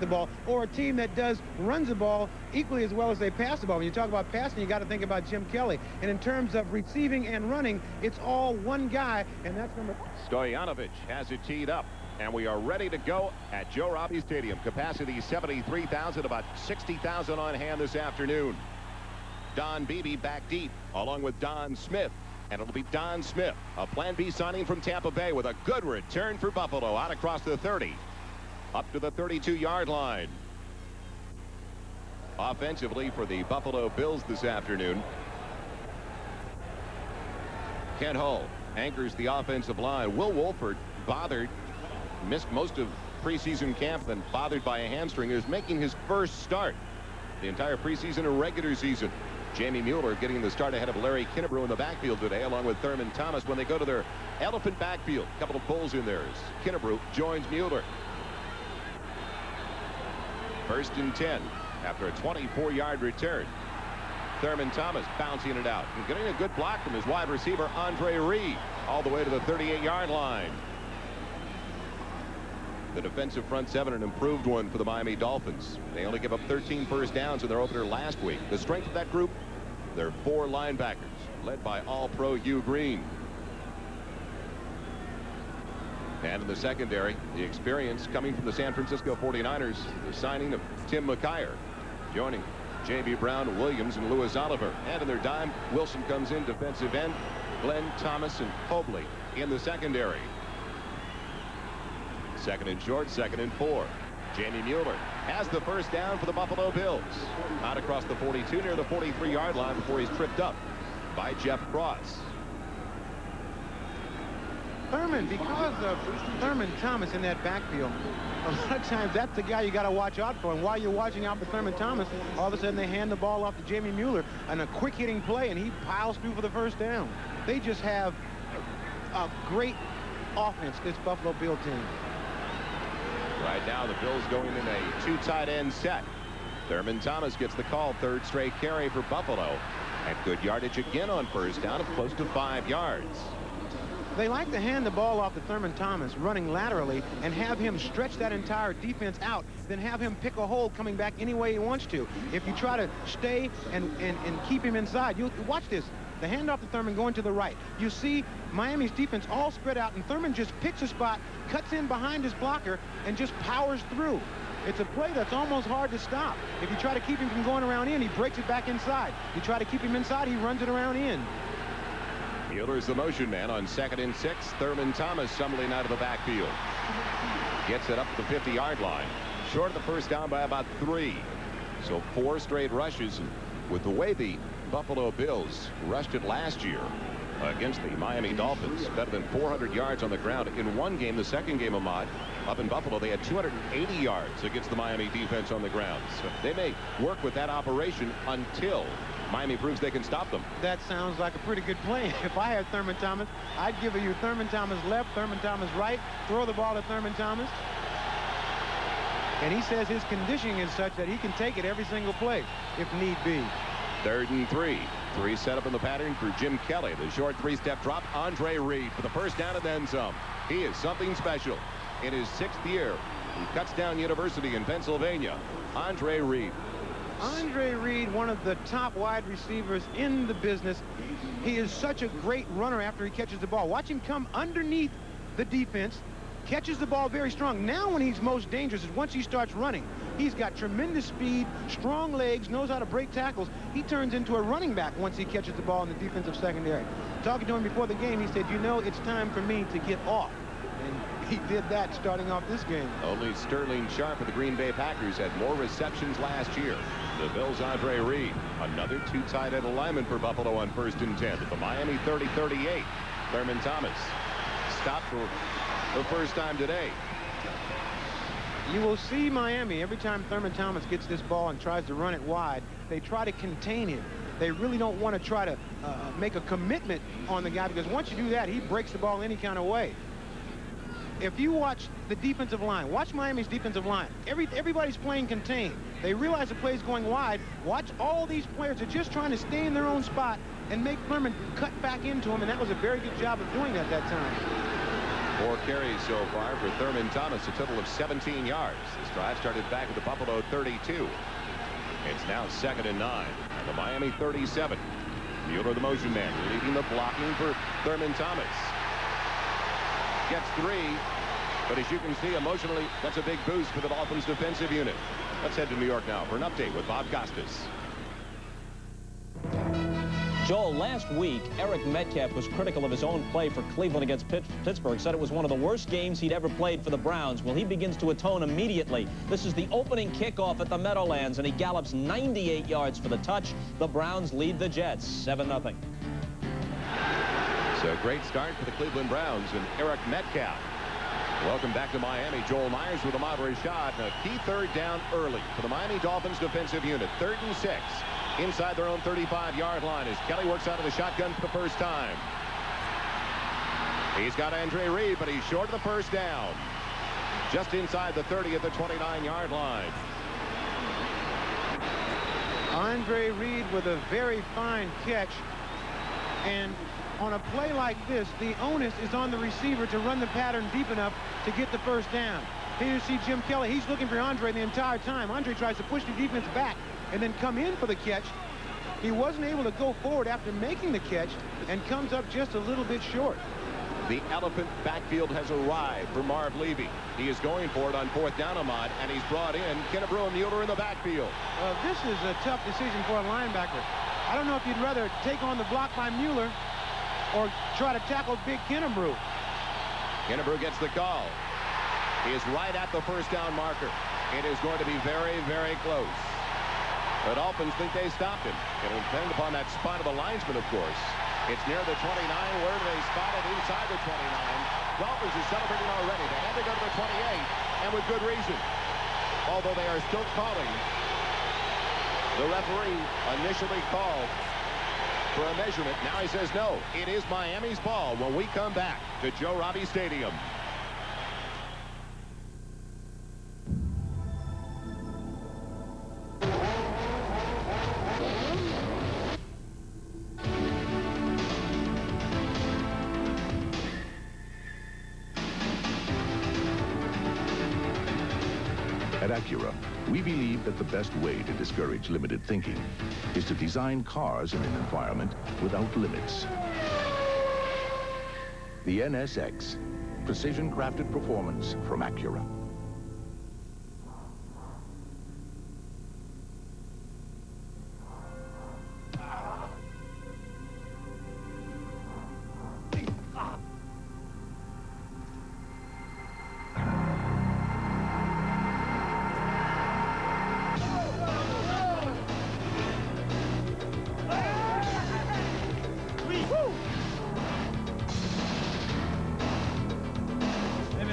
the ball, or a team that runs the ball equally as well as they pass the ball. When you talk about passing, you got to think about Jim Kelly. And in terms of receiving and running, it's all one guy, and that's number... Stojanovic has it teed up, and we are ready to go at Joe Robbie Stadium. Capacity 73,000, about 60,000 on hand this afternoon. Don Beebe back deep, along with Don Smith. And it'll be Don Smith, a Plan B signing from Tampa Bay, with a good return for Buffalo, out across the 30, up to the 32-yard line. Offensively for the Buffalo Bills this afternoon, Kent Hull anchors the offensive line. Will Wolford, bothered, missed most of preseason camp and bothered by a hamstring, is making his first start the entire preseason and regular season. Jamie Mueller getting the start ahead of Larry Kinnebrew in the backfield today, along with Thurman Thomas. When they go to their elephant backfield, a couple of bulls in there as Kinnebrew joins Mueller. 1st and 10 after a 24-yard return. Thurman Thomas bouncing it out and getting a good block from his wide receiver, Andre Reed, all the way to the 38-yard line. The defensive front seven, an improved one for the Miami Dolphins. They only give up 13 first downs in their opener last week. The strength of that group, their 4 linebackers, led by All-Pro Hugh Green. And in the secondary, the experience coming from the San Francisco 49ers, the signing of Tim McKyer, joining J.B. Brown, Williams, and Lewis Oliver. And in their dime, Wilson comes in, defensive end, Glenn Thomas and Hobley in the secondary. 2nd and short, 2nd and 4. Jamie Mueller has the first down for the Buffalo Bills. Out across the 42 near the 43-yard line before he's tripped up by Jeff Cross. Thurman, because of Thurman Thomas in that backfield, a lot of times that's the guy you got to watch out for. And while you're watching out for Thurman Thomas, all of a sudden they hand the ball off to Jamie Mueller and a quick hitting play, and he piles through for the first down. They just have a great offense, this Buffalo Bill team. Right now, the Bills going in a 2 tight end set. Thurman Thomas gets the call, 3rd straight carry for Buffalo. And good yardage again on first down of close to 5 yards. They like to hand the ball off to Thurman Thomas running laterally and have him stretch that entire defense out, then have him pick a hole coming back any way he wants to. If you try to stay and keep him inside, you watch this. The handoff to Thurman going to the right. You see Miami's defense all spread out, and Thurman just picks a spot, cuts in behind his blocker, and just powers through. It's a play that's almost hard to stop. If you try to keep him from going around in, he breaks it back inside. You try to keep him inside, he runs it around in. Mueller's the motion man on 2nd and 6. Thurman Thomas stumbling out of the backfield. Gets it up to the 50-yard line. Short of the first down by about 3. So 4 straight rushes. With the way the Buffalo Bills rushed it last year against the Miami Dolphins, better than 400 yards on the ground in one game. The second game, Ahmad, up in Buffalo, they had 280 yards against the Miami defense on the ground. So they may work with that operation until Miami proves they can stop them. That sounds like a pretty good plan. If I had Thurman Thomas, I'd give you Thurman Thomas left, Thurman Thomas right, throw the ball to Thurman Thomas. And he says his conditioning is such that he can take it every single play if need be. 3rd and 3. 3 set up in the pattern for Jim Kelly. The short 3-step drop. Andre Reed for the first down and then some. He is something special. In his 6th year, he cuts down University in Pennsylvania. Andre Reed. Andre Reed, one of the top wide receivers in the business. He is such a great runner after he catches the ball. Watch him come underneath the defense, catches the ball very strong. Now when he's most dangerous is once he starts running. He's got tremendous speed, strong legs, knows how to break tackles. He turns into a running back once he catches the ball in the defensive secondary. Talking to him before the game, he said, you know, it's time for me to get off. And he did that starting off this game. Only Sterling Sharp of the Green Bay Packers had more receptions last year. The Bills' Andre Reed, another 2 tight end alignment for Buffalo on 1st and 10 at the Miami 30-38. Thurman Thomas stopped for the first time today. You will see Miami, every time Thurman Thomas gets this ball and tries to run it wide, they try to contain him. They really don't want to try to make a commitment on the guy, because once you do that, he breaks the ball any kind of way. If you watch the defensive line, watch Miami's defensive line. Everybody's playing contained. They realize the play's going wide. Watch all these players are just trying to stay in their own spot and make Thurman cut back into him, and that was a very good job of doing that time. 4 carries so far for Thurman Thomas, a total of 17 yards. This drive started back at the Buffalo 32. It's now 2nd and 9 at the Miami 37. Mueller, the motion man, leading the blocking for Thurman Thomas. Gets 3, but as you can see, emotionally, that's a big boost for the Dolphins defensive unit. Let's head to New York now for an update with Bob Costas. Joel, last week, Eric Metcalf was critical of his own play for Cleveland against Pittsburgh, said it was one of the worst games he'd ever played for the Browns. Well, he begins to atone immediately. This is the opening kickoff at the Meadowlands, and he gallops 98 yards for the touch. The Browns lead the Jets 7-0. So great start for the Cleveland Browns and Eric Metcalf. Welcome back to Miami. Joel Myers with a moderate shot. A key 3rd down early for the Miami Dolphins defensive unit. 3rd and 6. Inside their own 35-yard line as Kelly works out of the shotgun for the first time. He's got Andre Reed, but he's short of the first down. Just inside the 30 at the 29-yard line. Andre Reed with a very fine catch. And on a play like this, the onus is on the receiver to run the pattern deep enough to get the first down. Here you see Jim Kelly. He's looking for Andre the entire time. Andre tries to push the defense back and then come in for the catch. He wasn't able to go forward after making the catch and comes up just a little bit short. The elephant backfield has arrived for Marv Levy. He is going for it on 4th down, Ahmad, and he's brought in Kennebrew and Mueller in the backfield. This is a tough decision for a linebacker. I don't know if you'd rather take on the block by Mueller or try to tackle big Kennebrew. Kennebrew gets the call. He is right at the first down marker. It is going to be very, very close. The Dolphins think they stopped him. It'll depend upon that spot of the linesman, of course. It's near the 29. Where do they spot it? Inside the 29. Dolphins are celebrating already. They had to go to the 28, and with good reason. Although they are still calling. The referee initially called for a measurement. Now he says no. It is Miami's ball when we come back to Joe Robbie Stadium. At Acura, we believe that the best way to discourage limited thinking is to design cars in an environment without limits. The NSX, precision-crafted performance from Acura.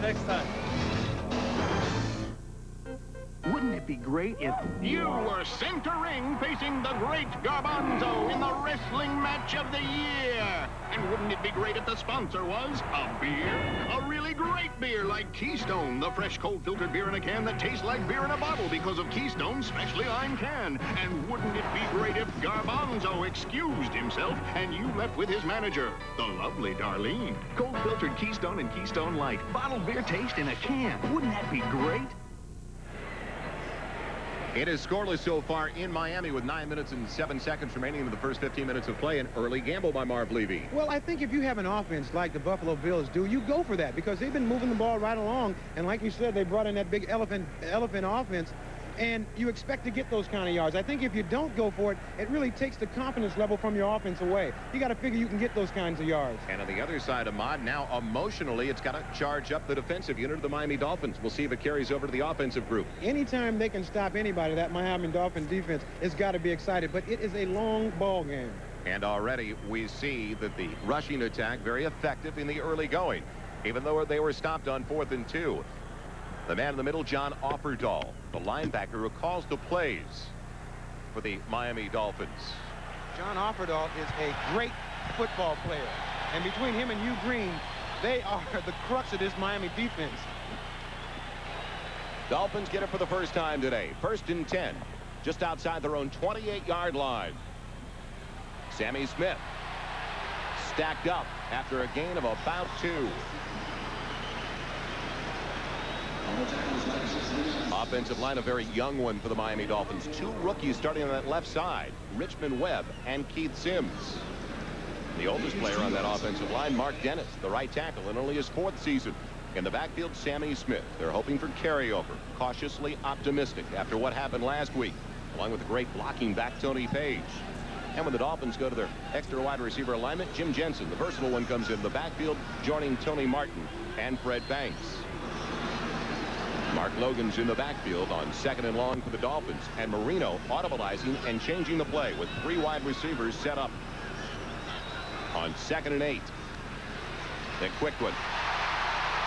Next time. Wouldn't it be great if you were centering facing the great Garbanzo in the wrestling match of the year? And wouldn't it be great if the sponsor was a beer? A really great beer like Keystone, the fresh cold filtered beer in a can that tastes like beer in a bottle because of Keystone's specially lime can. And wouldn't it be great if Garbanzo excused himself and you left with his manager, the lovely Darlene? Cold filtered Keystone and Keystone Light. Bottled beer taste in a can. Wouldn't that be great? It is scoreless so far in Miami with 9 minutes and 7 seconds remaining in the first 15 minutes of play. An early gamble by Marv Levy. Well, I think if you have an offense like the Buffalo Bills do, you go for that because they've been moving the ball right along. And like you said, they brought in that big elephant offense. And you expect to get those kind of yards. I think if you don't go for it, it really takes the confidence level from your offense away. You got to figure you can get those kinds of yards. And on the other side of Ahmad, now emotionally, it's got to charge up the defensive unit of the Miami Dolphins. We'll see if it carries over to the offensive group. Anytime they can stop anybody, that Miami Dolphin defense has got to be excited. But it is a long ball game. And already we see that the rushing attack very effective in the early going, even though they were stopped on 4th and 2. The man in the middle, John Offerdahl, the linebacker who calls the plays for the Miami Dolphins. John Offerdahl is a great football player. And between him and Hugh Green, they are the crux of this Miami defense. Dolphins get it for the first time today. 1st and 10, just outside their own 28-yard line. Sammy Smith stacked up after a gain of about 2. Offensive line, a very young one for the Miami Dolphins. 2 rookies starting on that left side, Richmond Webb and Keith Sims. The oldest player on that offensive line, Mark Dennis, the right tackle, in only his 4th season. In the backfield, Sammy Smith. They're hoping for carryover, cautiously optimistic after what happened last week, along with the great blocking back Tony Page. And when the Dolphins go to their extra wide receiver alignment, Jim Jensen, the versatile one, comes in the backfield, joining Tony Martin and Fred Banks. Mark Logan's in the backfield on 2nd and long for the Dolphins, and Marino audibilizing and changing the play with 3 wide receivers set up on 2nd and 8. The quick one.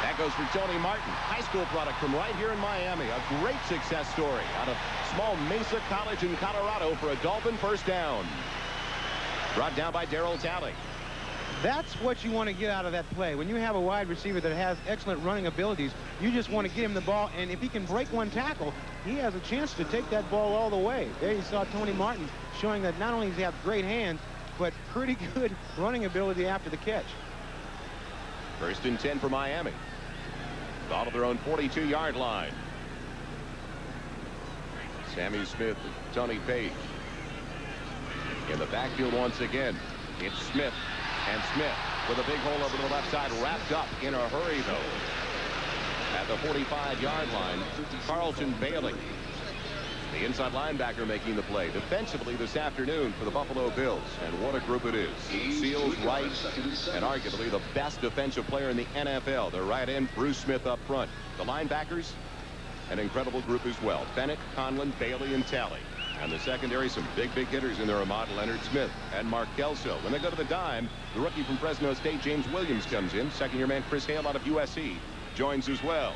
That goes for Tony Martin, high school product from right here in Miami. A great success story out of small Mesa College in Colorado for a Dolphin first down. Brought down by Darryl Talley. That's what you want to get out of that play. When you have a wide receiver that has excellent running abilities, you just want to get him the ball, and if he can break one tackle, he has a chance to take that ball all the way. There you saw Tony Martin showing that not only does he have great hands, but pretty good running ability after the catch. 1st and 10 for Miami. Ball at their own 42-yard line. Sammy Smith, Tony Page. In the backfield once again, it's Smith. And Smith with a big hole over to the left side, wrapped up in a hurry, though. At the 45-yard line, Carlton Bailey, the inside linebacker, making the play defensively this afternoon for the Buffalo Bills. And what a group it is. Seals, Wright, and arguably the best defensive player in the NFL. They're right in, Bruce Smith up front. The linebackers, an incredible group as well. Bennett, Conlon, Bailey, and Talley. And the secondary, some big hitters in there. Ahmad Leonard Smith and Mark Kelso. When they go to the dime, the rookie from Fresno State, James Williams, comes in. 2nd-year man Chris Hale out of USC joins as well.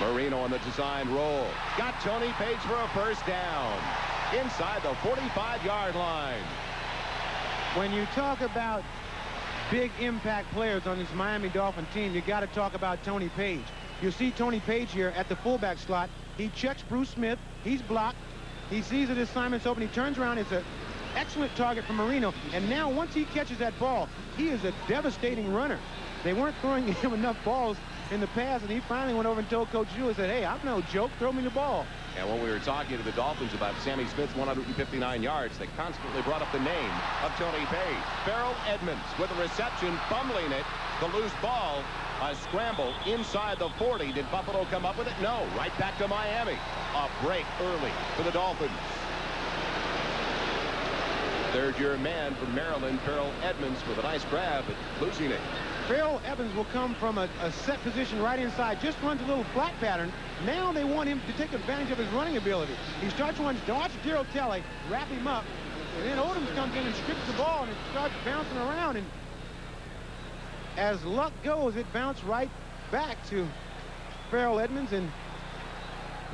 Marino on the design roll. Got Tony Page for a first down inside the 45-yard line. When you talk about big impact players on this Miami Dolphin team, you got to talk about Tony Page. You see Tony Page here at the fullback slot. He checks Bruce Smith. He's blocked. He sees that his assignment's open. He turns around. It's an excellent target for Marino. And now once he catches that ball, he is a devastating runner. They weren't throwing him enough balls in the past, and he finally went over and told Coach Drew and said, hey, I'm no joke. Throw me the ball. And when we were talking to the Dolphins about Sammy Smith's 159 yards, they constantly brought up the name of Tony Page. Farrell Edmonds with a reception, fumbling it. The loose ball, a scramble inside the 40. Did Buffalo come up with it? No. Right back to Miami. A break early for the Dolphins. 3rd-year man from Maryland, Farrell Edmonds, with a nice grab, but losing it. Farrell Evans will come from a set position right inside, just runs a little flat pattern. Now they want him to take advantage of his running ability. He starts one, watch Darryl Talley wrap him up, and then Odoms comes in and strips the ball, and it starts bouncing around, and as luck goes, it bounced right back to Farrell Edmonds, and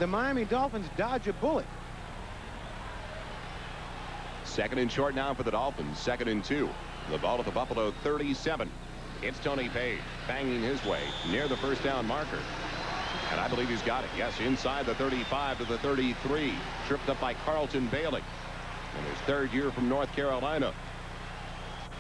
the Miami Dolphins dodge a bullet. 2nd and short now for the Dolphins. 2nd and 2. The ball at the Buffalo 37. It's Tony Page banging his way near the first down marker. And I believe he's got it. Yes, inside the 35 to the 33. Tripped up by Carlton Bailey. And his 3rd year from North Carolina.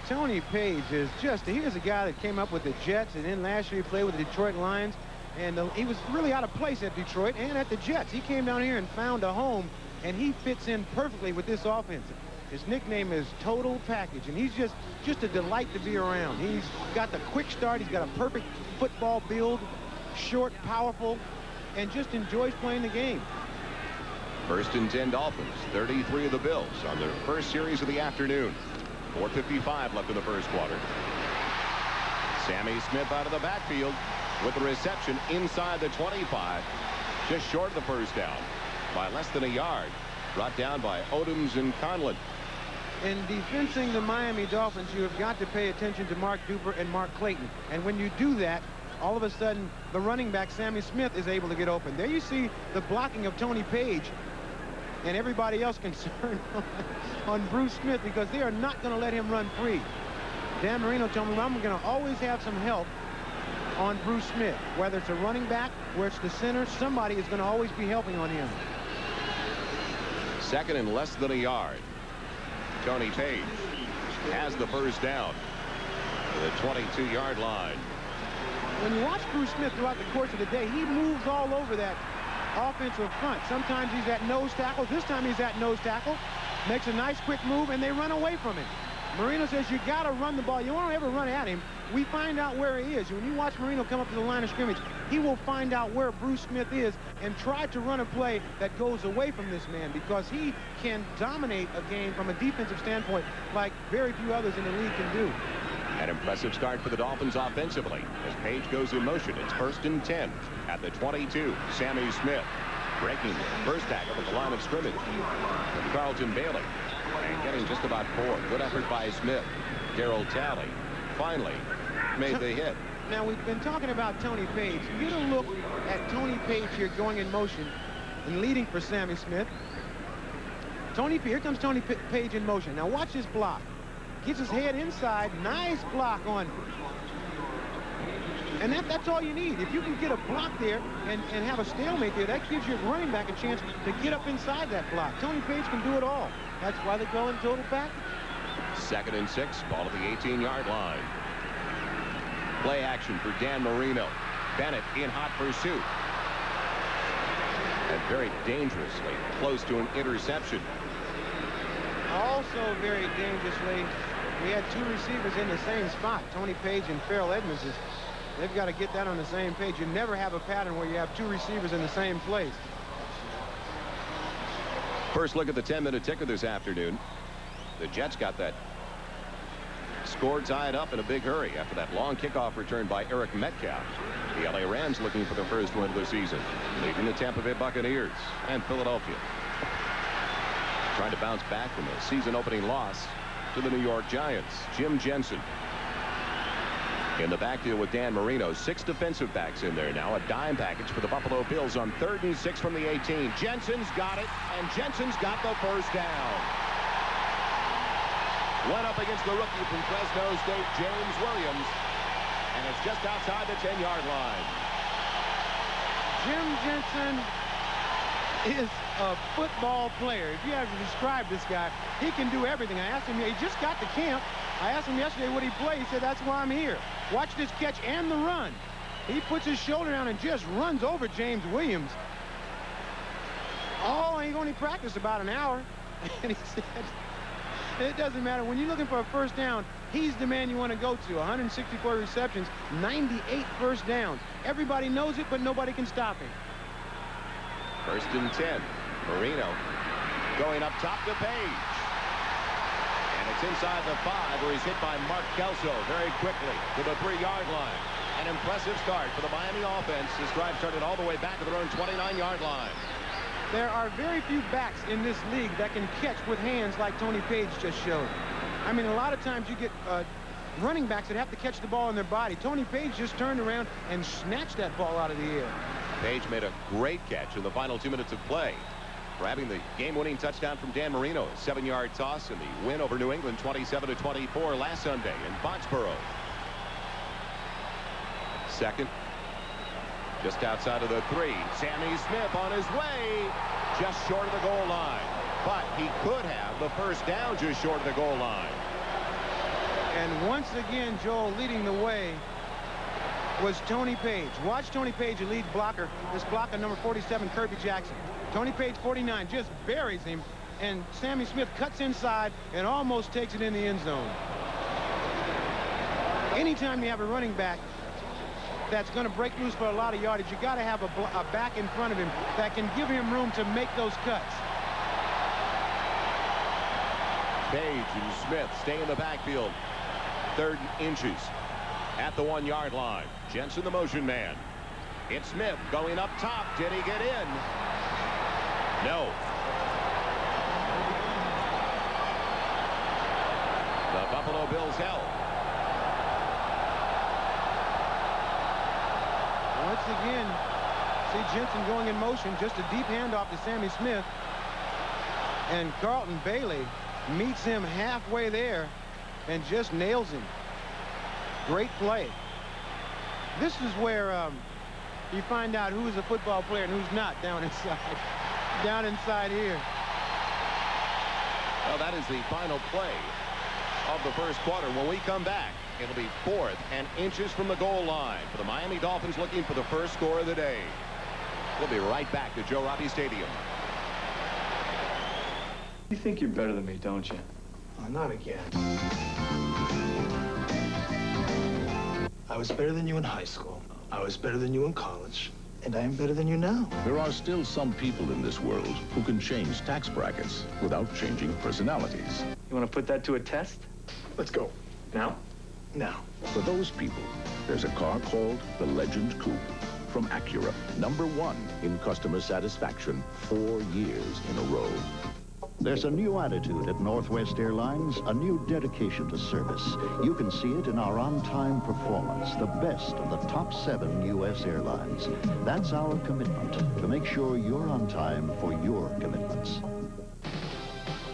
Tony Page is just, here's a guy that came up with the Jets, and then last year he played with the Detroit Lions. And he was really out of place at Detroit and at the Jets. He came down here and found a home, and he fits in perfectly with this offense. His nickname is Total Package, and he's just a delight to be around. He's got the quick start. He's got a perfect football build, short, powerful, and just enjoys playing the game. 1st and 10 Dolphins, 33 of the Bills on their first series of the afternoon. 4:55 left in the first quarter. Sammy Smith out of the backfield with the reception inside the 25, just short of the first down by less than a yard. Brought down by Odoms and Conlon. In defensing the Miami Dolphins, you have got to pay attention to Mark Duper and Mark Clayton. And when you do that, all of a sudden, the running back, Sammy Smith, is able to get open. There you see the blocking of Tony Page and everybody else concerned on Bruce Smith, because they are not going to let him run free. Dan Marino told me, I'm going to always have some help on Bruce Smith. Whether it's a running back, where it's the center, somebody is going to always be helping on him. 2nd and less than a yard. Tony Page has the first down to the 22-yard line. when you watch Bruce Smith throughout the course of the day, he moves all over that offensive front. Sometimes he's at nose tackle. This time he's at nose tackle. Makes a nice quick move, and they run away from him. Marino says you got to run the ball. You won't ever run at him. We find out where he is. When you watch Marino come up to the line of scrimmage, he will find out where Bruce Smith is and try to run a play that goes away from this man, because he can dominate a game from a defensive standpoint like very few others in the league can do. An impressive start for the Dolphins offensively as Page goes in motion. It's 1st and 10 at the 22. Sammy Smith breaking the first tackle at the line of scrimmage from Carlton Bailey and getting just about 4. Good effort by Smith. Darryl Talley finally made the hit. Now, we've been talking about Tony Page. Get a look at Tony Page here going in motion and leading for Sammy Smith. Here comes Tony Page in motion. Now watch this block. Gets his head inside. Nice block on. And that's all you need. If you can get a block there and have a stalemate there, that gives your running back a chance to get up inside that block. Tony Page can do it all. That's why they call him total package. 2nd and 6. Ball at the 18-yard line. Play action for Dan Marino. Bennett in hot pursuit. And very dangerously close to an interception. Also very dangerously, we had 2 receivers in the same spot. Tony Page and Farrell Edmonds. They've got to get that on the same page. You never have a pattern where you have 2 receivers in the same place. First look at the 10-minute ticker this afternoon. The Jets got that score tied up in a big hurry after that long kickoff return by Eric Metcalf. The LA Rams looking for their first win of the season, leading the Tampa Bay Buccaneers and Philadelphia, trying to bounce back from a season-opening loss to the New York Giants. Jim Jensen in the backfield with Dan Marino. 6 defensive backs in there now. A dime package for the Buffalo Bills on 3rd and 6 from the 18. Jensen's got it, and Jensen's got the first down. Went up against the rookie from Fresno State, James Williams, and it's just outside the 10-yard line. Jim Jensen is a football player. If you have to describe this guy, he can do everything. I asked him, he just got to camp. I asked him yesterday what he played. He said, that's why I'm here. Watch this catch and the run. He puts his shoulder down and just runs over James Williams. Oh, he only practiced about an hour. And he said, it doesn't matter. When you're looking for a first down, he's the man you want to go to. 164 receptions, 98 first downs. Everybody knows it, but nobody can stop him. 1st and 10. Marino going up top to Page. And it's inside the 5 where he's hit by Mark Kelso very quickly to the 3-yard line. An impressive start for the Miami offense. This drive started all the way back to their own 29-yard line. There are very few backs in this league that can catch with hands like Tony Page just showed. I mean, a lot of times you get running backs that have to catch the ball in their body. Tony Page just turned around and snatched that ball out of the air. Page made a great catch in the final 2 minutes of play, grabbing the game-winning touchdown from Dan Marino, a 7-yard toss in the win over New England 27-24 last Sunday in Foxborough. 2nd, just outside of the 3. Sammy Smith on his way, just short of the goal line. But he could have the first down just short of the goal line. And once again, Joel, leading the way was Tony Page. Watch Tony Page, a lead blocker. This blocker, number 47, Kirby Jackson. Tony Page, 49, just buries him. And Sammy Smith cuts inside and almost takes it in the end zone. Anytime you have a running back that's going to break loose for a lot of yardage, you got to have a back in front of him that can give him room to make those cuts. Page and Smith stay in the backfield. 3rd inches at the 1-yard line. Jensen, the motion man. It's Smith going up top. Did he get in? No. The Buffalo Bills held. Once again, see Jensen going in motion. Just a deep handoff to Sammy Smith. And Carlton Bailey meets him halfway there and just nails him. Great play. This is where you find out who's a football player and who's not down inside. Down inside here. Well, that is the final play of the first quarter. When we come back, It'll be 4th and inches from the goal line for the Miami Dolphins, looking for the first score of the day. We'll be right back to Joe Robbie Stadium. You think you're better than me, don't you? Oh, not again. I was better than you in high school. I was better than you in college. And I am better than you now. There are still some people in this world who can change tax brackets without changing personalities. You want to put that to a test? Let's go. Now? Now. For those people, there's a car called the Legend Coupe from Acura, #1 in customer satisfaction 4 years in a row. There's a new attitude at Northwest Airlines, a new dedication to service. You can see it in our on-time performance, the best of the top 7 U.S. airlines. That's our commitment, to make sure you're on time for your commitments.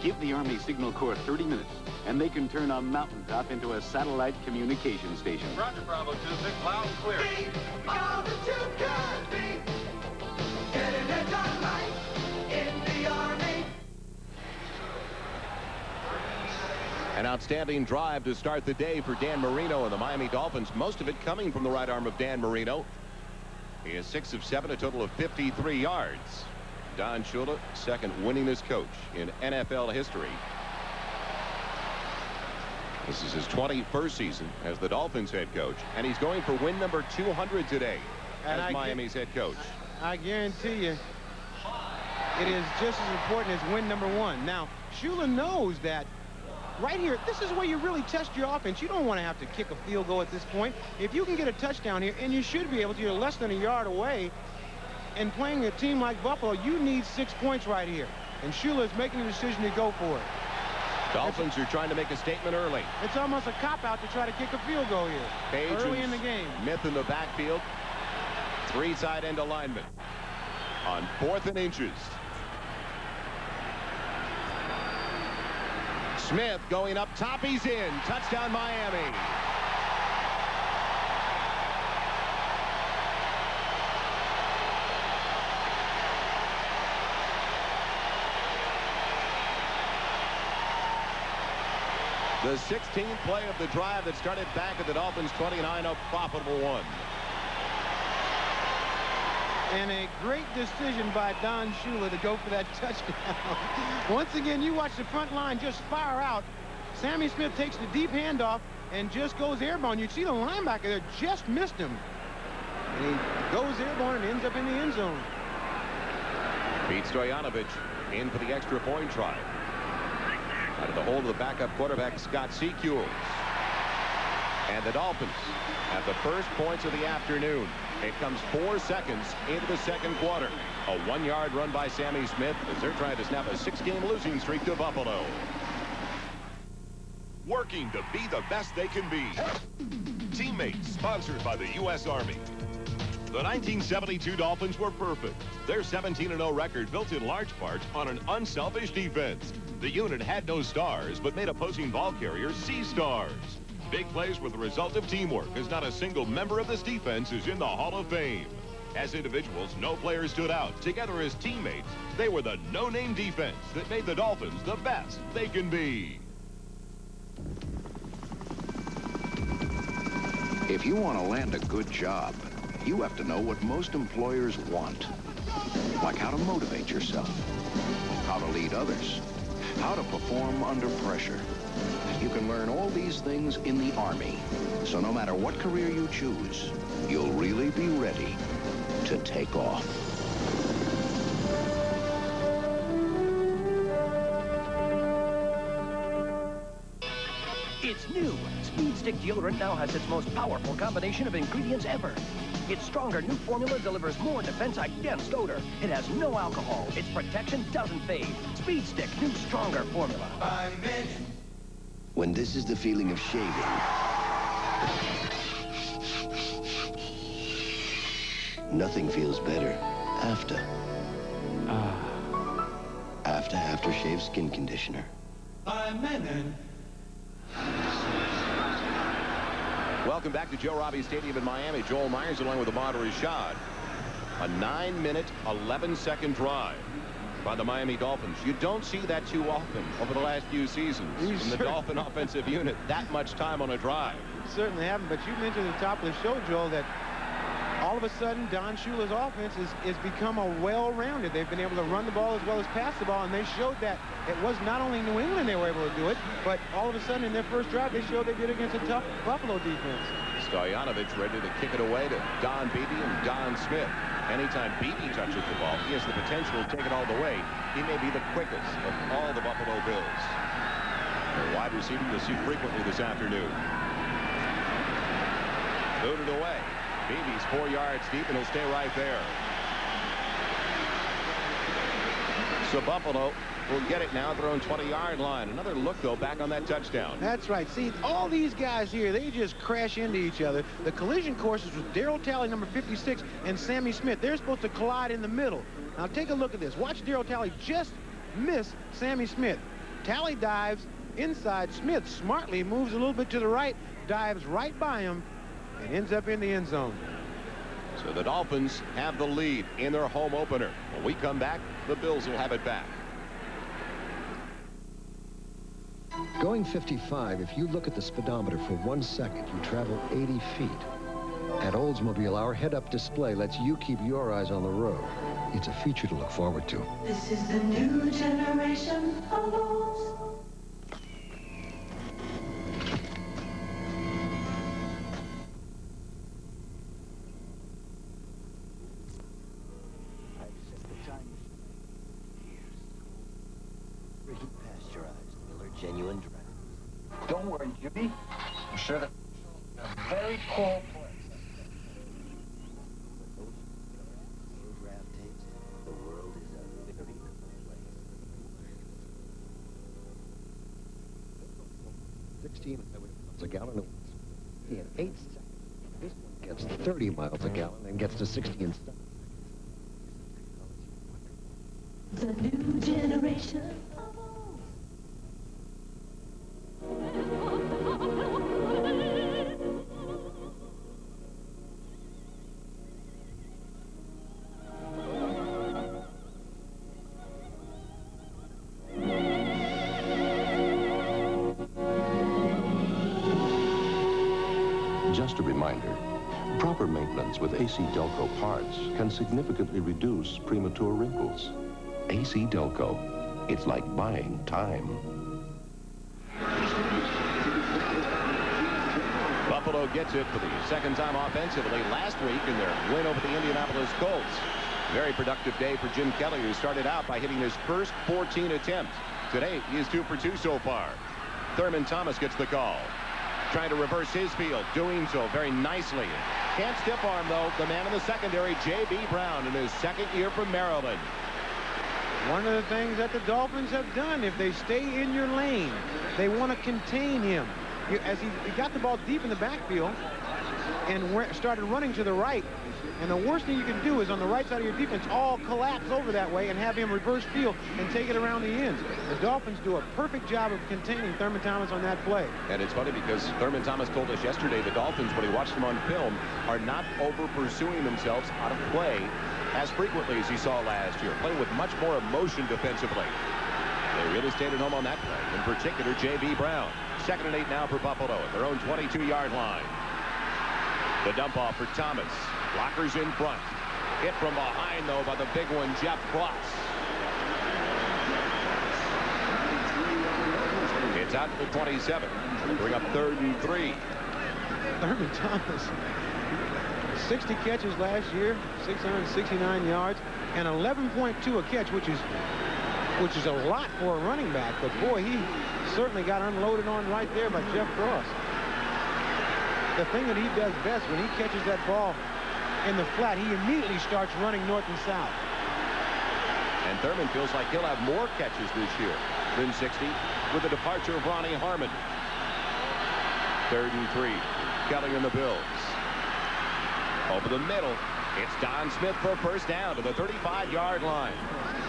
Give the Army Signal Corps 30 minutes, and they can turn a mountaintop into a satellite communication station. Roger, Bravo 26, loud and clear. Be all that you can be. Getting it done right in the Army. An outstanding drive to start the day for Dan Marino and the Miami Dolphins, most of it coming from the right arm of Dan Marino. He is 6 of 7, a total of 53 yards. Don Shula, second winningest coach in NFL history. This is his 21st season as the Dolphins head coach, and he's going for win number 200 today as Miami's head coach. I guarantee you it is just as important as win number 1. Now, Shula knows that right here, this is where you really test your offense. You don't want to have to kick a field goal at this point. If you can get a touchdown here, and you should be able to, you're less than a yard away, and playing a team like Buffalo, you need 6 points right here. And Shula is making a decision to go for it. Dolphins are trying to make a statement early. It's almost a cop-out to try to kick a field goal here. Page early in the game. Smith in the backfield. 3 side end alignment. On 4th and inches. Smith going up top, he's in. Touchdown Miami. The 16th play of the drive that started back at the Dolphins 29, a profitable one. And a great decision by Don Shula to go for that touchdown. Once again, you watch the front line just fire out. Sammy Smith takes the deep handoff and just goes airborne. You see the linebacker there just missed him. And he goes airborne and ends up in the end zone. Pete Stoyanovich in for the extra point try. Out of the hold of the backup quarterback, Scott Secules. And the Dolphins have the first points of the afternoon. It comes 4 seconds into the second quarter. A 1-yard run by Sammy Smith as they're trying to snap a 6-game losing streak to Buffalo. Working to be the best they can be. Teammates, sponsored by the U.S. Army. The 1972 Dolphins were perfect. Their 17-0 record built in large part on an unselfish defense. The unit had no stars, but made opposing ball carriers see stars. Big plays were the result of teamwork, as not a single member of this defense is in the Hall of Fame. As individuals, no player stood out. Together as teammates, they were the no-name defense that made the Dolphins the best they can be. If you want to land a good job, you have to know what most employers want. Like how to motivate yourself, how to lead others, how to perform under pressure. You can learn all these things in the Army. So no matter what career you choose, you'll really be ready to take off. It's new. Speed Stick deodorant now has its most powerful combination of ingredients ever. Its stronger new formula delivers more defense against odor. It has no alcohol. Its protection doesn't fade. Speed Stick, new stronger formula. When this is the feeling of shaving, nothing feels better after. Aftershave skin conditioner. Welcome back to Joe Robbie Stadium in Miami. Joel Myers along with Ahmad Rashad. A 9-minute, 11-second drive by the Miami Dolphins. You don't see that too often over the last few seasons. In the Dolphin offensive unit, that much time on a drive. certainly haven't. But you mentioned at the top of the show, Joel, that all of a sudden Don Shula's offense is become a well-rounded. They've been able to run the ball as well as pass the ball, and they showed that it was not only New England they were able to do it, but all of a sudden in their first drive they showed they did against a tough Buffalo defense. Stoyanovich ready to kick it away to Don Beebe and Don Smith. Anytime Beebe touches the ball, he has the potential to take it all the way. He may be the quickest of all the Buffalo Bills. A wide receiver you'll see frequently this afternoon. Booted away. Beebe's 4 yards deep, and he'll stay right there. So Buffalo will get it now at their own 20-yard line. Another look, though, back on that touchdown. That's right. See, all these guys here, they just crash into each other. The collision courses with Darryl Talley, number 56, and Sammy Smith. They're supposed to collide in the middle. Now, take a look at this. Watch Darryl Talley just miss Sammy Smith. Talley dives inside. Smith smartly moves a little bit to the right, dives right by him, and ends up in the end zone. So the Dolphins have the lead in their home opener. When we come back, the Bills will have it back. Going 55, if you look at the speedometer for 1 second, you travel 80 feet. At Oldsmobile, our head-up display lets you keep your eyes on the road. It's a feature to look forward to. This is the new generation of Olds. Genuine draft. Don't worry, Jimmy. I'm sure that a very cool place. Draft tapes. The world is a very cool place. 16 miles a gallon in 8 seconds. This one gets 30 miles a gallon and gets to 60 in seconds. The new generation. Just a reminder, proper maintenance with AC Delco parts can significantly reduce premature wrinkles. AC Delco, it's like buying time. Buffalo gets it for the second time offensively last week in their win over the Indianapolis Colts. Very productive day for Jim Kelly, who started out by hitting his first 14 attempts. Today, he is 2 for 2 so far. Thurman Thomas gets the call. Trying to reverse his field, doing so very nicely. Can't stiff arm, though, the man in the secondary, J.B. Brown, in his second year from Maryland. One of the things that the Dolphins have done, if they stay in your lane, they want to contain him. As he got the ball deep in the backfield and started running to the right, and the worst thing you can do is on the right side of your defense all collapse over that way and have him reverse field and take it around the ends. The Dolphins do a perfect job of containing Thurman Thomas on that play. And it's funny because Thurman Thomas told us yesterday the Dolphins, when he watched them on film, are not over-pursuing themselves out of play as frequently as he saw last year, playing with much more emotion defensively. They really stayed at home on that play, in particular J.B. Brown. 2nd and 8 now for Buffalo at their own 22-yard line. The dump off for Thomas. Blockers in front. Hit from behind, though, by the big one, Jeff Cross. It's out to the 27. Bring up 3rd and 3. Thurman Thomas, 60 catches last year, 669 yards, and 11.2 a catch, which is a lot for a running back. But boy, he certainly got unloaded on right there by Jeff Cross. The thing that he does best, when he catches that ball in the flat, he immediately starts running north and south. And Thurman feels like he'll have more catches this year than 60 with the departure of Ronnie Harmon. 3rd and 3. Kelly and the Bills. Over the middle, it's Don Smith for a first down to the 35-yard line.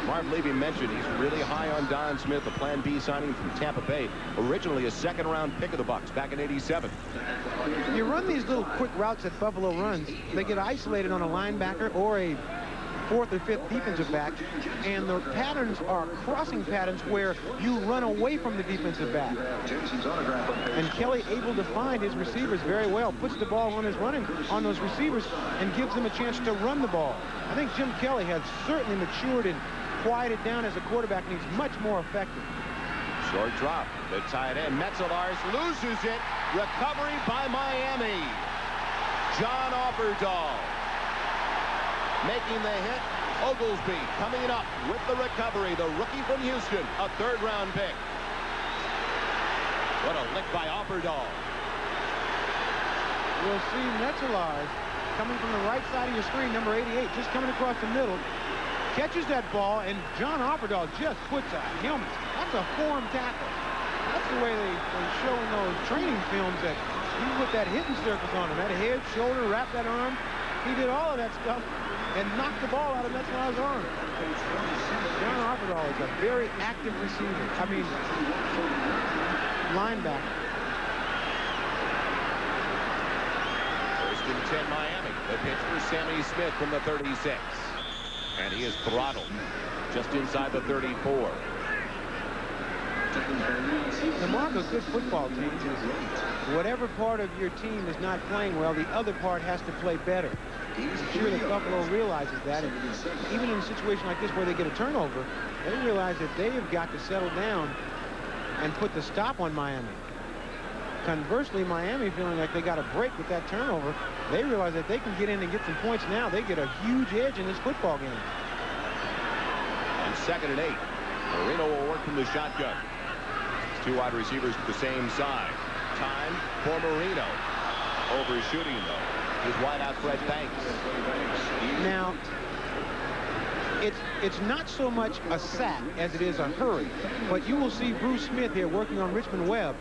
Marv Levy mentioned he's really high on Don Smith, a Plan B signing from Tampa Bay. Originally a second-round pick of the Bucs back in '87. You run these little quick routes that Buffalo runs. They get isolated on a linebacker or a fourth or fifth defensive back, and the patterns are crossing patterns where you run away from the defensive back. And Kelly able to find his receivers very well, puts the ball on his running on those receivers and gives them a chance to run the ball. I think Jim Kelly has certainly matured and quieted down as a quarterback, and he's much more effective. Short drop. The tight end, Metzelaars, loses it. Recovery by Miami. John Offerdahl making the hit. Oglesby coming up with the recovery. The rookie from Houston, a third-round pick. What a lick by Offerdahl. We'll see Metzelaars coming from the right side of your screen, number 88, just coming across the middle. Catches that ball, and John Offerdahl just puts a helmet. That's a form tackle. That's the way they show in those training films that he put that hitting surface on him. That head, shoulder, wrap that arm. He did all of that stuff and knocked the ball out of Metzelaars' arm. John Offerdahl is a very active receiver. I mean, linebacker. First and 10 Miami. The pitch for Sammy Smith from the 36. And he is throttled just inside the 34. The mark of a good football team is whatever part of your team is not playing well, the other part has to play better. I'm sure that Buffalo realizes that. And even in a situation like this where they get a turnover, they realize that they have got to settle down and put the stop on Miami. Conversely, Miami feeling like they got a break with that turnover. They realize that they can get in and get some points now. They get a huge edge in this football game. And second and 8. Marino will work from the shotgun. Two wide receivers to the same side. Time for Marino. Overshooting, though, is wide out Fred Banks. Now, it's not so much a sack as it is a hurry. But you will see Bruce Smith here working on Richmond Webb.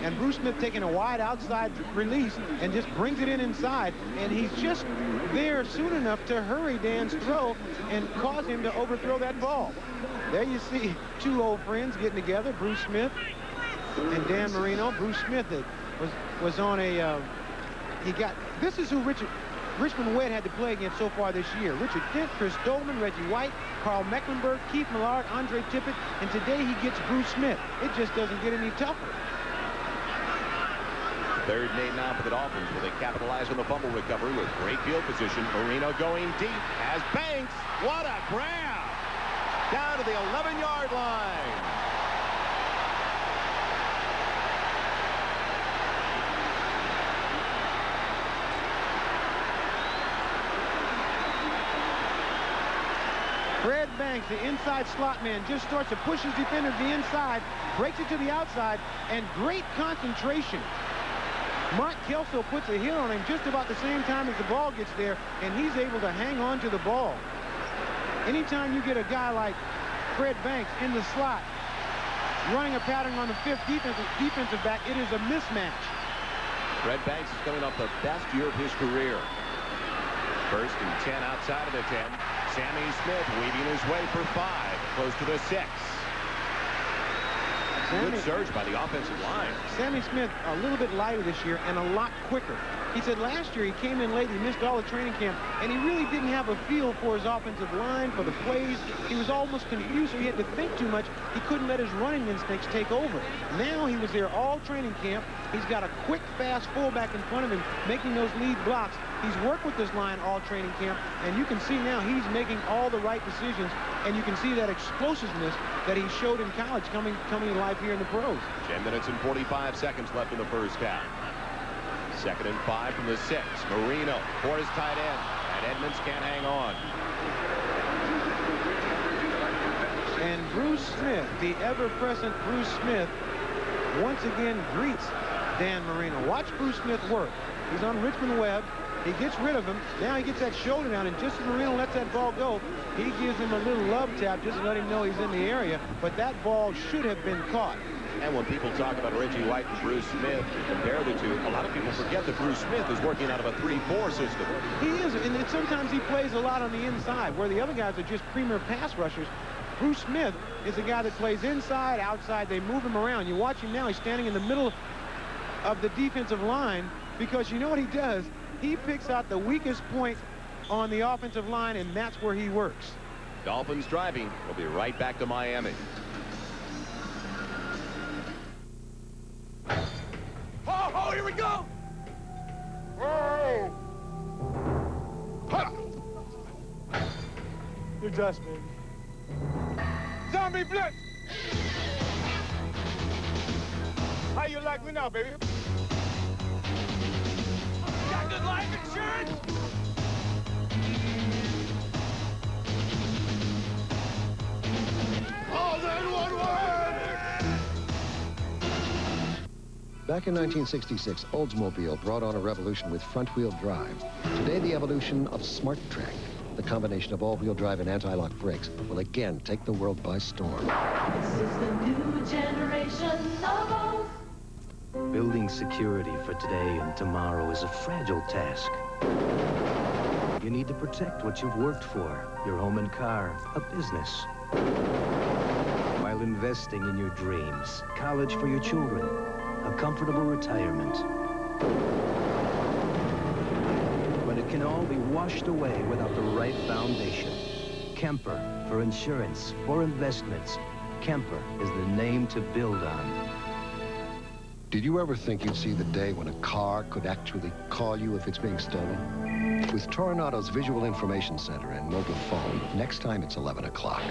And Bruce Smith taking a wide outside release and just brings it in inside. And he's just there soon enough to hurry Dan's throw and cause him to overthrow that ball. There you see two old friends getting together, Bruce Smith and Dan Marino. Bruce Smith was on a, this is who Richmond Webb had to play against so far this year. Richard Dent, Chris Dolman, Reggie White, Carl Mecklenburg, Keith Millard, Andre Tippett, and today he gets Bruce Smith. It just doesn't get any tougher. Third and 8 now for the Dolphins, where they capitalize on the fumble recovery with great field position. Marino going deep as Banks. What a grab! Down to the 11-yard line. Fred Banks, the inside slot man, just starts to push his defender to the inside, breaks it to the outside, and great concentration. Mark Kelso puts a hit on him just about the same time as the ball gets there, and he's able to hang on to the ball. Anytime you get a guy like Fred Banks in the slot, running a pattern on the fifth defensive back, it is a mismatch. Fred Banks is coming off the best year of his career. First and 10 outside of the 10. Sammy Smith weaving his way for 5, close to the 6. Good surge by the offensive line. Sammy Smith a little bit lighter this year and a lot quicker. He said last year he came in late, he missed all the training camp, and he really didn't have a feel for his offensive line, for the plays. He was almost confused, so he had to think too much. He couldn't let his running instincts take over. Now he was there all training camp. He's got a quick, fast fullback in front of him making those lead blocks. He's worked with this line all training camp, and you can see now he's making all the right decisions, and you can see that explosiveness that he showed in college coming to life here in the pros. 10 minutes and 45 seconds left in the first half. Second and 5 from the 6. Marino for his tight end, and Edmonds can't hang on. And Bruce Smith, the ever-present Bruce Smith, once again greets Dan Marino. Watch Bruce Smith work. He's on Richmond Webb. He gets rid of him. Now he gets that shoulder down, and just as Marino lets that ball go, he gives him a little love tap just to let him know he's in the area. But that ball should have been caught. And when people talk about Reggie White and Bruce Smith, compare the two, a lot of people forget that Bruce Smith is working out of a 3-4 system. He is, and sometimes he plays a lot on the inside, where the other guys are just premier pass rushers. Bruce Smith is a guy that plays inside, outside. They move him around. You watch him now. He's standing in the middle of the defensive line because you know what he does? He picks out the weakest point on the offensive line, and that's where he works. Dolphins driving. We'll be right back to Miami. Oh, here we go! Oh! You're dust, baby. Zombie blitz! How you like me now, baby? Got good life insurance? All that one word! Back in 1966, Oldsmobile brought on a revolution with front-wheel drive. Today, the evolution of Smart Track, the combination of all-wheel drive and anti-lock brakes, will again take the world by storm. This is the new generation of Olds. Building security for today and tomorrow is a fragile task. You need to protect what you've worked for, your home and car, a business, while investing in your dreams, college for your children, a comfortable retirement. But it can all be washed away without the right foundation. Kemper, for insurance, for investments. Kemper is the name to build on. Did you ever think you'd see the day when a car could actually call you if it's being stolen? With Toronado's Visual Information Center and mobile phone, next time it's 11 o'clock,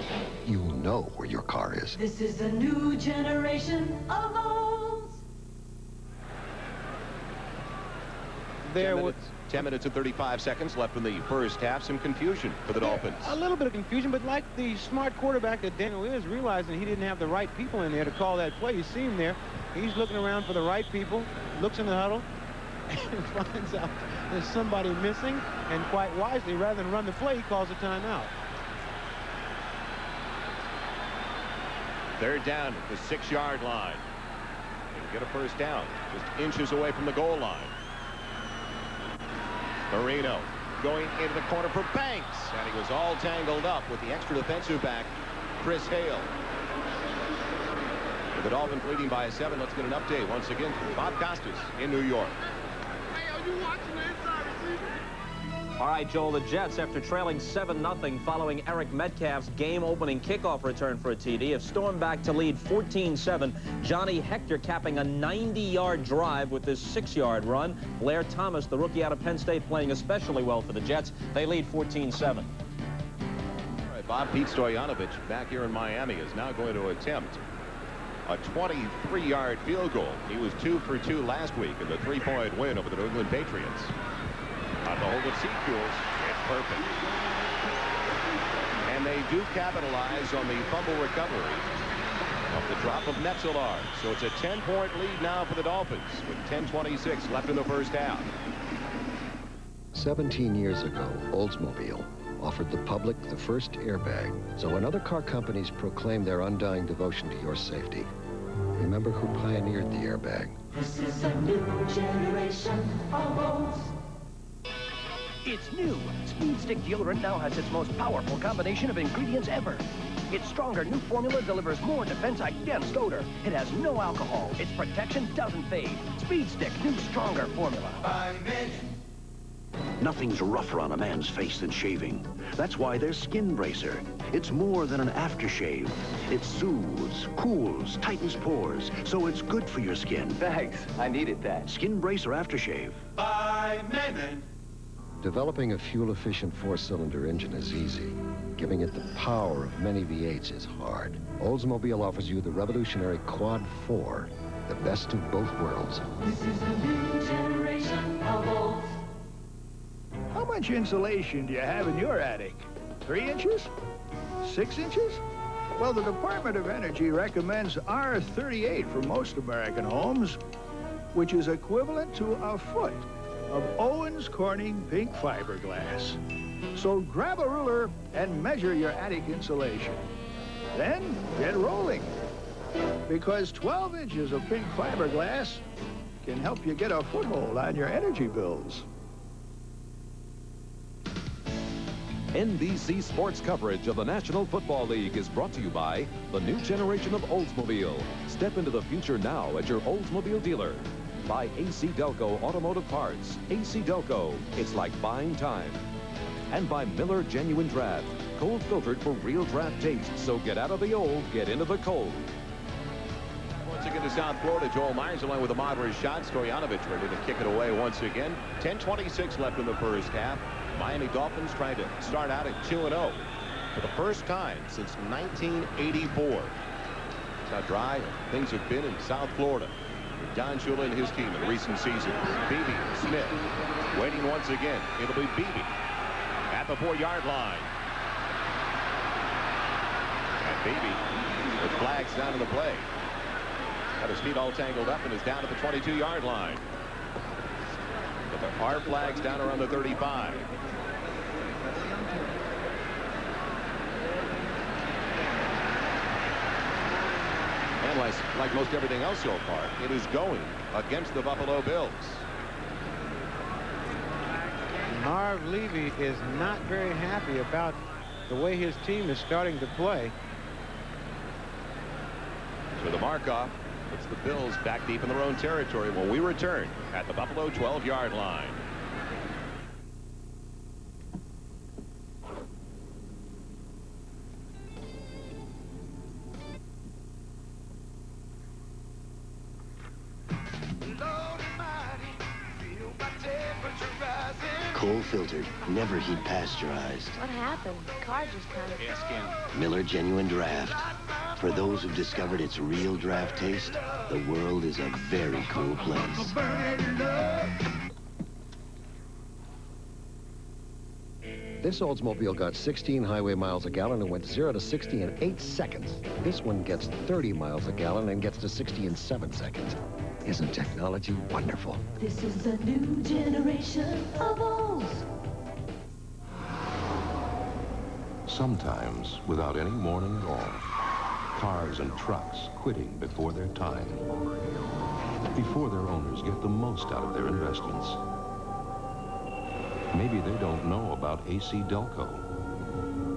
you'll know where your car is. This is the new generation of Olds. 10 minutes and 35 seconds left in the first half. Some confusion for the Dolphins. A little bit of confusion, but like the smart quarterback that Daniel is, realizing he didn't have the right people in there to call that play. You see him there. He's looking around for the right people, looks in the huddle, and finds out there's somebody missing, and quite wisely, rather than run the play, he calls a timeout. They're down at the 6-yard line. They'll get a first down, just inches away from the goal line. Marino going into the corner for Banks, and he was all tangled up with the extra defensive back, Chris Hale. With the Dolphins leading by 7, let's get an update once again from Bob Costas in New York. Hey, are you watching the inside receiver? All right, Joel, the Jets, after trailing 7-0 following Eric Metcalf's game-opening kickoff return for a TD, have stormed back to lead 14-7. Johnny Hector capping a 90-yard drive with this 6-yard run. Blair Thomas, the rookie out of Penn State, playing especially well for the Jets. They lead 14-7. All right, Bob, Pete Stoyanovich back here in Miami is now going to attempt a 23-yard field goal. He was 2 for 2 last week in the 3-point win over the New England Patriots. On the hold of Seafuels, it's perfect. And they do capitalize on the fumble recovery of the drop of Metzelar. So it's a 10-point lead now for the Dolphins with 10:26 left in the first half. 17 years ago, Oldsmobile offered the public the first airbag. So when other car companies proclaim their undying devotion to your safety, remember who pioneered the airbag. This is a new generation of Olds. It's new. Speed Stick deodorant now has its most powerful combination of ingredients ever. Its stronger new formula delivers more defense against odor. It has no alcohol. Its protection doesn't fade. Speed Stick, new stronger formula. By minute. Nothing's rougher on a man's face than shaving. That's why there's Skin Bracer. It's more than an aftershave. It soothes, cools, tightens pores, so it's good for your skin. Thanks. I needed that. Skin Bracer Aftershave. By minute. Developing a fuel-efficient 4-cylinder engine is easy. Giving it the power of many V8s is hard. Oldsmobile offers you the revolutionary Quad 4, the best of both worlds. This is the new generation of Olds. How much insulation do you have in your attic? 3 inches? 6 inches? Well, the Department of Energy recommends R38 for most American homes, which is equivalent to a foot of Owens Corning pink fiberglass. So grab a ruler and measure your attic insulation. Then get rolling. Because 12 inches of pink fiberglass can help you get a foothold on your energy bills. NBC Sports coverage of the National Football League is brought to you by the new generation of Oldsmobile. Step into the future now at your Oldsmobile dealer. By AC Delco Automotive Parts. AC Delco, it's like buying time. And by Miller Genuine Draft, cold filtered for real draft taste. So get out of the old, get into the cold. Once again to South Florida, Joel Myers along with a moderate shot. Stoyanovich ready to kick it away once again. 10:26 left in the first half. Miami Dolphins trying to start out at 2-0 for the first time since 1984. That's how dry things have been in South Florida. Don Shula and his team in recent seasons. Beebe, Smith, waiting once again. It'll be Beebe at the 4-yard line. And Beebe with flags down in the play. Got his feet all tangled up and is down at the 22-yard line. But there are flags down around the 35. And like most everything else so far, it is going against the Buffalo Bills. Marv Levy is not very happy about the way his team is starting to play. So the mark-off puts the Bills back deep in their own territory when we return at the Buffalo 12-yard line. Cold filtered, never heat pasteurized. What happened? The car just kind of... Ask him. Miller Genuine Draft. For those who've discovered its real draft taste, the world is a very cool place. This Oldsmobile got 16 highway miles a gallon and went 0 to 60 in 8 seconds. This one gets 30 miles a gallon and gets to 60 in 7 seconds. Isn't technology wonderful? This is a new generation of Olds. Sometimes, without any warning at all, cars and trucks quitting before their time, before their owners get the most out of their investments. Maybe they don't know about AC Delco,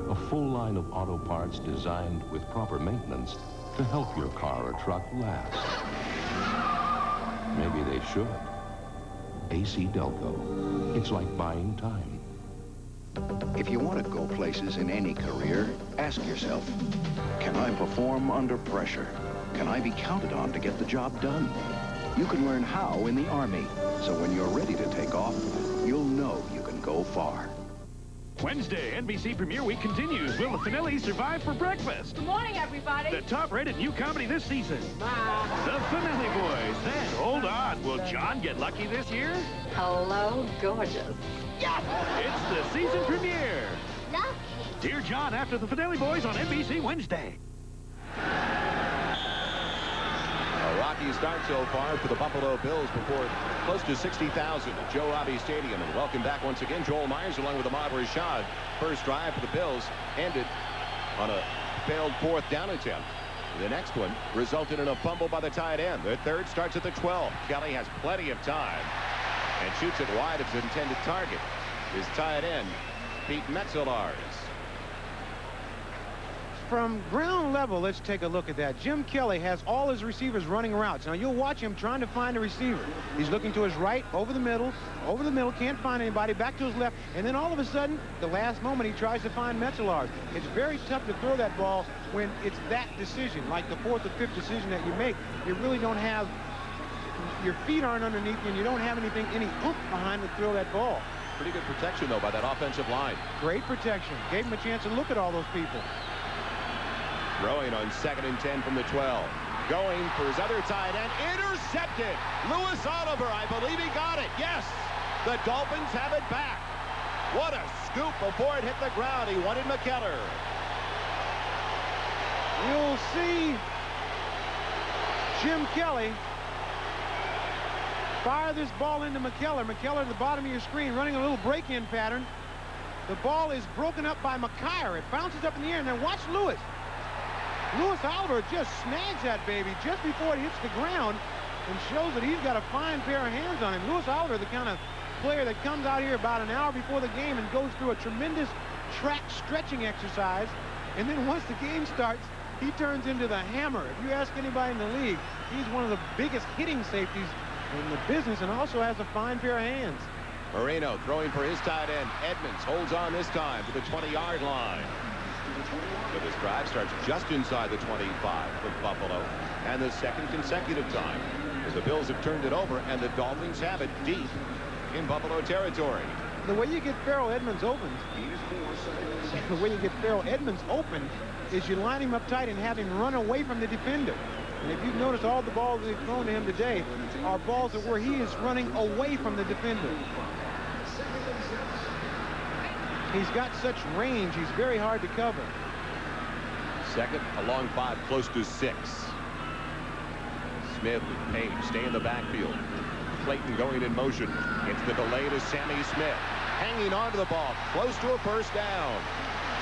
a full line of auto parts designed with proper maintenance to help your car or truck last. Maybe they should. AC Delco. It's like buying time. If you want to go places in any career, ask yourself, can I perform under pressure? Can I be counted on to get the job done? You can learn how in the Army, so when you're ready to take off, you'll know you can go far. Wednesday, NBC Premiere Week continues. Will the Finellis survive for breakfast? Good morning, everybody. The top-rated new comedy this season. Bye. The Finelli Boys. Then, hold on. Will John get lucky this year? Hello, gorgeous. Yes! It's the season premiere. Lucky. Dear John, after the Finelli Boys on NBC Wednesday. A rocky start so far for the Buffalo Bills before close to 60,000 at Joe Robbie Stadium. And welcome back once again, Joel Myers along with Ahmad Rashad. First drive for the Bills ended on a failed 4th down attempt. The next one resulted in a fumble by the tight end. The third starts at the 12. Kelly has plenty of time and shoots it wide of his intended target. His tight end, Pete Metzelaars. From ground level, let's take a look at that. Jim Kelly has all his receivers running routes. Now, you'll watch him trying to find a receiver. He's looking to his right, over the middle, can't find anybody, back to his left, and then all of a sudden, the last moment, he tries to find Metzelaars. It's very tough to throw that ball when it's that decision, like the 4th or 5th decision that you make. You really don't have, your feet aren't underneath you, and you don't have any oomph behind to throw that ball. Pretty good protection, though, by that offensive line. Great protection. Gave him a chance to look at all those people. Throwing on 2nd and 10 from the 12. Going for his other tight end. Intercepted. Louis Oliver, I believe he got it. Yes, the Dolphins have it back. What a scoop before it hit the ground. He wanted McKellar. You'll see Jim Kelly fire this ball into McKellar. McKellar at the bottom of your screen running a little break-in pattern. The ball is broken up by McKyer. It bounces up in the air, and then watch Louis. Louis Oliver just snags that baby just before it hits the ground and shows that he's got a fine pair of hands on him. Louis Oliver, the kind of player that comes out here about an hour before the game and goes through a tremendous track stretching exercise, and then once the game starts, he turns into the hammer. If you ask anybody in the league, he's one of the biggest hitting safeties in the business and also has a fine pair of hands. Marino throwing for his tight end. Edmonds holds on this time to the 20-yard line. So this drive starts just inside the 25 for Buffalo, and the second consecutive time as the Bills have turned it over, and the Dolphins have it deep in Buffalo territory. The way you get Farrell Edmonds open, is you line him up tight and have him run away from the defender. And if you've noticed, all the balls they've thrown to him today are balls that where he is running away from the defender. He's got such range, he's very hard to cover. Second, a long 5, close to 6. Smith and Page stay in the backfield. Clayton going in motion. It's the delay to Sammy Smith. Hanging on to the ball, close to a first down.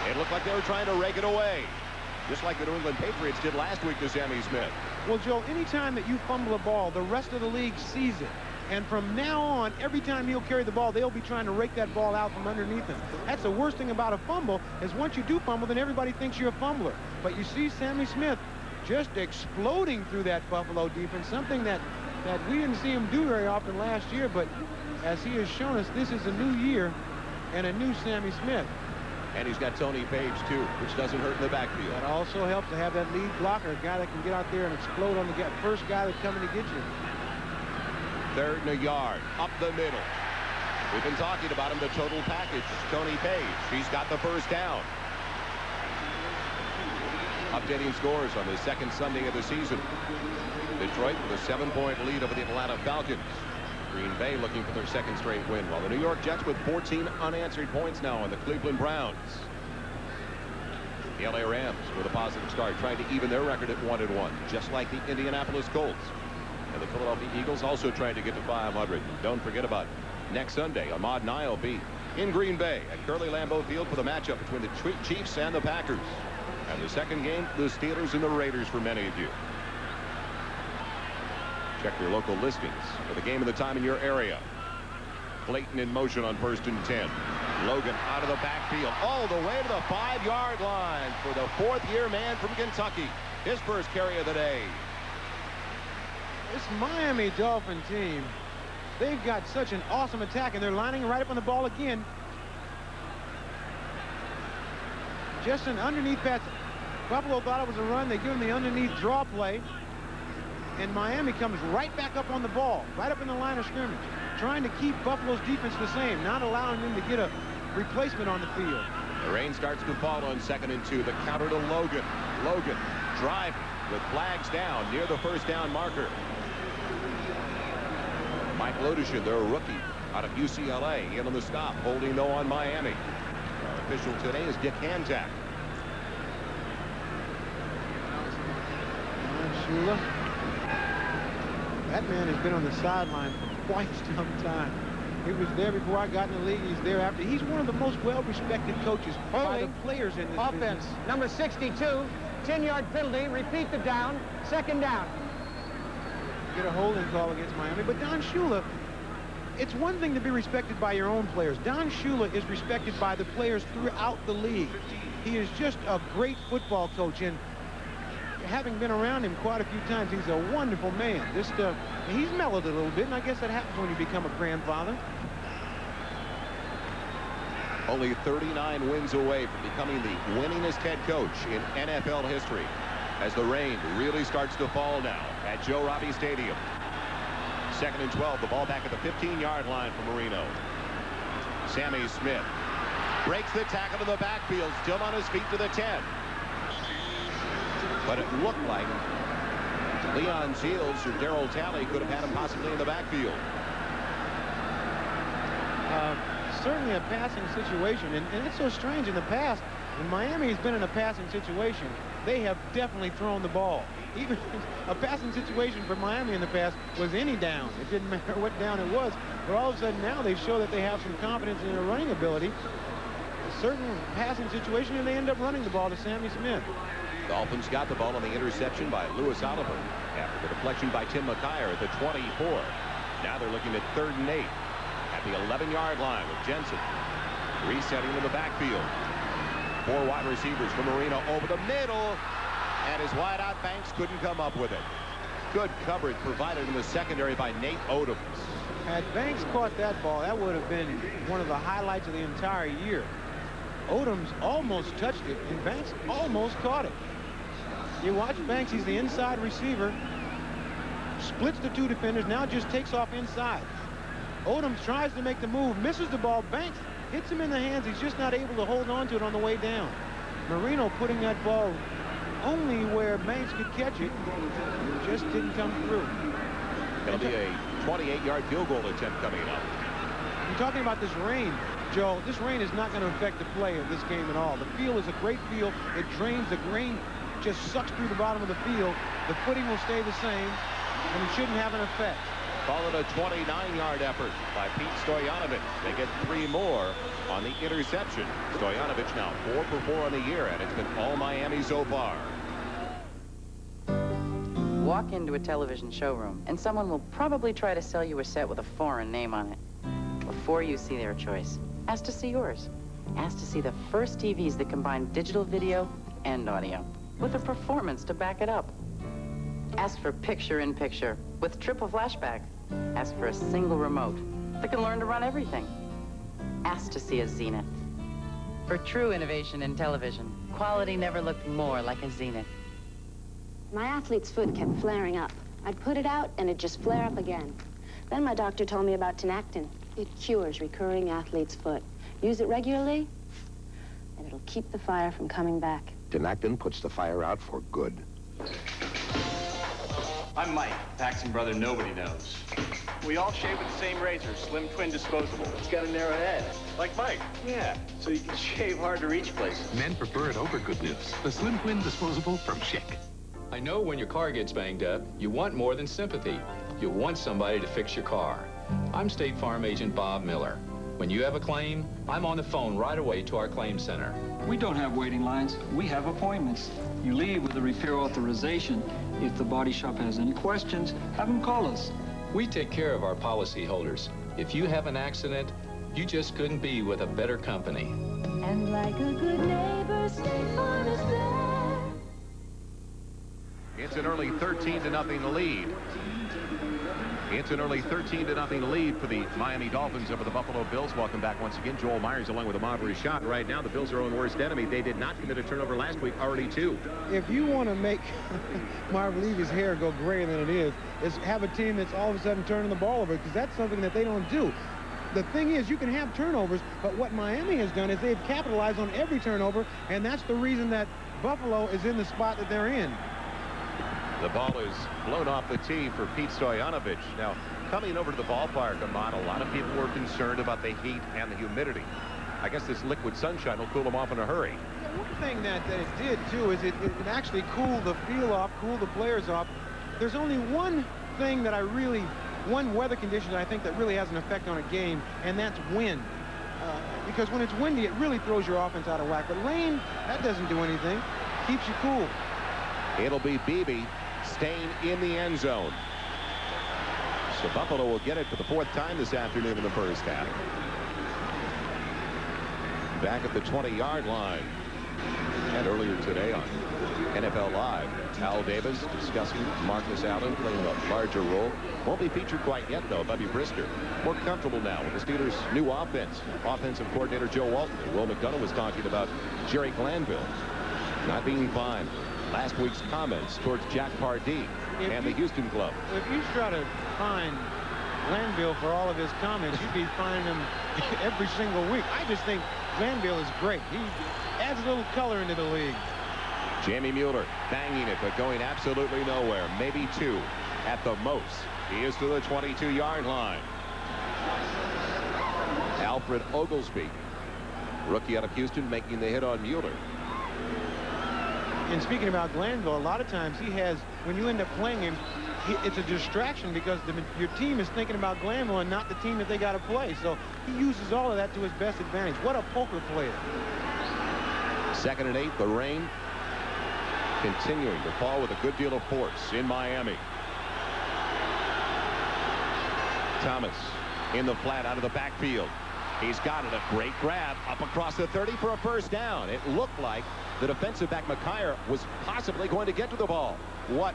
It looked like they were trying to rake it away, just like the New England Patriots did last week to Sammy Smith. Well, Joe, anytime that you fumble a ball, the rest of the league sees it. And from now on, every time he'll carry the ball, they'll be trying to rake that ball out from underneath him. That's the worst thing about a fumble, is once you do fumble, then everybody thinks you're a fumbler. But you see Sammy Smith just exploding through that Buffalo defense, something that we didn't see him do very often last year. But as he has shown us, this is a new year and a new Sammy Smith. And he's got Tony Page, too, which doesn't hurt in the backfield. That also helps to have that lead blocker, a guy that can get out there and explode on the first guy that's coming to get you. 3rd and a yard, up the middle. We've been talking about him, the total package. Tony Page, he's got the first down. Updating scores on the second Sunday of the season. Detroit with a 7-point lead over the Atlanta Falcons. Green Bay looking for their second straight win, while the New York Jets with 14 unanswered points now on the Cleveland Browns. The LA Rams with a positive start, trying to even their record at 1-1, just like the Indianapolis Colts. And the Philadelphia Eagles also trying to get to 500. Don't forget about next Sunday, Ahmad and I will be in Green Bay at Curly Lambeau Field for the matchup between the Chiefs and the Packers. And the second game, the Steelers and the Raiders for many of you. Check your local listings for the game and the time in your area. Clayton in motion on 1st and 10. Logan out of the backfield all the way to the 5-yard line for the 4th-year man from Kentucky. His first carry of the day. This Miami Dolphin team, they've got such an awesome attack, and they're lining right up on the ball again. Just an underneath pass. Buffalo thought it was a run. They give him the underneath draw play. And Miami comes right back up on the ball, right up in the line of scrimmage, trying to keep Buffalo's defense the same, not allowing them to get a replacement on the field. The rain starts to fall on 2nd and 2. The counter to Logan. Logan driving with flags down near the first down marker. Mike Lodishin, their rookie out of UCLA, in on the stop, holding no on Miami. Our official today is Dick Hantak. Shula. That man has been on the sideline for quite some time. He was there before I got in the league. He's there after. He's one of the most well-respected coaches by the players in this offense. business. Number 62, 10-yard penalty. Repeat the down. 2nd down. Get a holding call against Miami. But Don Shula, it's one thing to be respected by your own players. Don Shula is respected by the players throughout the league. He is just a great football coach, and having been around him quite a few times, he's a wonderful man. Just he's mellowed a little bit, and I guess that happens when you become a grandfather. Only 39 wins away from becoming the winningest head coach in NFL history, as the rain really starts to fall now at Joe Robbie Stadium. 2nd and 12, the ball back at the 15-yard line for Marino. Sammy Smith breaks the tackle to the backfield, still on his feet to the 10. But it looked like Leon Shields or Darryl Talley could have had him possibly in the backfield. Certainly a passing situation, and it's so strange. In the past, when Miami has been in a passing situation, they have definitely thrown the ball. Even a passing situation for Miami in the past was any down. It didn't matter what down it was. But all of a sudden now they show that they have some confidence in their running ability. A certain passing situation, and they end up running the ball to Sammy Smith. Dolphins got the ball on the interception by Lewis Oliver after the deflection by Tim McKyer at the 24. Now they're looking at 3rd and 8 at the 11-yard line with Jensen resetting in the backfield. 4 wide receivers for Marino over the middle, and his wide-out Banks couldn't come up with it. Good coverage provided in the secondary by Nate Odoms. Had Banks caught that ball, that would have been one of the highlights of the entire year. Odom's almost touched it, and Banks almost caught it. You watch Banks, he's the inside receiver, splits the two defenders, now just takes off inside. Odom tries to make the move, misses the ball. Banks hits him in the hands. He's just not able to hold on to it on the way down. Marino putting that ball only where Banks could catch it. Just didn't come through. It'll be a 28-yard field goal attempt coming up. You're talking about this rain, Joe. This rain is not going to affect the play of this game at all. The field is a great field. It drains. The rain just sucks through the bottom of the field. The footing will stay the same, and it shouldn't have an effect. Followed a 29-yard effort by Pete Stoyanovich. They get 3 more on the interception. Stoyanovich now 4 for 4 on the year, and it's been all Miami so far. Walk into a television showroom, and someone will probably try to sell you a set with a foreign name on it. Before you see their choice, ask to see yours. Ask to see the first TVs that combine digital video and audio with a performance to back it up. Ask for picture-in-picture with triple flashback. Ask for a single remote that can learn to run everything. Ask to see a Zenith. For true innovation in television, quality never looked more like a Zenith. My athlete's foot kept flaring up. I'd put it out, and it'd just flare up again. Then my doctor told me about Tinactin. It cures recurring athlete's foot. Use it regularly, and it'll keep the fire from coming back. Tinactin puts the fire out for good. I'm Mike, Paxton brother nobody knows. We all shave with the same razor, Slim Twin Disposable. It's got a narrow head. Like Mike. Yeah, so you can shave hard to reach places. Men prefer it over good news. The Slim Twin Disposable from Schick. I know when your car gets banged up, you want more than sympathy. You want somebody to fix your car. I'm State Farm Agent Bob Miller. When you have a claim, I'm on the phone right away to our claim center. We don't have waiting lines. We have appointments. You leave with a repair authorization. If the body shop has any questions, have them call us. We take care of our policyholders. If you have an accident, you just couldn't be with a better company. And like a good neighbor, State Farm is there. It's an early 13-0 lead. It's an early 13-0 lead for the Miami Dolphins over the Buffalo Bills. Welcome back once again. Joel Myers along with Ahmad Rashad. Right now, the Bills are their own worst enemy. They did not commit a turnover last week, already 2. If you want to make Marv Levy's hair go grayer than it is have a team that's all of a sudden turning the ball over, because that's something that they don't do. The thing is, you can have turnovers, but what Miami has done is they've capitalized on every turnover, and that's the reason that Buffalo is in the spot that they're in. The ball is blown off the tee for Pete Stoyanovich. Now, coming over to the ballpark, Ahmad, a lot of people were concerned about the heat and the humidity. I guess this liquid sunshine will cool them off in a hurry. Yeah, one thing that it did, too, is it actually cooled the field off, cooled the players off. There's only one thing that one weather condition I think that really has an effect on a game, and that's wind. Because when it's windy, it really throws your offense out of whack. But rain, that doesn't do anything. Keeps you cool. It'll be Beebe staying in the end zone. So Buffalo will get it for the 4th time this afternoon in the first half. Back at the 20-yard line. And earlier today on NFL Live, Al Davis discussing Marcus Allen playing a larger role. Won't be featured quite yet, though. Bubby Brister more comfortable now with the Steelers' new offense. Offensive coordinator Joe Walton. And Will McDonough was talking about Jerry Glanville not being fine. Last week's comments towards Jack Pardee and the Houston club. If you try to find Glanville for all of his comments, you'd be finding him every single week. I just think Glanville is great. He adds a little color into the league. Jamie Mueller banging it, but going absolutely nowhere. Maybe 2 at the most. He is to the 22-yard line. Alfred Oglesby, rookie out of Houston, making the hit on Mueller. And speaking about Glanville, a lot of times he has, when you end up playing him, it's a distraction because your team is thinking about Glanville and not the team that they got to play. So he uses all of that to his best advantage. What a poker player. 2nd and 8, the rain continuing to fall with a good deal of force in Miami. Thomas in the flat out of the backfield. He's got it. A great grab up across the 30 for a first down. It looked like the defensive back McKyer was possibly going to get to the ball. What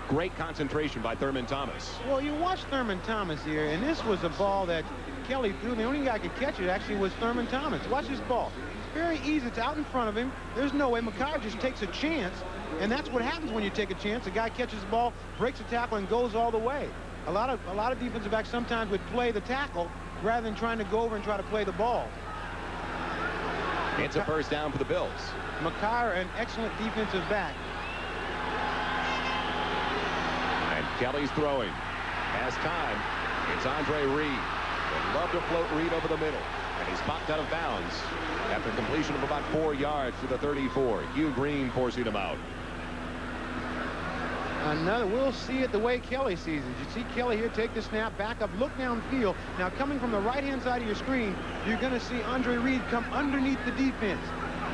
Great concentration by Thurman Thomas. Well, you watch Thurman Thomas here, and this was a ball that Kelly threw. The only guy could catch it actually was Thurman Thomas. Watch this ball. It's very easy. It's out in front of him. There's no way. McCarr just takes a chance, and that's what happens when you take a chance. The guy catches the ball, breaks the tackle, and goes all the way. A lot of defensive backs sometimes would play the tackle rather than trying to go over and try to play the ball. It's a first down for the Bills. McCarr, an excellent defensive back. And Kelly's throwing. Has time. It's Andre Reed. They love to float Reed over the middle. And he's popped out of bounds after completion of about 4 yards to the 34. Hugh Green forcing him out. We'll see it the way Kelly sees it. You see Kelly here take the snap, back up, look downfield. Now coming from the right-hand side of your screen, you're going to see Andre Reed come underneath the defense.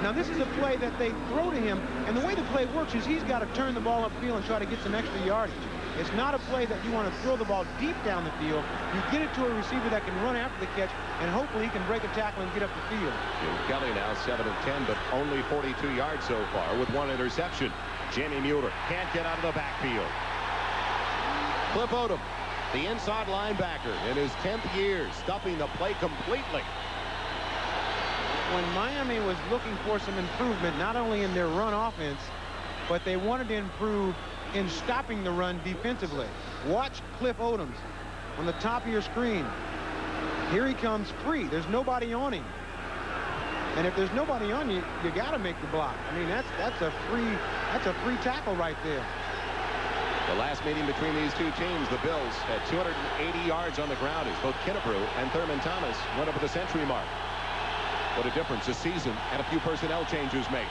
Now this is a play that they throw to him, and the way the play works is he's got to turn the ball upfield and try to get some extra yardage. It's not a play that you want to throw the ball deep down the field. You get it to a receiver that can run after the catch, and hopefully he can break a tackle and get up the field. Jim Kelly now 7 of 10, but only 42 yards so far with 1 interception. Jamie Mueller can't get out of the backfield. Cliff Odom, the inside linebacker in his 10th year, stuffing the play completely. When Miami was looking for some improvement, not only in their run offense, but they wanted to improve in stopping the run defensively. Watch Cliff Odoms on the top of your screen. Here he comes free. There's nobody on him. And if there's nobody on you, you got to make the block. I mean, that's a free tackle right there. The last meeting between these two teams, the Bills had 280 yards on the ground as both Killebrew and Thurman Thomas went over the century mark. What a difference a season and a few personnel changes make.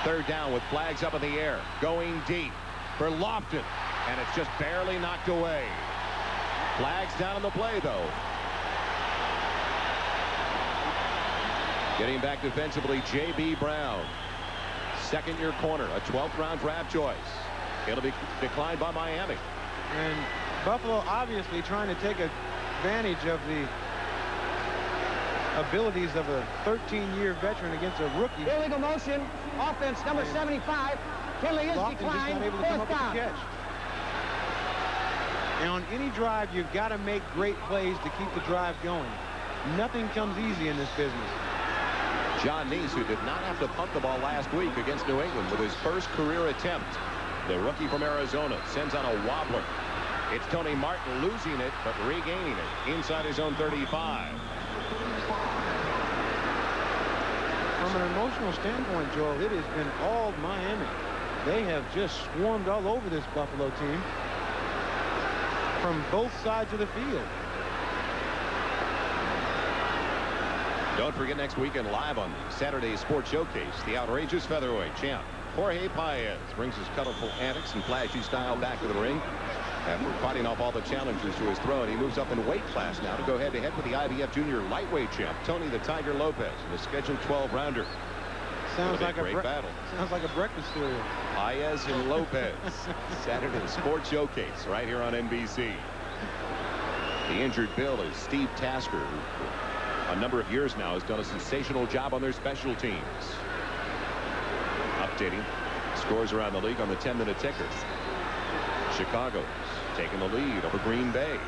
Third down with flags up in the air, going deep for Lofton, and it's just barely knocked away. Flags down on the play, though. Getting back defensively, J.B. Brown. Second-year corner, a 12th-round draft choice. It'll be declined by Miami. And Buffalo obviously trying to take advantage of the abilities of a 13-year veteran against a rookie. Illegal motion, offense number 75. Kinley is Lofton declined. just not able to come up with the catch. And on any drive, you've got to make great plays to keep the drive going. Nothing comes easy in this business. John Neese, who did not have to punt the ball last week against New England with his first career attempt. The rookie from Arizona sends on a wobbler. It's Tony Martin losing it, but regaining it inside his own 35. From an emotional standpoint, Joel, it has been all Miami. They have just swarmed all over this Buffalo team from both sides of the field. Don't forget next weekend live on the Saturday Sports Showcase, the outrageous featherweight champ Jorge Paez brings his colorful antics and flashy style back to the ring. After fighting off all the challengers to his throne, he moves up in weight class now to go head-to-head with the IBF Junior lightweight champ Tony the Tiger Lopez in the scheduled 12-rounder. Sounds like a great battle. Sounds like a breakfast cereal. Paez and Lopez, Saturday Sports Showcase right here on NBC. The injured Bill is Steve Tasker, who a number of years now has done a sensational job on their special teams. Updating scores around the league on the 10-minute ticker. Chicago's taking the lead over Green Bay.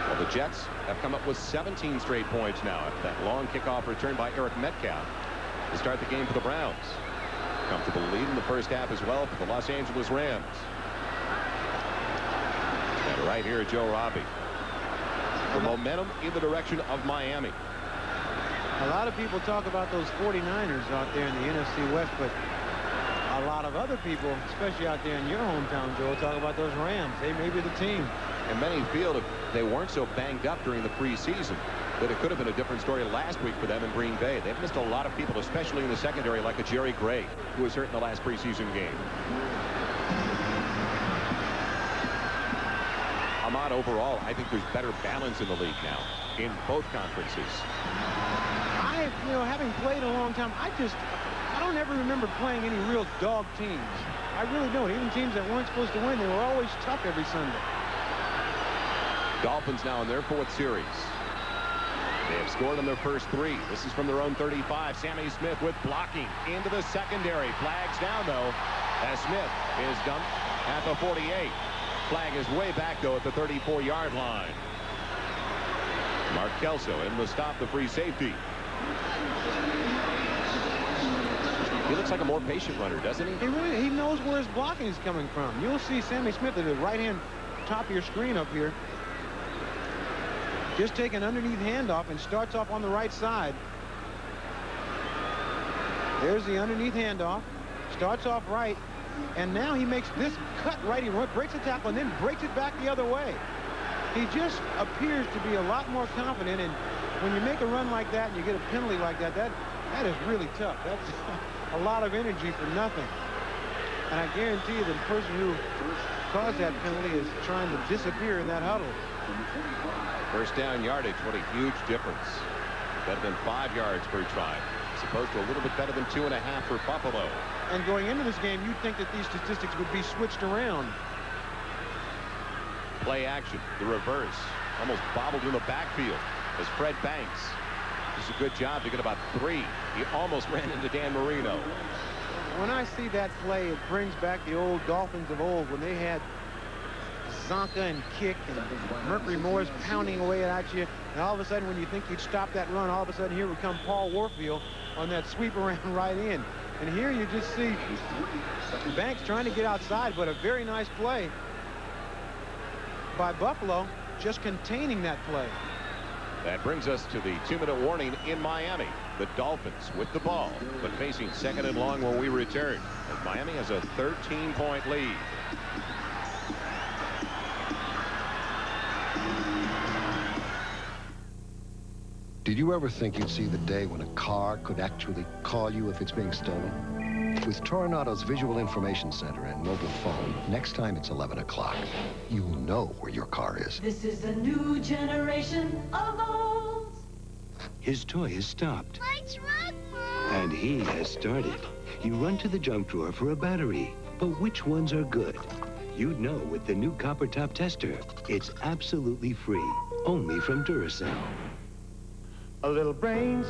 Well, the Jets have come up with 17 straight points now after that long kickoff return by Eric Metcalf to start the game for the Browns. Comfortable lead in the first half as well for the Los Angeles Rams. And right here, Joe Robbie. The momentum in the direction of Miami. A lot of people talk about those 49ers out there in the NFC West, but a lot of other people, especially out there in your hometown, Joe, talk about those Rams. They may be the team. And many feel if they weren't so banged up during the preseason that it could have been a different story last week for them in Green Bay. They've missed a lot of people, especially in the secondary, like a Jerry Gray, who was hurt in the last preseason game. Ahmad, overall, I think there's better balance in the league now in both conferences. Having played a long time, I don't ever remember playing any real dog teams. I really don't. Even teams that weren't supposed to win, they were always tough every Sunday. Dolphins now in their 4th series. They have scored on their first 3. This is from their own 35. Sammy Smith with blocking into the secondary. Flags down, though, as Smith is dumped at the 48. Flag is way back, though, at the 34-yard line. Mark Kelso in to stop the free safety. He looks like a more patient runner, doesn't he? He knows where his blocking is coming from. You'll see Sammy Smith at the right-hand top of your screen up here. Just take an underneath handoff and starts off on the right side. There's the underneath handoff. Starts off right. And now he makes this cut right. He breaks the tackle and then breaks it back the other way. He just appears to be a lot more confident. And when you make a run like that and you get a penalty like that, that is really tough. That's a lot of energy for nothing. And I guarantee you the person who caused that penalty is trying to disappear in that huddle. First down yardage, what a huge difference. Better than 5 yards per try, as opposed to a little bit better than 2.5 for Buffalo. And going into this game, you'd think that these statistics would be switched around. Play action, the reverse. Almost bobbled in the backfield as Fred Banks does a good job to get about 3. He almost ran into Dan Marino. When I see that play, it brings back the old Dolphins of old when they had Zonka and Kick and Mercury Moore's pounding away at you. And all of a sudden, when you think you'd stop that run, all of a sudden here would come Paul Warfield on that sweep around right in. And here you just see Banks trying to get outside, but a very nice play by Buffalo, just containing that play. That brings us to the 2-minute warning in Miami. The Dolphins with the ball, but facing 2nd and long when we return, as Miami has a 13-point lead. Did you ever think you'd see the day when a car could actually call you if it's being stolen? With Tornado's Visual Information Center and mobile phone, next time it's 11 o'clock, you'll know where your car is. This is a new generation of Olds. His toy has stopped. Lights run, Mom. And he has started. You run to the junk drawer for a battery. But which ones are good? You'd know with the new copper top tester. It's absolutely free, only from Duracell. A little brains,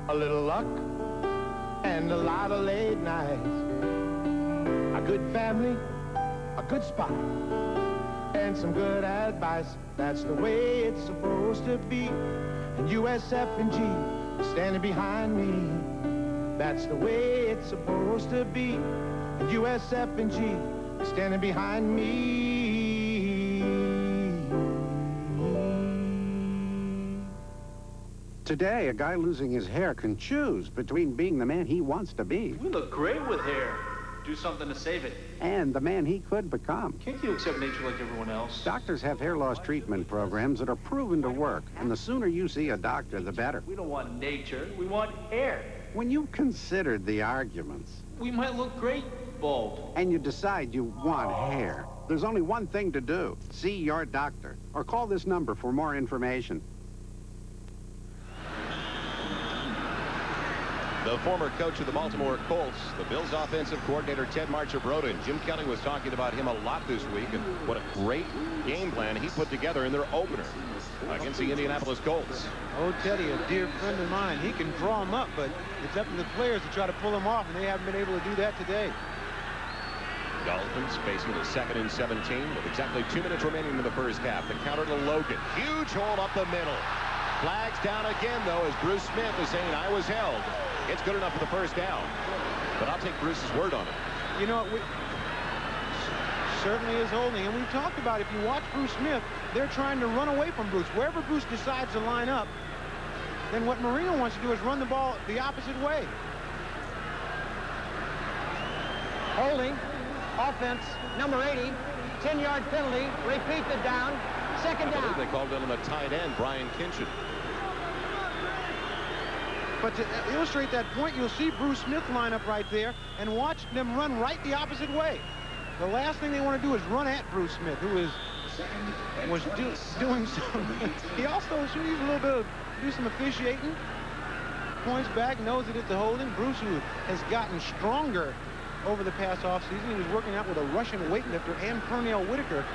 a little luck, and a lot of late nights. A good family, a good spot, and some good advice. That's the way it's supposed to be. And USF&G is standing behind me. That's the way it's supposed to be. And USF&G is standing behind me. Today, a guy losing his hair can choose between being the man he wants to be We look great with hair. Do something to save it. and the man he could become. Can't you accept nature like everyone else? Doctors have hair loss treatment programs that are proven to work, and the sooner you see a doctor, the better. We don't want nature. We want hair. When you've considered the arguments, We might look great bald. and you decide you want hair, there's only one thing to do. See your doctor, or call this number for more information. The former coach of the Baltimore Colts, the Bills offensive coordinator Ted Marchibroda, and Jim Kelly was talking about him a lot this week and what a great game plan he put together in their opener against the Indianapolis Colts. Oh, Teddy, a dear friend of mine. He can draw him up, but it's up to the players to try to pull him off, and they haven't been able to do that today. Dolphins facing the 2nd and 17 with exactly 2 minutes remaining in the first half. The counter to Logan. Huge hole up the middle. Flags down again, though, as Bruce Smith is saying, I was held. It's good enough for the first down. But I'll take Bruce's word on it. You know, certainly is holding. And we've talked about, if you watch Bruce Smith, they're trying to run away from Bruce. Wherever Bruce decides to line up, then what Marino wants to do is run the ball the opposite way. Holding. Offense. Number 80. 10-yard penalty. Repeat the down. Second I down. believe they called in on the tight end, Brian Kinchin. But to illustrate that point, you'll see Bruce Smith line up right there and watch them run right the opposite way. The last thing they want to do is run at Bruce Smith, who was doing some. He also needs a little bit of do some officiating. Points back, knows that it's a holding. Bruce, who has gotten stronger over the past offseason, he was working out with a Russian weightlifter and Pernell Whitaker,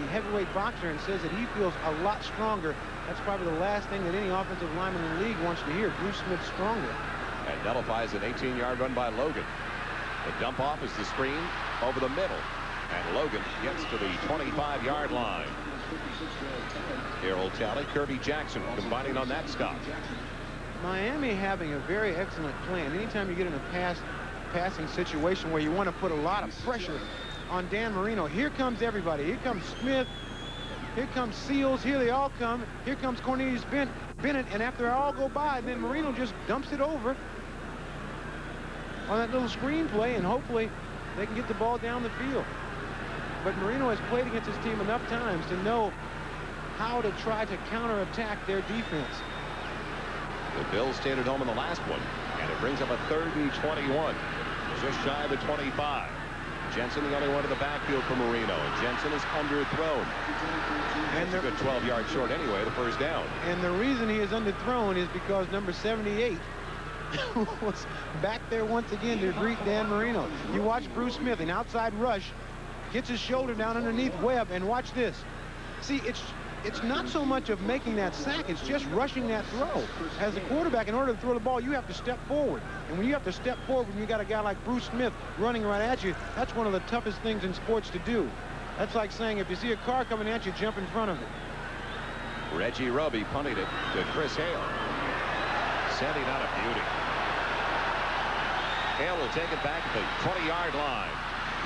the heavyweight boxer, and says that he feels a lot stronger. That's probably the last thing that any offensive lineman in the league wants to hear. Bruce Smith's stronger. And nullifies an 18-yard run by Logan. The dump off is the screen over the middle. And Logan gets to the 25-yard line. Harold Talley, Kirby Jackson combining on that stop. Miami having a very excellent plan. Anytime you get in a passing situation where you want to put a lot of pressure on Dan Marino. Here comes everybody. Here comes Smith. Here comes Seals. Here they all come. Here comes Cornelius Bennett. And after they all go by, then Marino just dumps it over on that little screen play, and hopefully they can get the ball down the field. But Marino has played against his team enough times to know how to try to counterattack their defense. The Bills stayed at home in the last one, and it brings up a 3rd and 21. Just shy of the 25. Jensen the only one in the backfield for Marino, and Jensen is underthrown. And they're a good 12-yard short anyway, the first down. And the reason he is underthrown is because number 78 was back there once again to greet Dan Marino. You watch Bruce Smith, an outside rush, gets his shoulder down underneath Webb, and watch this. See, it's not so much of making that sack, it's just rushing that throw. As a quarterback, in order to throw the ball, you have to step forward. And when you have to step forward, when you got a guy like Bruce Smith running right at you, that's one of the toughest things in sports to do. That's like saying if you see a car coming at you, jump in front of it. Reggie Roby punted it to Chris Hale. Sending out a beauty. Hale will take it back at the 20-yard line.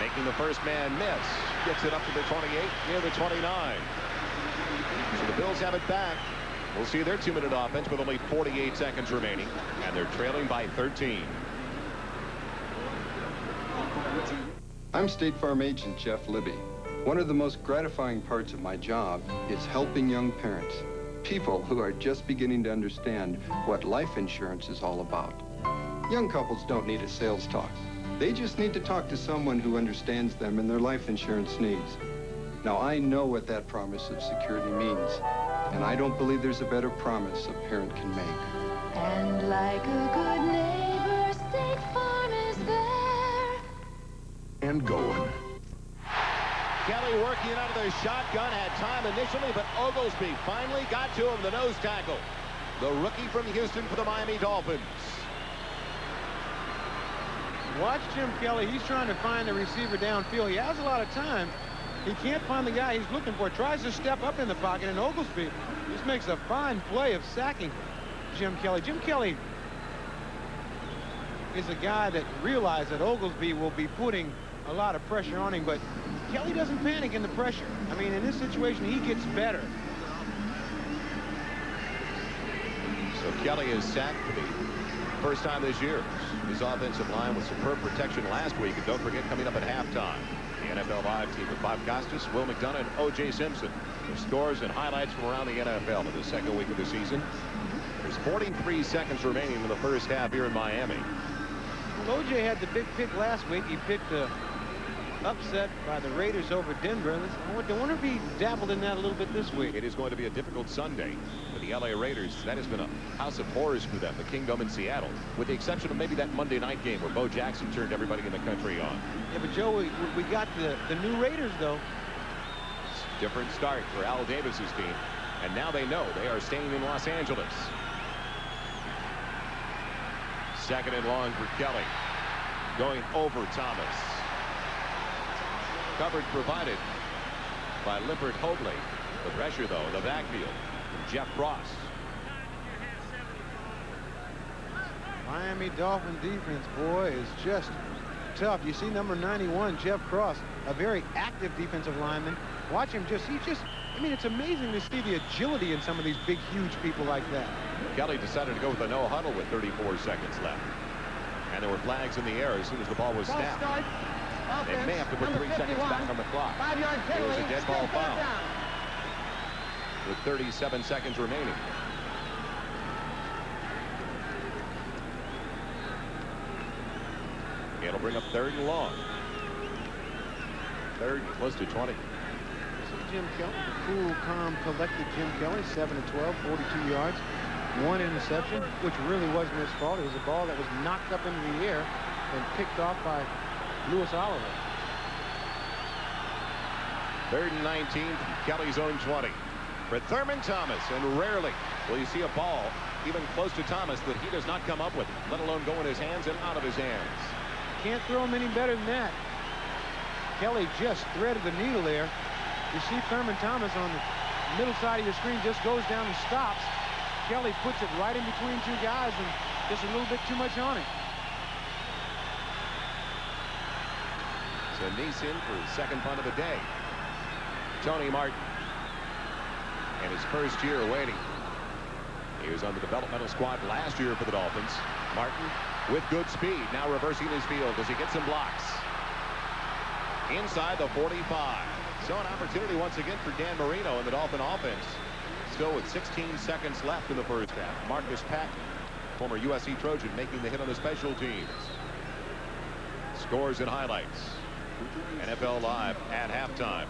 Making the first man miss. Gets it up to the 28, near the 29. So the Bills have it back. We'll see their 2-minute offense with only 48 seconds remaining, and they're trailing by 13. I'm State Farm agent Jeff Libby. One of the most gratifying parts of my job is helping young parents, people who are just beginning to understand what life insurance is all about. Young couples don't need a sales talk. They just need to talk to someone who understands them and their life insurance needs. Now, I know what that promise of security means, and I don't believe there's a better promise a parent can make. And like a good neighbor, State Farm is there. And going. Kelly working out of the shotgun, had time initially, but Oglesby finally got to him, the nose tackle. The rookie from Houston for the Miami Dolphins. Watch Jim Kelly. He's trying to find the receiver downfield. He has a lot of time. He can't find the guy he's looking for. Tries to step up in the pocket, and Oglesby just makes a fine play of sacking Jim Kelly. Jim Kelly is a guy that realized that Oglesby will be putting a lot of pressure on him, but Kelly doesn't panic in the pressure. I mean, in this situation, he gets better. So Kelly is sacked for the first time this year. His offensive line with superb protection last week. And don't forget, coming up at halftime, the NFL Live team with Bob Costas, Will McDonough, and O.J. Simpson. The scores and highlights from around the NFL in the second week of the season. There's 43 seconds remaining in the first half here in Miami. Well, O.J. had the big pick last week. He picked the upset by the Raiders over Denver. I wonder if he dabbled in that a little bit this week. It is going to be a difficult Sunday for the L.A. Raiders. That has been a house of horrors for them, the Kingdom in Seattle, with the exception of maybe that Monday night game where Bo Jackson turned everybody in the country on. Yeah, but Joe, we got the new Raiders, though. Different start for Al Davis's team, and now they know they are staying in Los Angeles. Second and long for Kelly, going over Thomas. Coverage provided by Lippert Hobley. The pressure, though, in the backfield from Jeff Cross. Miami Dolphin defense, boy, is just tough. You see number 91, Jeff Cross, a very active defensive lineman. Watch him I mean, it's amazing to see the agility in some of these big, huge people like that. Kelly decided to go with a no huddle with 34 seconds left. And there were flags in the air as soon as the ball was snapped. They may have to put 3 seconds back on the clock. 5-yard penalty. It was a dead ball foul. With 37 seconds remaining. It'll bring up 3rd and long. 3rd, close to 20. See Jim Kelly, the cool, calm, collected Jim Kelly, 7-12, 42 yards, 1 interception, which really wasn't his fault. It was a ball that was knocked up into the air and picked off by Lewis Oliver. 3rd and 19 from Kelly's own 20. For Thurman Thomas, and rarely will you see a ball even close to Thomas that he does not come up with, let alone go in his hands and out of his hands. Can't throw him any better than that. Kelly just threaded the needle there. You see Thurman Thomas on the middle side of your screen just goes down and stops. Kelly puts it right in between two guys and just a little bit too much on it. So Neeson for his second punt of the day. Tony Martin. And his first year waiting. He was on the developmental squad last year for the Dolphins. Martin with good speed. Now reversing his field as he gets some blocks. Inside the 45. So an opportunity once again for Dan Marino and the Dolphin offense. Still with 16 seconds left in the first half. Marcus Patton, former USC Trojan, making the hit on the special teams. Scores and highlights. NFL Live at halftime.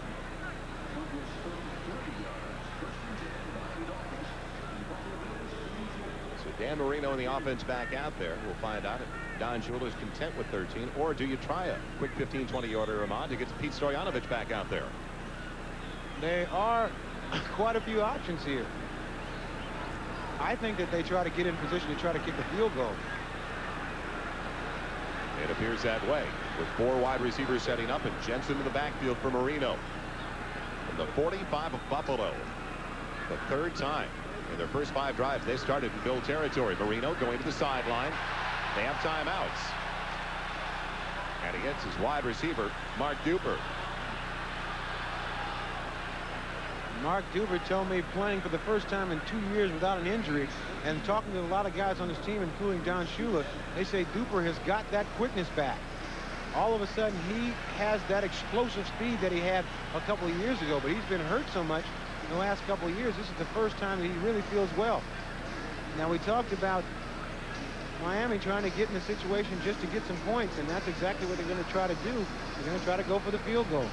So Dan Marino and the offense back out there. We'll find out if Don Shula's content with 13, or do you try a quick 15-20 yarder Ahmad to get Pete Stoyanovich back out there? There are quite a few options here. I think that they try to get in position to try to kick a field goal. It appears that way, with 4 wide receivers setting up and Jensen in the backfield for Marino. From the 45 of Buffalo, the third time in their first 5 drives they started in Bill territory. Marino going to the sideline. They have timeouts. And he gets his wide receiver, Mark Duper. Mark Duper told me, playing for the first time in 2 years without an injury and talking to a lot of guys on his team, including Don Shula, they say Duper has got that quickness back. All of a sudden, he has that explosive speed that he had a couple of years ago, but he's been hurt so much in the last couple of years. This is the first time that he really feels well. Now, we talked about Miami trying to get in a situation just to get some points, and that's exactly what they're going to try to do. They're going to try to go for the field goal.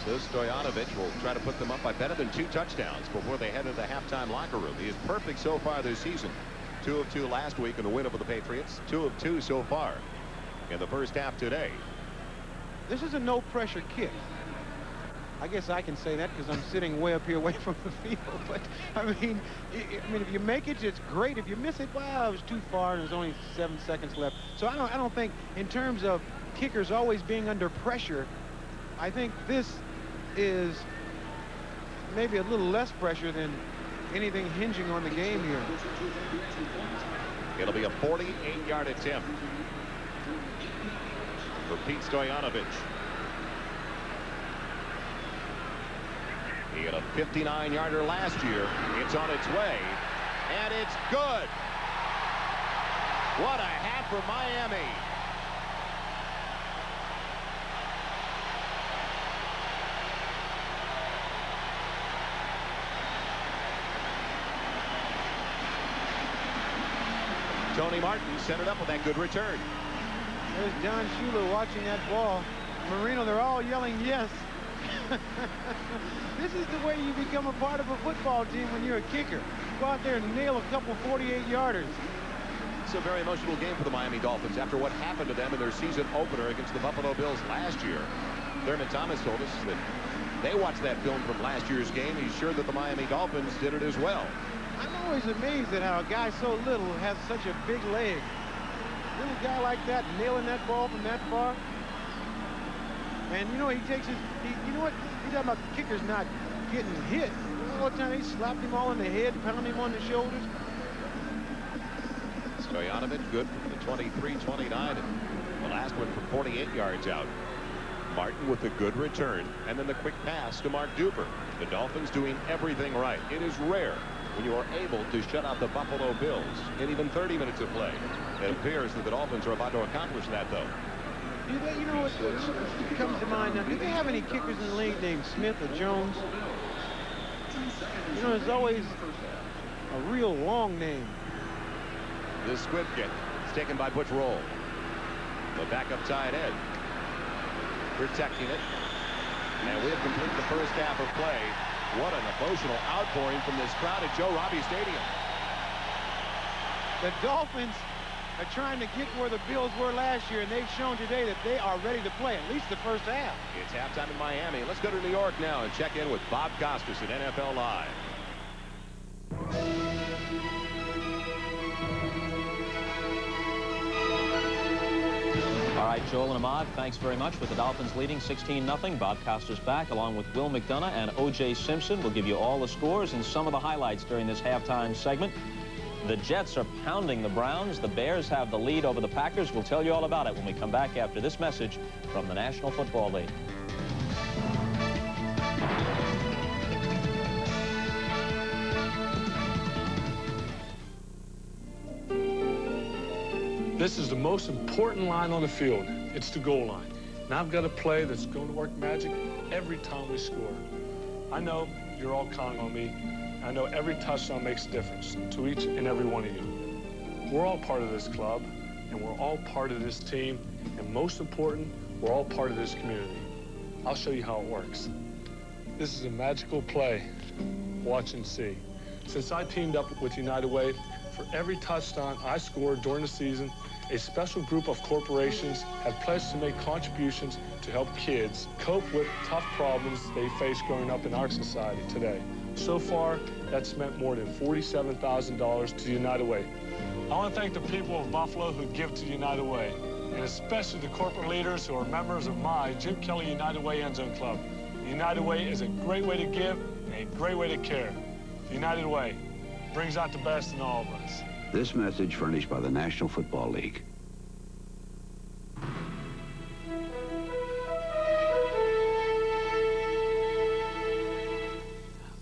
So Stoyanovich will try to put them up by better than 2 touchdowns before they head into the halftime locker room. He is perfect so far this season. 2 of 2 last week in the win over the Patriots. 2 of 2 so far in the first half today. This is a no-pressure kick. I guess I can say that because I'm sitting way up here away from the field. But, I mean, if you make it, it's great. If you miss it, well, it was too far and there's only 7 seconds left. So I don't think, in terms of kickers always being under pressure, I think this is maybe a little less pressure than anything hinging on the game here. It'll be a 48-yard attempt for Pete Stoyanovich. He had a 59-yarder last year. It's on its way, and it's good. What a half for Miami. Tony Martin set it up with that good return. There's Don Shula watching that ball. Marino, they're all yelling yes. This is the way you become a part of a football team when you're a kicker. Go out there and nail a couple 48-yarders. It's a very emotional game for the Miami Dolphins after what happened to them in their season opener against the Buffalo Bills last year. Thurman Thomas told us that they watched that film from last year's game. He's sure that the Miami Dolphins did it as well. I'm always amazed at how a guy so little has such a big leg. Little guy like that nailing that ball from that far. And you know, he takes his, you know what, he's talking about the kickers not getting hit. You know what time he slapped him all in the head, pounded him on the shoulders. Stoyanovich good from the 23-29, and the last one from 48 yards out. Martin with a good return, and then the quick pass to Mark Duper. The Dolphins doing everything right. It is rare when you are able to shut out the Buffalo Bills in even 30 minutes of play. It appears that the Dolphins are about to accomplish that, though. Do they, you know what comes to mind now? Do they have any kickers in the league named Smith or Jones? You know, there's always a real long name. The squib kick is taken by Butch Roll. The backup tight end protecting it. And we have completed the first half of play. What an emotional outpouring from this crowd at Joe Robbie Stadium. The Dolphins are trying to get where the Bills were last year, and they've shown today that they are ready to play, at least the first half. It's halftime in Miami. Let's go to New York now and check in with Bob Costas at NFL Live. right, Joel and Ahmad, thanks very much. With the Dolphins leading 16-0, Bob Costas back along with Will McDonough and O.J. Simpson. We'll give you all the scores and some of the highlights during this halftime segment. The Jets are pounding the Browns. The Bears have the lead over the Packers. We'll tell you all about it when we come back after this message from the National Football League. This is the most important line on the field. It's the goal line. And I've got a play that's going to work magic every time we score. I know you're all counting on me. I know every touchdown makes a difference to each and every one of you. We're all part of this club, and we're all part of this team, and most important, we're all part of this community. I'll show you how it works. This is a magical play. Watch and see. Since I teamed up with United Way, for every touchdown I scored during the season, a special group of corporations have pledged to make contributions to help kids cope with tough problems they face growing up in our society today. So far, that's meant more than $47,000 to United Way. I want to thank the people of Buffalo who give to United Way, and especially the corporate leaders who are members of my Jim Kelly United Way End Zone Club. The United Way is a great way to give and a great way to care. The United Way brings out the best in all of us. This message furnished by the National Football League.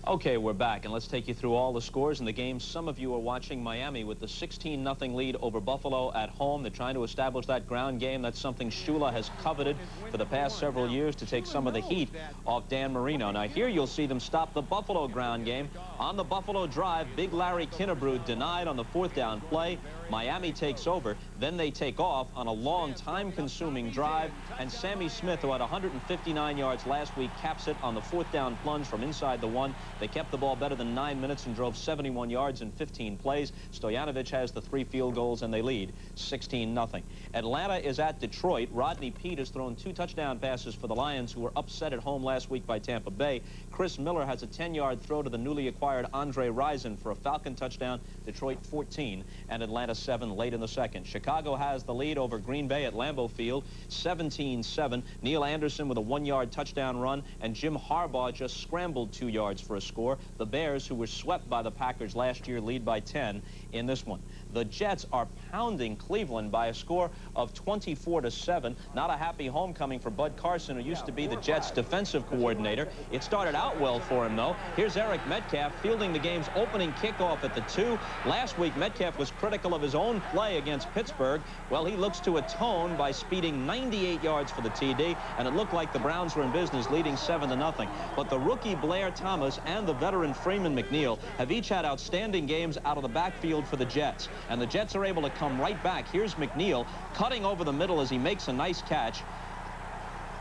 Okay, we're back, and let's take you through all the scores in the game. Some of you are watching Miami with the 16-0 lead over Buffalo at home. They're trying to establish that ground game. That's something Shula has coveted for the past several years to take some of the heat off Dan Marino. Now, here you'll see them stop the Buffalo ground game. On the Buffalo drive, Big Larry Kinnebrew denied on the 4th down play. Miami takes over. Then they take off on a long, time-consuming drive, and Sammy Smith, who had 159 yards last week, caps it on the 4th down plunge from inside the 1. They kept the ball better than 9 minutes and drove 71 yards in 15 plays. Stoyanovich has the 3 field goals, and they lead 16-0. Atlanta is at Detroit. Rodney Peete has thrown 2 touchdown passes for the Lions, who were upset at home last week by Tampa Bay. Chris Miller has a 10-yard throw to the newly acquired Andre Rison for a Falcon touchdown. Detroit 14 and Atlanta 7 late in the second. Chicago has the lead over Green Bay at Lambeau Field, 17-7. Neil Anderson with a 1-yard touchdown run, and Jim Harbaugh just scrambled 2 yards for a score. The Bears, who were swept by the Packers last year, lead by 10 in this one. The Jets are pounding Cleveland by a score of 24-7. Not a happy homecoming for Bud Carson, who used to be the Jets' defensive coordinator. It started out well for him, though. Here's Eric Metcalf fielding the game's opening kickoff at the 2. Last week, Metcalf was critical of his own play against Pittsburgh. Well, he looks to atone by speeding 98 yards for the TD, and it looked like the Browns were in business, leading 7-0. But the rookie Blair Thomas and the veteran Freeman McNeil have each had outstanding games out of the backfield for the Jets. And the Jets are able to come right back. Here's McNeil cutting over the middle as he makes a nice catch.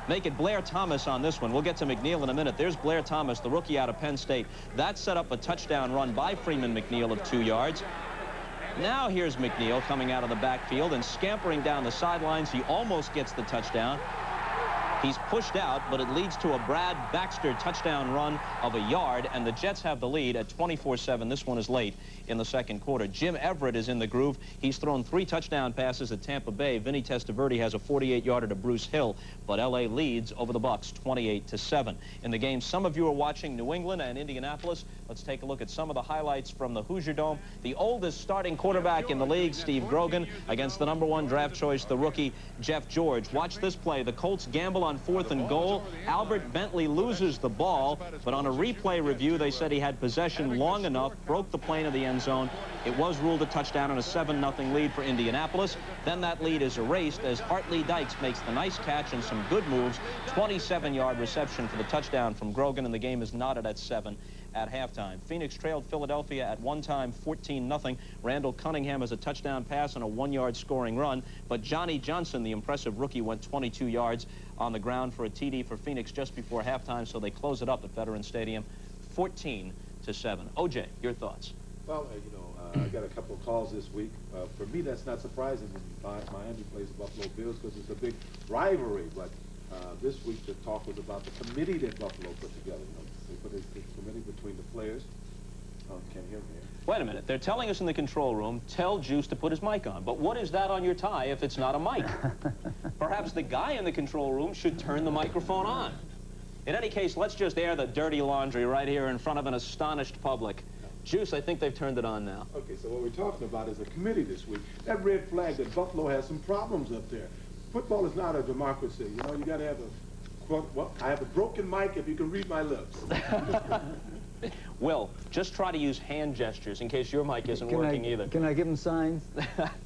Make it Blair Thomas on this one. We'll get to McNeil in a minute. There's Blair Thomas, the rookie out of Penn State. That set up a touchdown run by Freeman McNeil of 2 yards. Now here's McNeil coming out of the backfield and scampering down the sidelines. He almost gets the touchdown. He's pushed out, but it leads to a Brad Baxter touchdown run of a yard, and the Jets have the lead at 24-7. This one is late in the second quarter. Jim Everett is in the groove. He's thrown 3 touchdown passes at Tampa Bay. Vinny Testaverde has a 48-yarder to Bruce Hill, but L.A. leads over the Bucs 28-7. In the game, some of you are watching New England and Indianapolis. Let's take a look at some of the highlights from the Hoosier Dome. The oldest starting quarterback in the league, Steve Grogan, against the #1 draft choice, the rookie Jeff George. Watch this play. The Colts gamble on 4th and goal. Albert Bentley loses the ball, but on a replay review, they said he had possession long enough, broke the plane of the end zone. It was ruled a touchdown and a 7-0 lead for Indianapolis. Then that lead is erased as Hartley Dykes makes the nice catch and some good moves. 27-yard reception for the touchdown from Grogan, and the game is knotted at 7 at halftime. Phoenix trailed Philadelphia at one time 14-0. Randall Cunningham has a touchdown pass and a 1-yard scoring run, but Johnny Johnson, the impressive rookie, went 22 yards on the ground for a TD for Phoenix just before halftime, so they close it up at Veterans Stadium 14-7. OJ, your thoughts? Well, I got a couple of calls this week. For me, that's not surprising when Miami plays the Buffalo Bills because it's a big rivalry, but this week the talk was about the committee that Buffalo put together. They put a committee between the players, Oh, can't hear me. Wait a minute. They're telling us in the control room, tell Juice to put his mic on. But what is that on your tie if it's not a mic? Perhaps the guy in the control room should turn the microphone on. In any case, let's just air the dirty laundry right here in front of an astonished public. Juice, I think they've turned it on now. Okay, so what we're talking about is a committee this week. That red flag that Buffalo has some problems up there. Football is not a democracy. You know, you got to have a, well, I have a broken mic if you can read my lips. Will, just try to use hand gestures in case your mic isn't working either. Can I give him signs?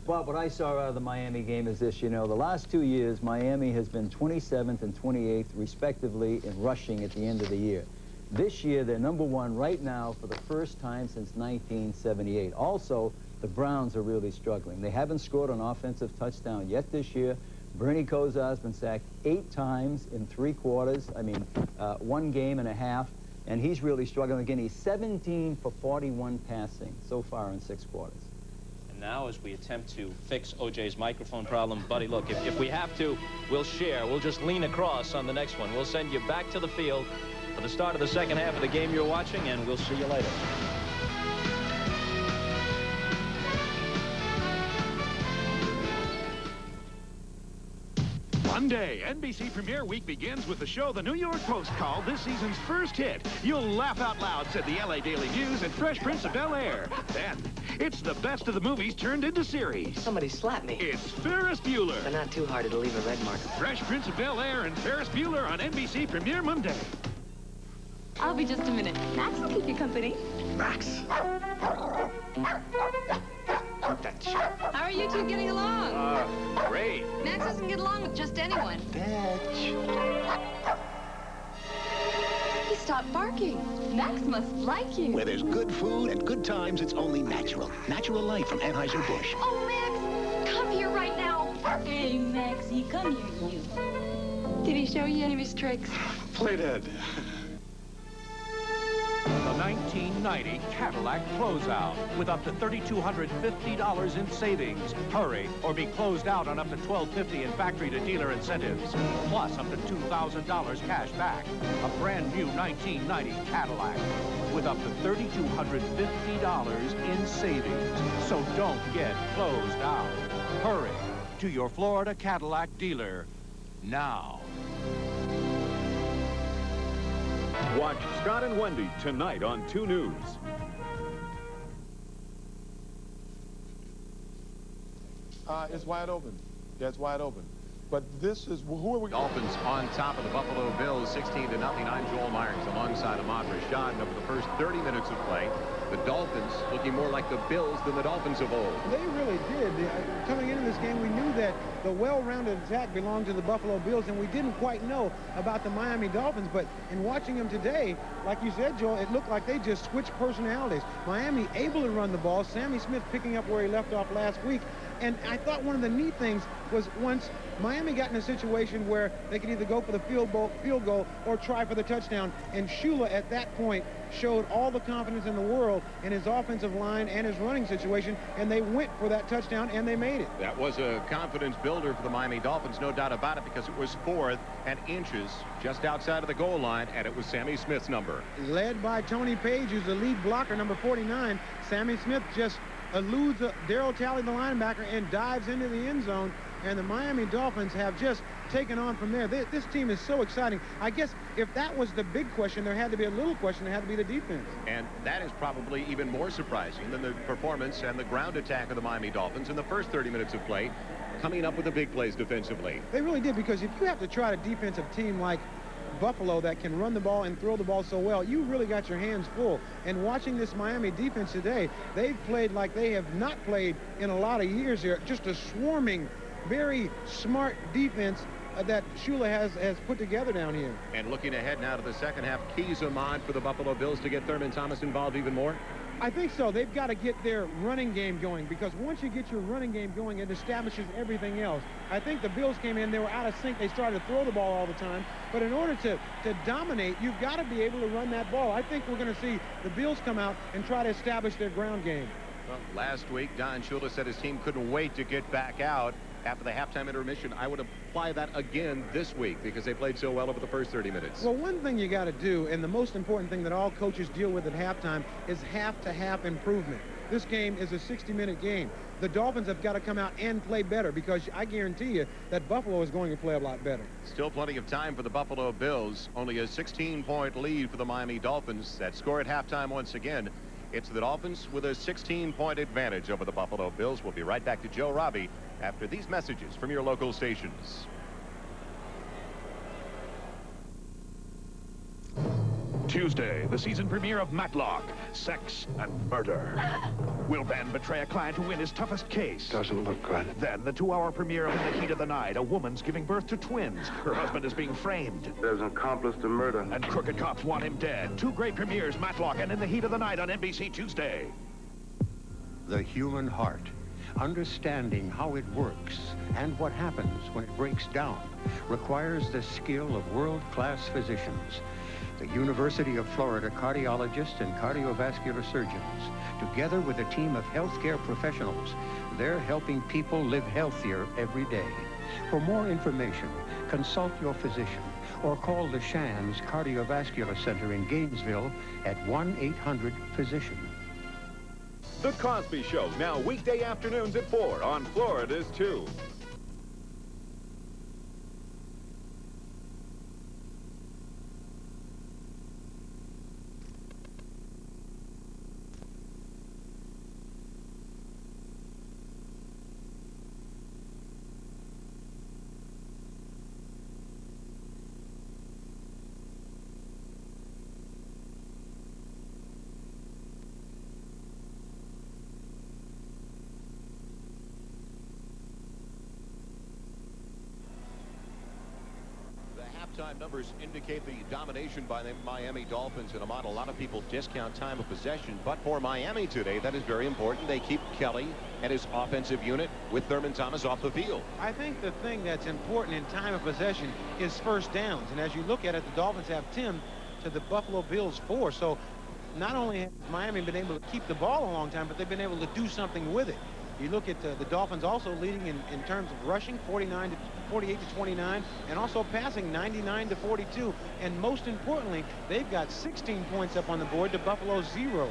Well, what I saw out of the Miami game is this, you know, the last 2 years, Miami has been 27th and 28th, respectively, in rushing at the end of the year. This year, they're #1 right now for the first time since 1978. Also, the Browns are really struggling. They haven't scored an offensive touchdown yet this year. Bernie Kosar's been sacked 8 times in 3 quarters. I mean, 1 game and a half. And he's really struggling. Again, he's 17 for 41 passing so far in 6 quarters. And now, as we attempt to fix OJ's microphone problem, buddy, look, if we have to, we'll share. We'll just lean across on the next one. We'll send you back to the field for the start of the second half of the game you're watching, and we'll see you later. Monday, NBC Premiere Week begins with the show the New York Post called this season's first hit. You'll laugh out loud, said the LA Daily News and Fresh Prince of Bel-Air. Then, it's the best of the movies turned into series. Somebody slapped me. It's Ferris Bueller. But not too hard, it'll leave a red mark. Fresh Prince of Bel-Air and Ferris Bueller on NBC Premiere Monday. I'll be just a minute. Max will keep you company. Max. How are you two getting along? Great. Max doesn't get along with just anyone. He stopped barking. Max must like you. Where there's good food and good times, it's only natural. Natural Light from Anheuser-Busch. Oh, Max, come here right now. Hey, Maxie, come here, you. Did he show you any of his tricks? Play dead. The 1990 Cadillac closeout with up to $3,250 in savings. Hurry or be closed out on up to $1,250 in factory-to-dealer incentives, plus up to $2,000 cash back. A brand new 1990 Cadillac with up to $3,250 in savings. So don't get closed out. Hurry to your Florida Cadillac dealer now. Watch Scott and Wendy tonight on 2 News. It's wide open. Yeah, it's wide open. But this is, who are we? Dolphins on top of the Buffalo Bills, 16-0. I'm Joel Myers alongside Ahmad Rashad. And over the first 30 minutes of play, the Dolphins looking more like the Bills than the Dolphins of old. They really did. Coming into this game, we knew that the well-rounded attack belonged to the Buffalo Bills, and we didn't quite know about the Miami Dolphins. But in watching them today, like you said, Joel, it looked like they just switched personalities. Miami able to run the ball. Sammy Smith picking up where he left off last week. And I thought one of the neat things was once Miami got in a situation where they could either go for the field goal or try for the touchdown. And Shula at that point showed all the confidence in the world in his offensive line and his running situation, and they went for that touchdown, and they made it. That was a confidence builder for the Miami Dolphins, no doubt about it, because it was 4th and inches just outside of the goal line, and it was Sammy Smith's number. Led by Tony Page, who's the lead blocker, number 49. Sammy Smith just eludes Darryl Talley, the linebacker, and dives into the end zone. And the Miami Dolphins have just taken on from there. This team is so exciting. I guess if that was the big question, there had to be a little question. There had to be the defense. And that is probably even more surprising than the performance and the ground attack of the Miami Dolphins in the first 30 minutes of play, coming up with the big plays defensively. They really did, because if you have to try a defensive team like Buffalo that can run the ball and throw the ball so well, you really got your hands full. And watching this Miami defense today, they've played like they have not played in a lot of years here. Just a swarming, very smart defense that Shula has put together down here. And looking ahead now to the second half, keys are on for the Buffalo Bills to get Thurman Thomas involved even more? I think so. They've got to get their running game going, because once you get your running game going, it establishes everything else. I think the Bills came in, they were out of sync. They started to throw the ball all the time. But in order to dominate, you've got to be able to run that ball. I think we're going to see the Bills come out and try to establish their ground game. Well, last week, Don Shula said his team couldn't wait to get back out after the halftime intermission, I would apply that again this week because they played so well over the first 30 minutes. Well, one thing you got to do, and the most important thing that all coaches deal with at halftime, is half-to-half improvement. This game is a 60-minute game. The Dolphins have got to come out and play better because I guarantee you that Buffalo is going to play a lot better. Still plenty of time for the Buffalo Bills. Only a 16-point lead for the Miami Dolphins. That score at halftime once again. It's the Dolphins with a 16-point advantage over the Buffalo Bills. We'll be right back to Joe Robbie after these messages from your local stations. Tuesday, the season premiere of Matlock, Sex and Murder. Will Ben betray a client to win his toughest case? Doesn't look good. Then the 2-hour premiere of In the Heat of the Night, a woman's giving birth to twins. Her husband is being framed. There's an accomplice to murder. And crooked cops want him dead. 2 great premieres, Matlock and In the Heat of the Night on NBC Tuesday. The human heart, understanding how it works and what happens when it breaks down, requires the skill of world-class physicians. The University of Florida cardiologists and cardiovascular surgeons, together with a team of healthcare professionals, they're helping people live healthier every day. For more information, consult your physician or call the Shands Cardiovascular Center in Gainesville at 1-800-PHYSICIAN. The Cosby Show, now weekday afternoons at 4 on Florida's 2. Time numbers indicate the domination by the Miami Dolphins in a model. A lot of people discount time of possession, but for Miami today, that is very important. They keep Kelly and his offensive unit with Thurman Thomas off the field. I think the thing that's important in time of possession is first downs. And as you look at it, the Dolphins have 10 to the Buffalo Bills 4. So not only has Miami been able to keep the ball a long time, but they've been able to do something with it. You look at the Dolphins also leading in terms of rushing 48 to 29 and also passing 99 to 42. And most importantly, they've got 16 points up on the board to Buffalo's 0.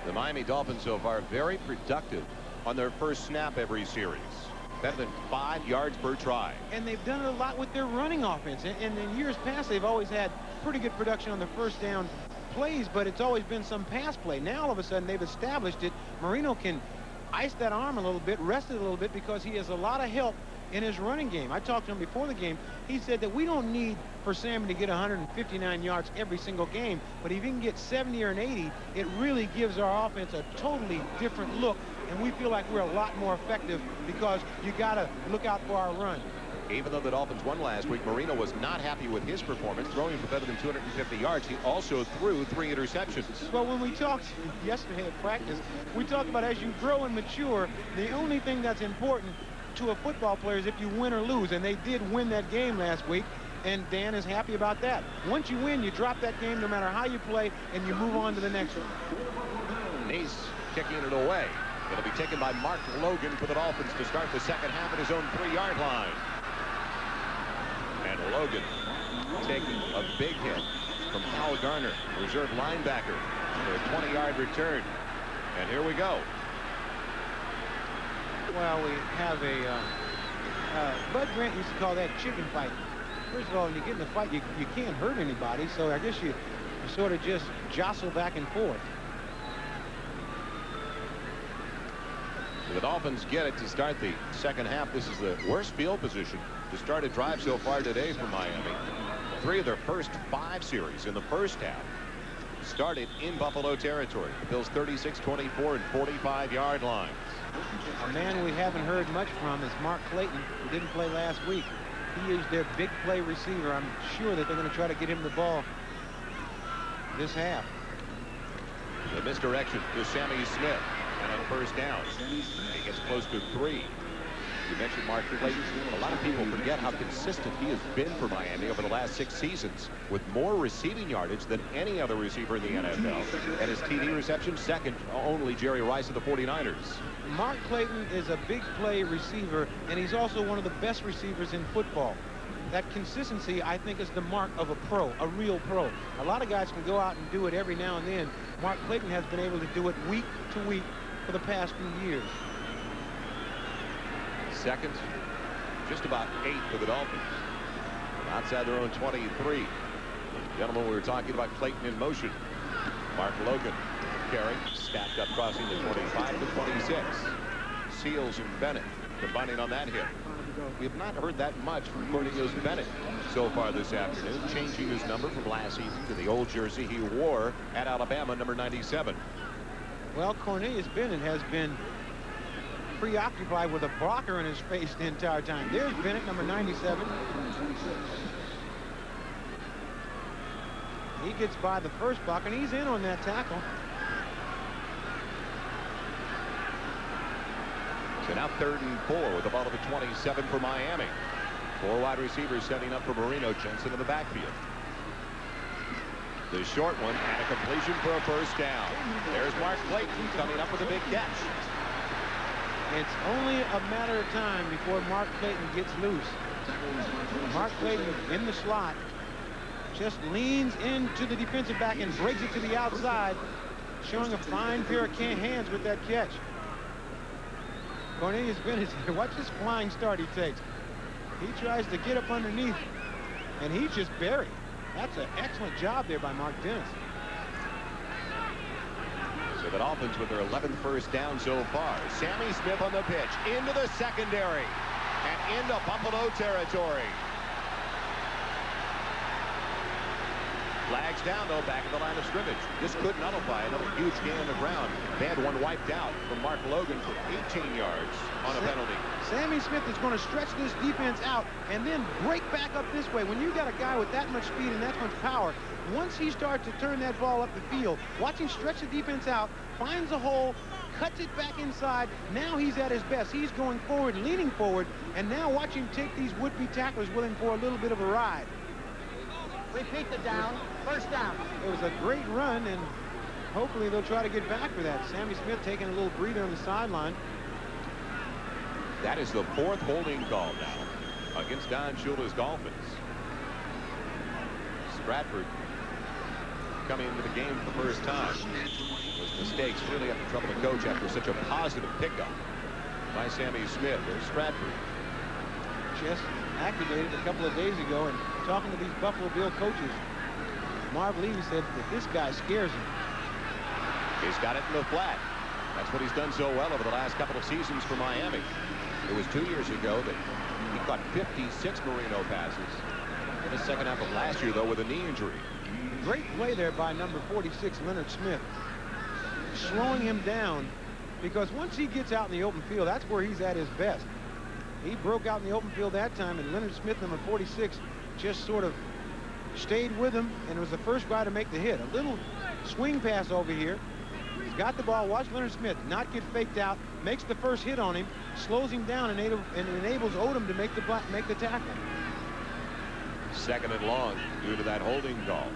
The Miami Dolphins so far very productive on their first snap every series. Better than 5 yards per try. And they've done it a lot with their running offense. And in years past, they've always had pretty good production on the first down plays, but it's always been some pass play. Now all of a sudden they've established it. Marino can ice that arm a little bit, rest it a little bit, because he has a lot of help in his running game. I talked to him before the game. He said that we don't need for Sammy to get 159 yards every single game, but if he can get 70 or an 80, it really gives our offense a totally different look, and we feel like we're a lot more effective because you got to look out for our run. Even though the Dolphins won last week, Marino was not happy with his performance, throwing for better than 250 yards. He also threw 3 interceptions. Well, when we talked yesterday at practice, we talked about as you grow and mature, the only thing that's important to a football player is if you win or lose, and they did win that game last week, and Dan is happy about that. Once you win, you drop that game no matter how you play, and you move on to the next one. Nace kicking it away. It'll be taken by Mark Logan for the Dolphins to start the second half at his own 3-yard line. And Logan taking a big hit from Hal Garner, reserve linebacker, for a 20-yard return. And here we go. Well, we have Bud Grant used to call that chicken fight. First of all, when you get in a fight, you can't hurt anybody, so I guess you sort of just jostle back and forth. The Dolphins get it to start the second half. This is the worst field position to start a drive so far today for Miami. 3 of their first 5 series in the first half started in Buffalo territory. The Bills 36, 24, and 45-yard lines. A man we haven't heard much from is Mark Clayton, who didn't play last week. He is their big play receiver. I'm sure that they're going to try to get him the ball this half. The misdirection to Sammy Smith. And on first down, he gets close to 3. You mentioned Mark Clayton. A lot of people forget how consistent he has been for Miami over the last 6 seasons, with more receiving yardage than any other receiver in the NFL. And his TD reception second, only Jerry Rice of the 49ers. Mark Clayton is a big play receiver, and he's also one of the best receivers in football. That consistency, I think, is the mark of a pro, a real pro. A lot of guys can go out and do it every now and then. Mark Clayton has been able to do it week to week for the past few years. Second, just about 8 for the Dolphins. Outside their own 23. Gentlemen, we were talking about Clayton in motion. Mark Logan carrying, stacked up, crossing the 25 to 26. Seals and Bennett combining on that hit. We have not heard that much from Cornelius Bennett so far this afternoon, changing his number from last season to the old jersey he wore at Alabama, number 97. Well, Cornelius Bennett has been preoccupied with a blocker in his face the entire time. There's Bennett, number 97. He gets by the first block, and he's in on that tackle. So now 3rd and 4 with the ball at the 27 for Miami. 4 wide receivers setting up for Marino. Jensen in the backfield. The short one and a completion for a first down. There's Mark Clayton coming up with a big catch. It's only a matter of time before Mark Clayton gets loose. Mark Clayton in the slot just leans into the defensive back and breaks it to the outside, showing a fine pair of hands with that catch. Cornelius Bennett here. Watch this flying start he takes. He tries to get up underneath, and he's just buried. That's an excellent job there by Mark Dennis. So the Dolphins with their 11th first down so far. Sammy Smith on the pitch, into the secondary, and into Buffalo territory. Flags down, though, back at the line of scrimmage. This could nullify another huge gain on the ground. They had one wiped out from Mark Logan for 18 yards on a penalty. Sammy Smith is going to stretch this defense out and then break back up this way. When you got a guy with that much speed and that much power, once he starts to turn that ball up the field, watch him stretch the defense out, finds a hole, cuts it back inside. Now he's at his best. He's going forward, leaning forward, and now watch him take these would-be tacklers with him for a little bit of a ride. Repeat the down. First down. It was a great run, and hopefully they'll try to get back for that. Sammy Smith taking a little breather on the sideline. That is the 4th holding call now against Don Shula's Dolphins. Stratford coming into the game for the first time. Those mistakes really have to trouble the coach after such a positive pickup by Sammy Smith. There's Stratford. Just activated a couple of days ago, and talking to these Buffalo Bill coaches, Marv Levy said that this guy scares him. He's got it in the flat. That's what he's done so well over the last couple of seasons for Miami. It was 2 years ago that he caught 56 Marino passes. In the second half of last year, though, with a knee injury. Great play there by number 46, Leonard Smith, slowing him down, because once he gets out in the open field, that's where he's at his best. He broke out in the open field that time, and Leonard Smith, number 46, just sort of stayed with him and was the first guy to make the hit. A little swing pass over here. He's got the ball. Watch Leonard Smith not get faked out, makes the first hit on him, slows him down, and enables Odom to make the tackle. 2nd and long due to that holding call.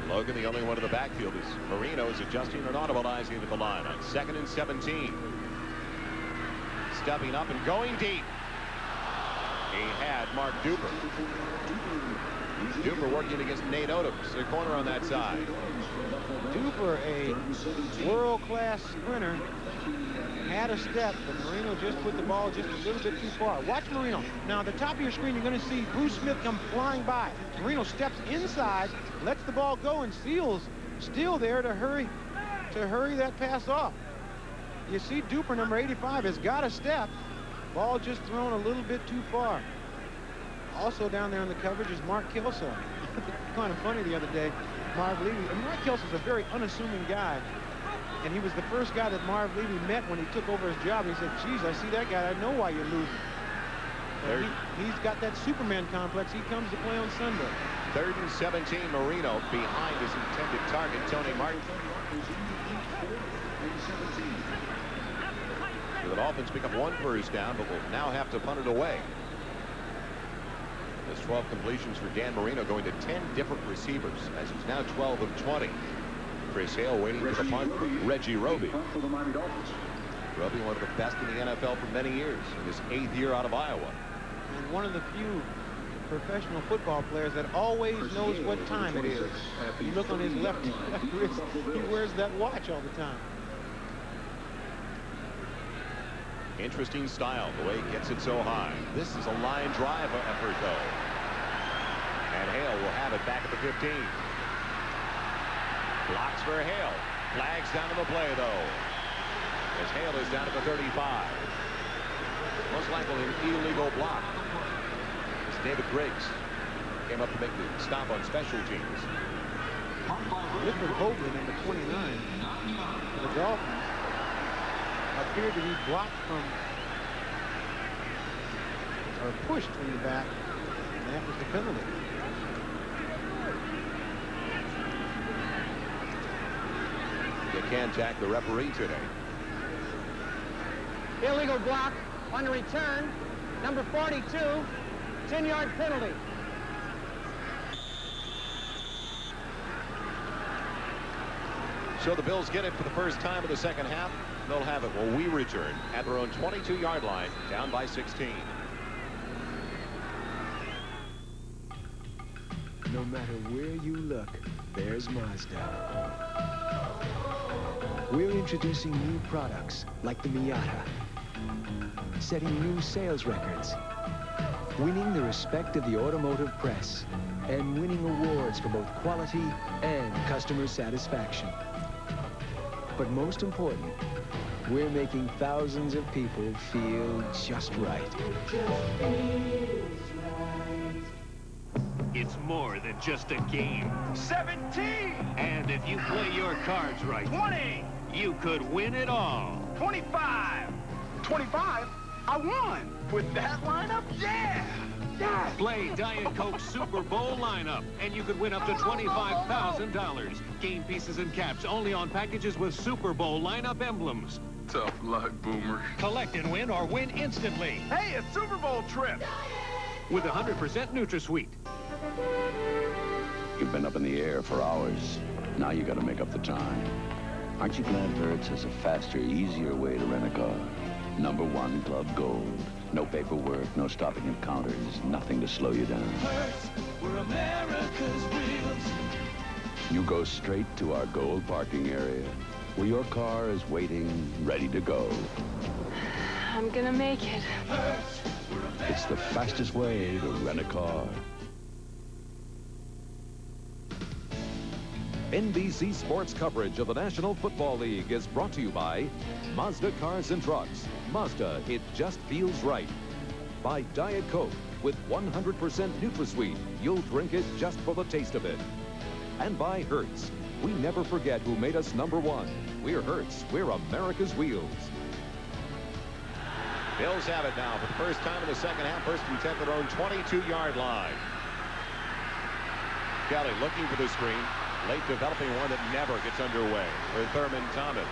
Logan, the only one in the backfield, as Marino is adjusting and audibilizing to the line on 2nd and 17. Stepping up and going deep. He had Mark Duper. Duper working against Nate Odoms, the corner on that side. Duper, a world-class sprinter, had a step, but Marino just put the ball just a little bit too far. Watch Marino. Now, at the top of your screen, you're going to see Bruce Smith come flying by. Marino steps inside, lets the ball go, and Seals still there to hurry that pass off. You see Duper, number 85, has got a step. Ball just thrown a little bit too far. Also down there in the coverage is Mark Kelso. Kind of funny the other day, Marv Levy. And Mark Kelso's a very unassuming guy. And he was the first guy that Marv Levy met when he took over his job. He said, geez, I see that guy. I know why you're losing. He's got that Superman complex. He comes to play on Sunday. 3rd and 17, Marino behind his intended target, Tony Martin. So the Dolphins pick up 1 first down, but will now have to punt it away. There's 12 completions for Dan Marino, going to 10 different receivers, as he's now 12 of 20. Chris Hale waiting for the punt for Reggie Roby. Roby, one of the best in the NFL for many years, in his 8th year out of Iowa. And one of the few professional football players that always knows what time it is. You look on his left wrist, he wears that watch all the time. Interesting style, the way he gets it so high. This is a line drive effort, though. And Hale will have it back at the 15. Blocks for Hale. Flags down to the play, though. As Hale is down at the 35. Most likely an illegal block. As David Griggs came up to make the stop on special teams. Clifford Hobley, number 29, the Dolphins, appeared to be blocked from, or pushed from the back, and that was the penalty. They can't jack the referee today. Illegal block on the return. Number 42, 10-yard penalty. So the Bills get it for the first time in the second half. They'll have it when we return at their own 22-yard line, down by 16. No matter where you look, there's Mazda. We're introducing new products like the Miata, setting new sales records, winning the respect of the automotive press, and winning awards for both quality and customer satisfaction. But most important, we're making thousands of people feel just right. It's more than just a game. 17! And if you play your cards right, 20! You could win it all. 25! 25? I won! With that lineup? Yeah! Yeah! Play Diet Coke Super Bowl lineup, and you could win up to $25,000. Game pieces and caps only on packages with Super Bowl lineup emblems. Tough luck, Boomer. Collect and win or win instantly. Hey, a Super Bowl trip! With 100% NutraSweet. You've been up in the air for hours. Now you got to make up the time. Aren't you glad Hertz has a faster, easier way to rent a car? #1 Club Gold. No paperwork, no stopping at counters, nothing to slow you down. Hertz, we're America's wheels. You go straight to our Gold parking area, where your car is waiting, ready to go. I'm gonna make it. Hertz, It's the fastest way to rent a car. NBC Sports coverage of the National Football League is brought to you by Mazda Cars and Trucks. Mazda, it just feels right. By Diet Coke, with 100% NutraSweet. You'll drink it just for the taste of it. And by Hertz. We never forget who made us #1. We're Hertz. We're America's wheels. Bills have it now for the first time in the second half. First and 10 at their own 22-yard line. Kelly looking for the screen. Late developing one that never gets underway for Thurman Thomas.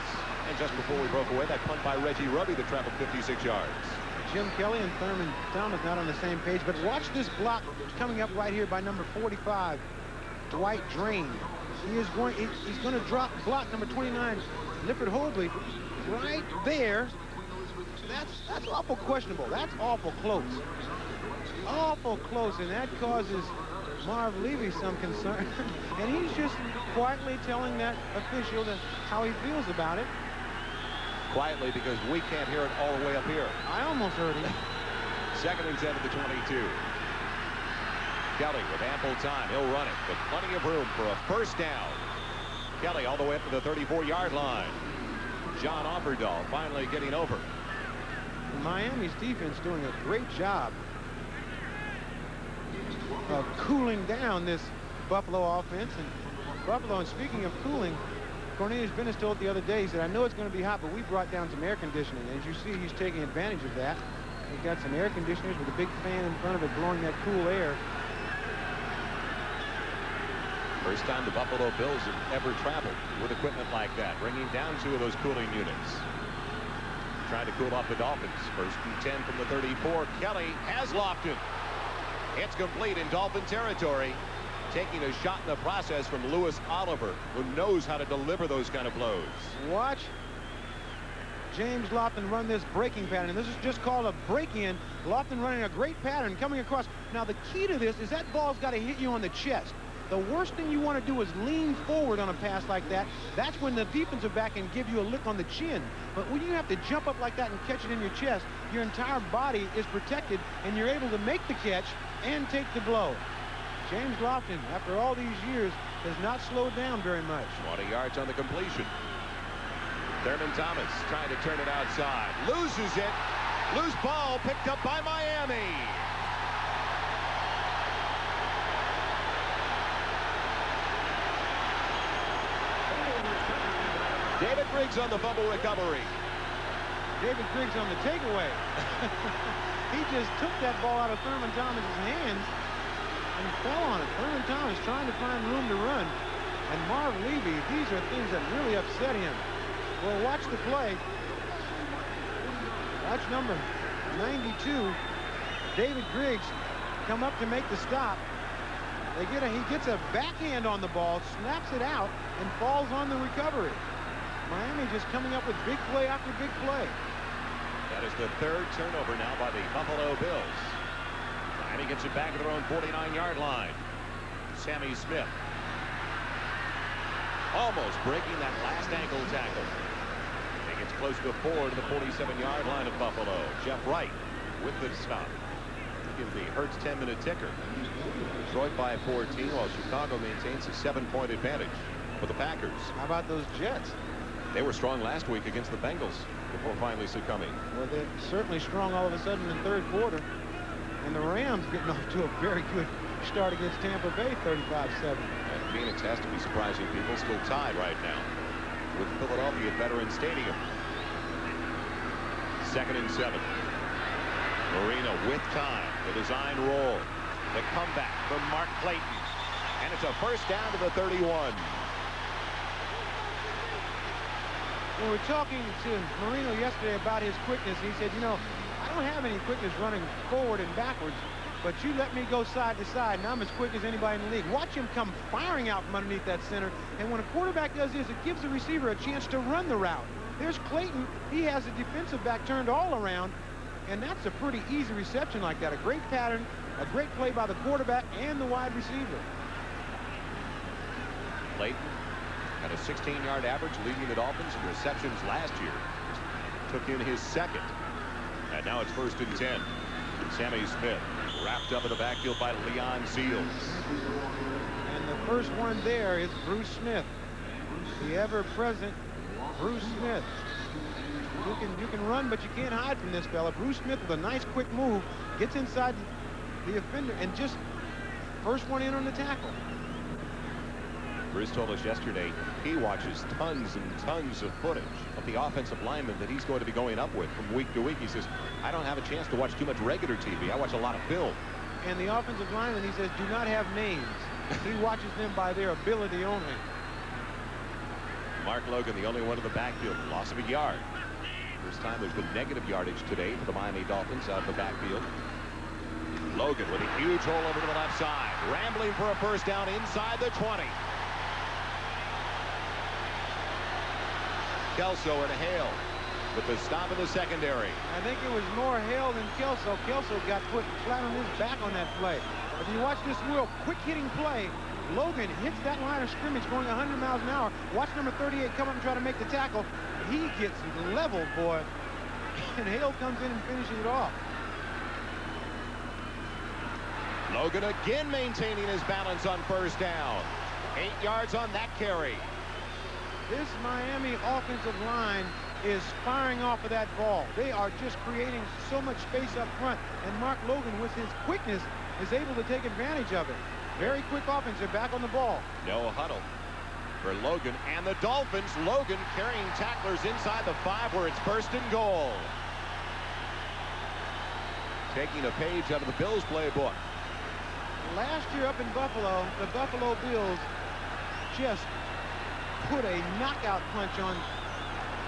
And just before we broke away, that punt by Reggie Roby that traveled 56 yards. Jim Kelly and Thurman Thomas not on the same page, but watch this block coming up right here by number 45, Dwight Drain. He's going to drop block number 29, Clifford Hobley, right there. That's awful questionable. That's awful close. Awful close, and that causes Marv Levy some concern. And he's just quietly telling that official how he feels about it. Quietly, because we can't hear it all the way up here. I almost heard him. Second and 10 at the 22. Kelly with ample time. He'll run it with plenty of room for a first down. Kelly all the way up to the 34-yard line. John Offerdahl finally getting over. Miami's defense doing a great job of cooling down this Buffalo offense. And Buffalo, and speaking of cooling, Cornelius Bennett told the other day, he said, I know it's going to be hot, but we brought down some air conditioning. And as you see, he's taking advantage of that. We've got some air conditioners with a big fan in front of it blowing that cool air. First time the Buffalo Bills have ever traveled with equipment like that, bringing down 2 of those cooling units. trying to cool off the Dolphins. 1st and 10 from the 34. Kelly has Lofton. It's complete in Dolphin territory. Taking a shot in the process from Lewis Oliver, who knows how to deliver those kind of blows. Watch James Lofton run this breaking pattern, and this is just called a break-in. Lofton running a great pattern coming across. Now the key to this is that ball's got to hit you on the chest. The worst thing you want to do is lean forward on a pass like that. That's when the defensive back can give you a lick on the chin. But when you have to jump up like that and catch it in your chest, your entire body is protected, and you're able to make the catch and take the blow. James Lofton, after all these years, has not slowed down very much. 20 yards on the completion. Thurman Thomas trying to turn it outside. Loses it. Loose ball picked up by Miami. David Griggs on the fumble recovery. David Griggs on the takeaway. He just took that ball out of Thurman Thomas's hands and fell on it. Thurman Thomas trying to find room to run. And Marv Levy, these are things that really upset him. Well, watch the play. Watch number 92, David Griggs, come up to make the stop. He gets a backhand on the ball, snaps it out, and falls on the recovery. Miami just coming up with big play after big play. That is the 3rd turnover now by the Buffalo Bills. Miami gets it back to their own 49-yard line. Sammy Smith almost breaking that last ankle tackle. He gets close to 4 to the 47-yard line of Buffalo. Jeff Wright with the stop. Give the Hurts 10-minute ticker. Detroit by 14, while Chicago maintains a 7-point advantage for the Packers. How about those Jets? They were strong last week against the Bengals before finally succumbing. Well, they're certainly strong all of a sudden in the 3rd quarter. And the Rams getting off to a very good start against Tampa Bay, 35-7. Phoenix has to be surprising people. Still tied right now with Philadelphia at Veterans Stadium. 2nd and 7. Marino with time. The design roll. The comeback from Mark Clayton. And it's a first down to the 31. We were talking to Marino yesterday about his quickness. He said, you know, I don't have any quickness running forward and backwards, but you let me go side to side, and I'm as quick as anybody in the league. Watch him come firing out from underneath that center, and when a quarterback does this, it gives the receiver a chance to run the route. There's Clayton. He has the defensive back turned all around, and that's a pretty easy reception like that. A great pattern, a great play by the quarterback and the wide receiver. Clayton had a 16-yard average, leading the Dolphins in receptions last year. Took in his 2nd. And now it's 1st and 10. Sammy Smith wrapped up in the backfield by Leon Seals. And the first one there is Bruce Smith. The ever-present Bruce Smith. You can run, but you can't hide from this fella. Bruce Smith with a nice quick move, gets inside the offender, and just first one in on the tackle. Bruce told us yesterday he watches tons and tons of footage of the offensive linemen that he's going to be going up with from week to week. He says, I don't have a chance to watch too much regular TV. I watch a lot of film. And the offensive linemen, he says, do not have names. He watches them by their ability only. Mark Logan, the only one in the backfield, loss of a yard. First time there's been negative yardage today for the Miami Dolphins out of the backfield. Logan with a huge hole over to the left side, rambling for a first down inside the 20. Kelso and Hale with the stop in the secondary. I think it was more Hale than Kelso. Kelso got put flat on his back on that play. If you watch this real quick hitting play, Logan hits that line of scrimmage going 100 miles an hour. Watch number 38 come up and try to make the tackle. He gets leveled, boy. And Hale comes in and finishes it off. Logan again maintaining his balance on first down. 8 yards on that carry. This Miami offensive line is firing off of that ball. They are just creating so much space up front. And Mark Logan, with his quickness, is able to take advantage of it. Very quick offense. They're back on the ball. No huddle for Logan and the Dolphins. Logan carrying tacklers inside the 5 where it's 1st and goal. Taking a page out of the Bills playbook. Last year up in Buffalo, the Buffalo Bills just put a knockout punch on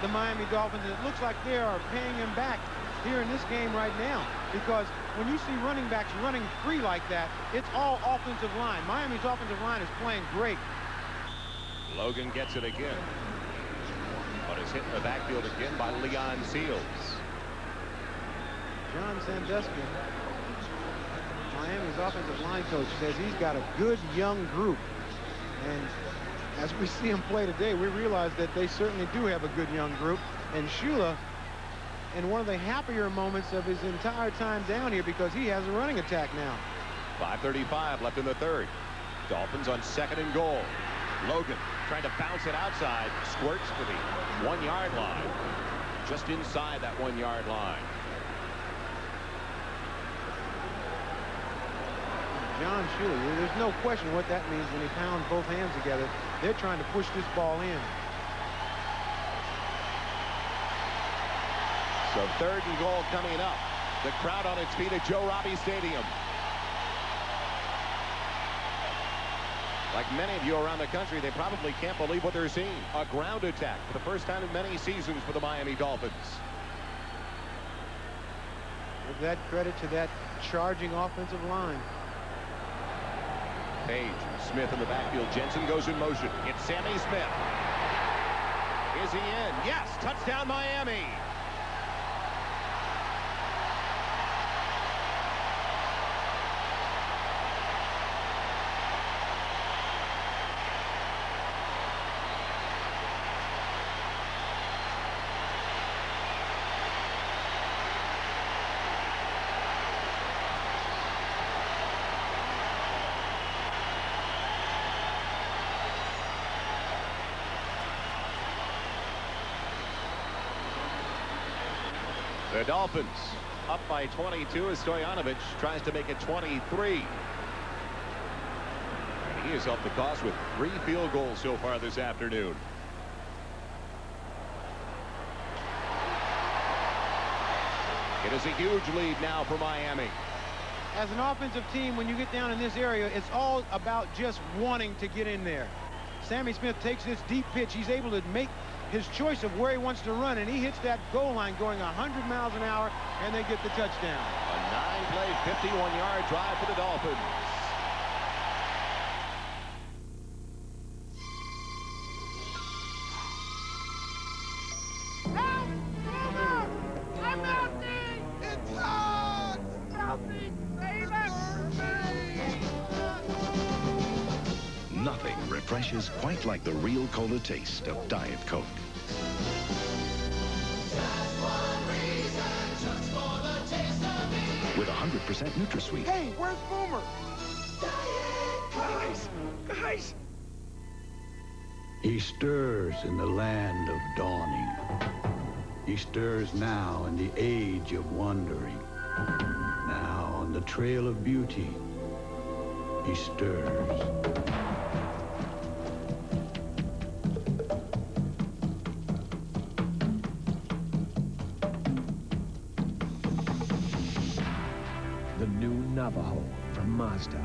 the Miami Dolphins. And it looks like they are paying him back here in this game right now, because when you see running backs running free like that, it's all offensive line. Miami's offensive line is playing great. Logan gets it again, but is hit in the backfield again by Leon Seals. John Sandusky, Miami's offensive line coach, says he's got a good young group. And as we see him play today, we realize that they certainly do have a good young group. And Shula, in one of the happier moments of his entire time down here, because he has a running attack now. 5:35 left in the third. Dolphins on 2nd and goal. Logan trying to bounce it outside. Squirts for the 1-yard line. Just inside that 1-yard line. John Shula, there's no question what that means when he pounds both hands together. They're trying to push this ball in. So 3rd and goal coming up. The crowd on its feet at Joe Robbie Stadium. Like many of you around the country, they probably can't believe what they're seeing. A ground attack for the first time in many seasons for the Miami Dolphins. Give that credit to that charging offensive line. Page, Smith in the backfield. Jensen goes in motion. It's Sammy Smith. Is he in? Yes, touchdown Miami. The Dolphins up by 22 as Stoyanovich tries to make it 23. And he has helped the cause with 3 field goals so far this afternoon. It is a huge lead now for Miami. As an offensive team, when you get down in this area, it's all about just wanting to get in there. Sammy Smith takes this deep pitch. He's able to make his choice of where he wants to run, and he hits that goal line going 100 miles an hour, and they get the touchdown. A 9-play, 51-yard drive for the Dolphins. I'm melting! It's hot! Melting! Save it! Nothing refreshes quite like the real cola taste of Diet Coke. With 100% NutraSweet. Hey, where's Boomer? Guys! He stirs in the land of dawning. He stirs now in the age of wandering. Now on the trail of beauty, he stirs. The new Navajo from Mazda.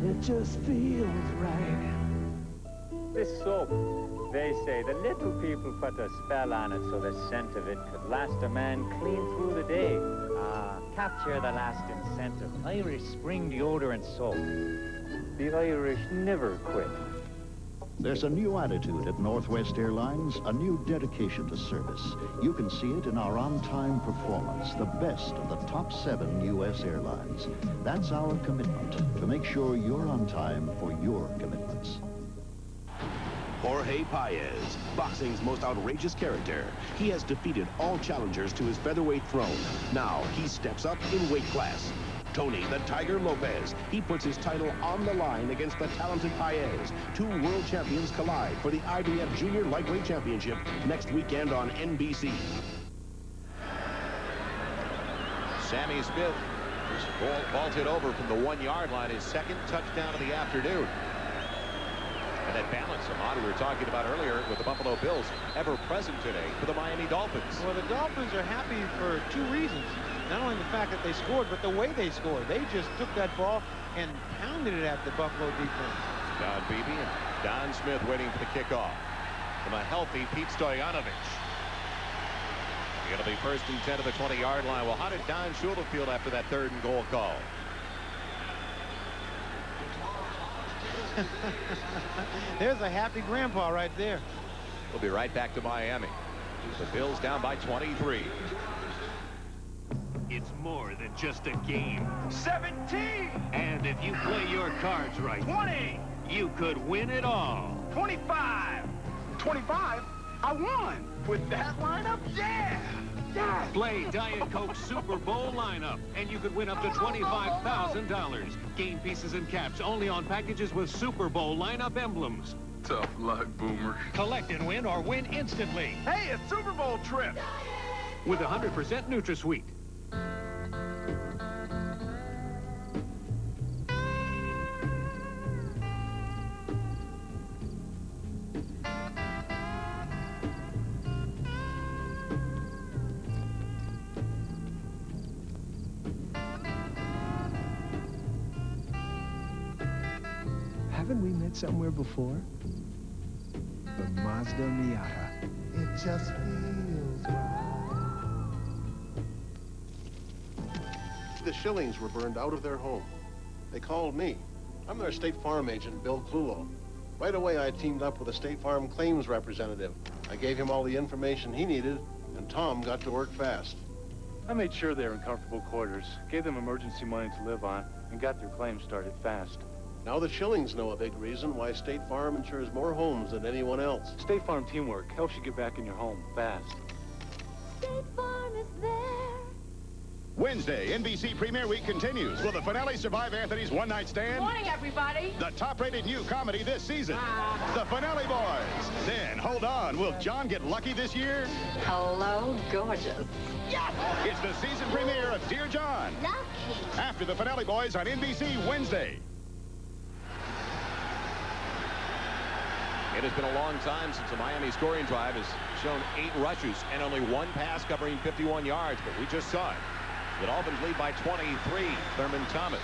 It just feels right. This soap, they say the little people put a spell on it so the scent of it could last a man clean through the day. Ah, capture the lasting scent of Irish spring deodorant soap. The Irish never quit. There's a new attitude at Northwest Airlines, a new dedication to service. You can see it in our on-time performance, the best of the top 7 U.S. airlines. That's our commitment, to make sure you're on time for your commitments. Jorge Paez, boxing's most outrageous character. He has defeated all challengers to his featherweight throne. Now he steps up in weight class. Tony the Tiger Lopez, he puts his title on the line against the talented Paez. 2 world champions collide for the IBF Junior Lightweight Championship next weekend on NBC. Sammy Smith was vaulted over from the 1-yard line, his 2nd touchdown of the afternoon. And that balance, Ahmad, we were talking about earlier with the Buffalo Bills, ever present today for the Miami Dolphins. Well, the Dolphins are happy for 2 reasons. Not only the fact that they scored, but the way they scored. They just took that ball and pounded it at the Buffalo defense. Don Beebe and Don Smith waiting for the kickoff from a healthy Pete Stoyanovich. It'll be 1st and 10 at the 20-yard line. Well, how did Don Shula feel after that 3rd and goal call? There's a happy grandpa right there. We'll be right back to Miami. The Bills down by 23. It's more than just a game. 17! And if you play your cards right, 20! you could win it all. 25! 25? I won! With that lineup? Yeah! Yeah! Play Diet Coke Super Bowl lineup, and you could win up to $25,000. Game pieces and caps only on packages with Super Bowl lineup emblems. Tough luck, Boomer. Collect and win or win instantly. Hey, a Super Bowl trip! With 100% NutraSweet. Haven't we met somewhere before? The Mazda Miata. It just feels right. The Shillings were burned out of their home. They called me. I'm their State Farm agent, Bill Clulo. Right away, I teamed up with a State Farm claims representative. I gave him all the information he needed, and Tom got to work fast. I made sure they were in comfortable quarters, gave them emergency money to live on, and got their claims started fast. Now the Shillings know a big reason why State Farm insures more homes than anyone else. State Farm teamwork helps you get back in your home fast. State Farm is there. Wednesday, NBC Premiere Week continues. Will the finale survive Anthony's one-night stand? Morning, everybody. The top-rated new comedy this season. The Finale Boys. Then, hold on, will John get lucky this year? Hello, gorgeous. Yes! It's the season premiere of Dear John. Lucky. After the Finale Boys on NBC Wednesday. It has been a long time since the Miami scoring drive has shown 8 rushes and only 1 pass covering 51 yards, but we just saw it. The Dolphins lead by 23. Thurman Thomas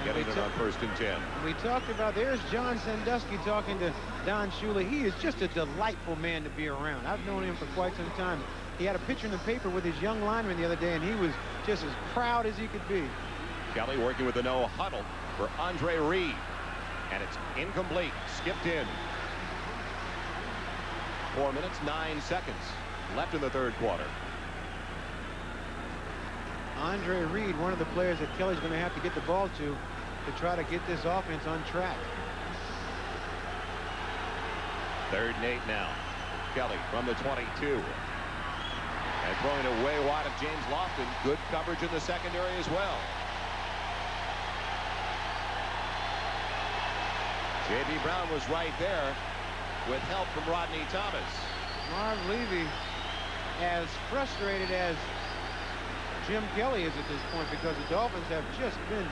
getting it on 1st and 10. We talked about, there's John Sandusky talking to Don Shula. He is just a delightful man to be around. I've known him for quite some time. He had a picture in the paper with his young lineman the other day, and he was just as proud as he could be. Kelly working with the no huddle for Andre Reed. And it's incomplete. Skipped in. 4 minutes, 9 seconds left in the 3rd quarter. Andre Reed, one of the players that Kelly's going to have to get the ball to try to get this offense on track. 3rd and 8 now. Kelly from the 22. And throwing it way wide of James Lofton. Good coverage in the secondary as well. J.B. Brown was right there with help from Rodney Thomas. Marv Levy, as frustrated as Jim Kelly is at this point, because the Dolphins have just been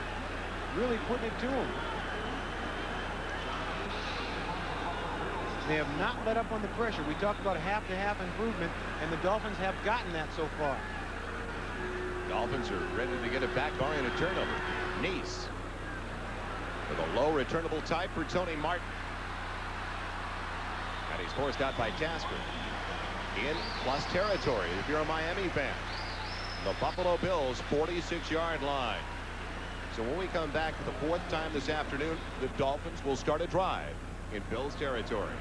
really putting it to him. They have not let up on the pressure. We talked about half-to-half improvement, and the Dolphins have gotten that so far. Dolphins are ready to get it back, barring a turnover. Nice. With a low returnable type for Tony Martin. And he's forced out by Casper. In plus territory if you're a Miami fan. The Buffalo Bills 46-yard line. So when we come back for the 4th time this afternoon, the Dolphins will start a drive in Bills territory.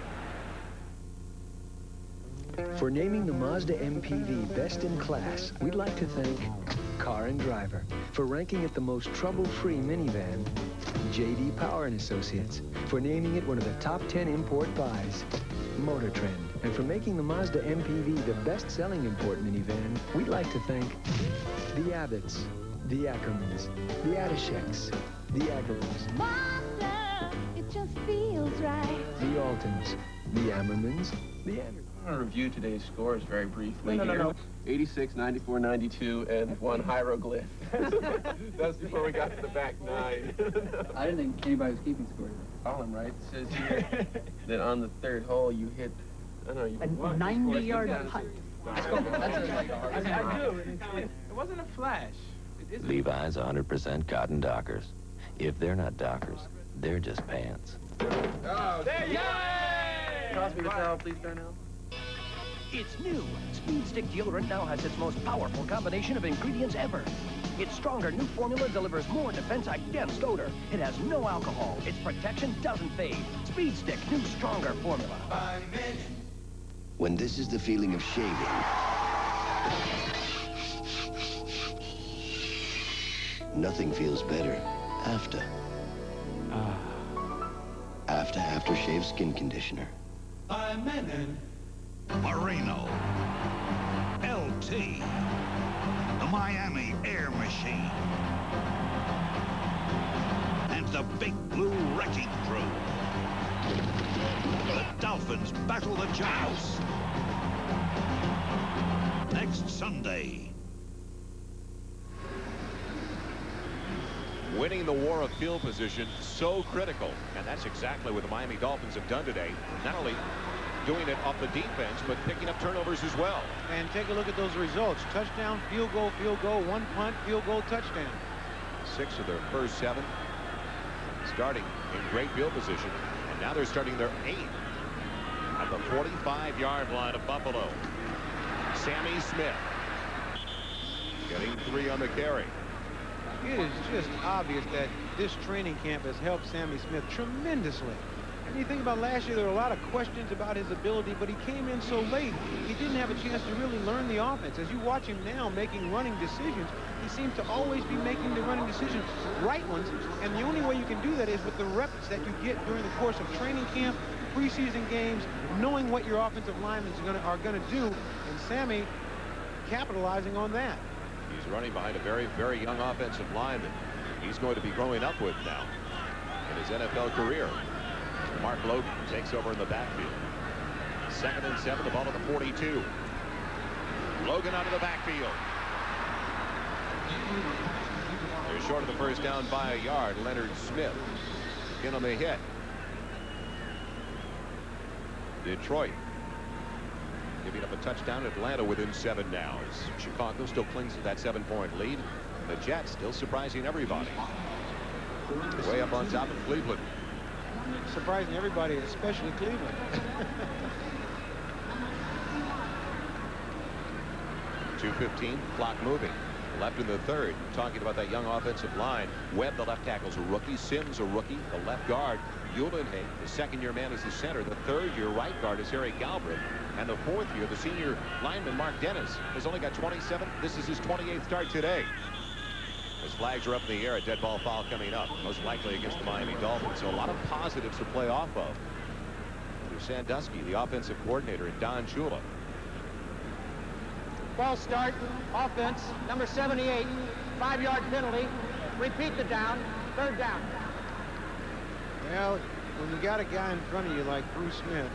For naming the Mazda MPV best in class, we'd like to thank Car and Driver. For ranking it the most trouble-free minivan, J.D. Power and Associates. For naming it one of the top 10 import buys, Motor Trend. And for making the Mazda MPV the best-selling import minivan, we'd like to thank the Abbotts, the Ackermans, the Adisheks, the Aggermans, Mazda, it just feels right. the Altons, the Ammermans, the Ammermans. I'm going to review today's scores very briefly. No. 86, 94, 92, and 1 hieroglyph. That's before we got to the back 9. I didn't think anybody was keeping score. Colin, right? It says here that on the 3rd hole you hit, I don't know, you A what? 90-yard putt. I do. It wasn't a flash. Levi's 100% cotton Dockers. If they're not Dockers, they're just pants. Oh, there you go! Toss me the towel, please, Darnell. It's new. Speed Stick deodorant now has its most powerful combination of ingredients ever. Its stronger new formula delivers more defense against odor. It has no alcohol. Its protection doesn't fade. Speed Stick, new stronger formula. When this is the feeling of shaving, nothing feels better after. Aftershave skin conditioner. Moreno. LT. The Miami Air Machine. And the Big Blue Wrecking Crew. The Dolphins battle the Giants. Next Sunday. Winning the war of field position, so critical. And that's exactly what the Miami Dolphins have done today. Not only doing it off the defense, but picking up turnovers as well. And take a look at those results. Touchdown, field goal, one punt, field goal, touchdown. 6 of their first 7 starting in great field position. And now they're starting their 8th at the 45-yard line of Buffalo. Sammy Smith getting 3 on the carry. It is just obvious that this training camp has helped Sammy Smith tremendously. And you think about last year, there were a lot of questions about his ability, but he came in so late, he didn't have a chance to really learn the offense. As you watch him now making running decisions, he seems to always be making the running decisions, right ones, and the only way you can do that is with the reps that you get during the course of training camp, preseason games, knowing what your offensive linemen are going to do, and Sammy capitalizing on that. He's running behind a very, very young offensive line that he's going to be growing up with now in his NFL career. Mark Logan takes over in the backfield. 2nd and 7, the ball at the 42. Logan out of the backfield. They're short of the first down by a yard. Leonard Smith in on the hit. Detroit giving up a touchdown. Atlanta within 7 now as Chicago still clings to that 7-point lead. The Jets still surprising everybody. Way up on top of Cleveland. Surprising everybody, especially Cleveland. 2:15, clock moving. Left in the 3rd. Talking about that young offensive line. Webb, the left tackle, is a rookie. Sims, a rookie. The left guard, Uhlenhake, the 2nd-year man, is the center. The 3rd-year right guard is Harry Galbraith. And the 4th year, the senior lineman, Mark Dennis, has only got 27. This is his 28th start today. As flags are up in the air, a dead ball foul coming up, most likely against the Miami Dolphins. So a lot of positives to play off of. There's Sandusky, the offensive coordinator, and Don Shula. False start, offense, number 78, 5-yard penalty. Repeat the down, 3rd down. Well, when you got a guy in front of you like Bruce Smith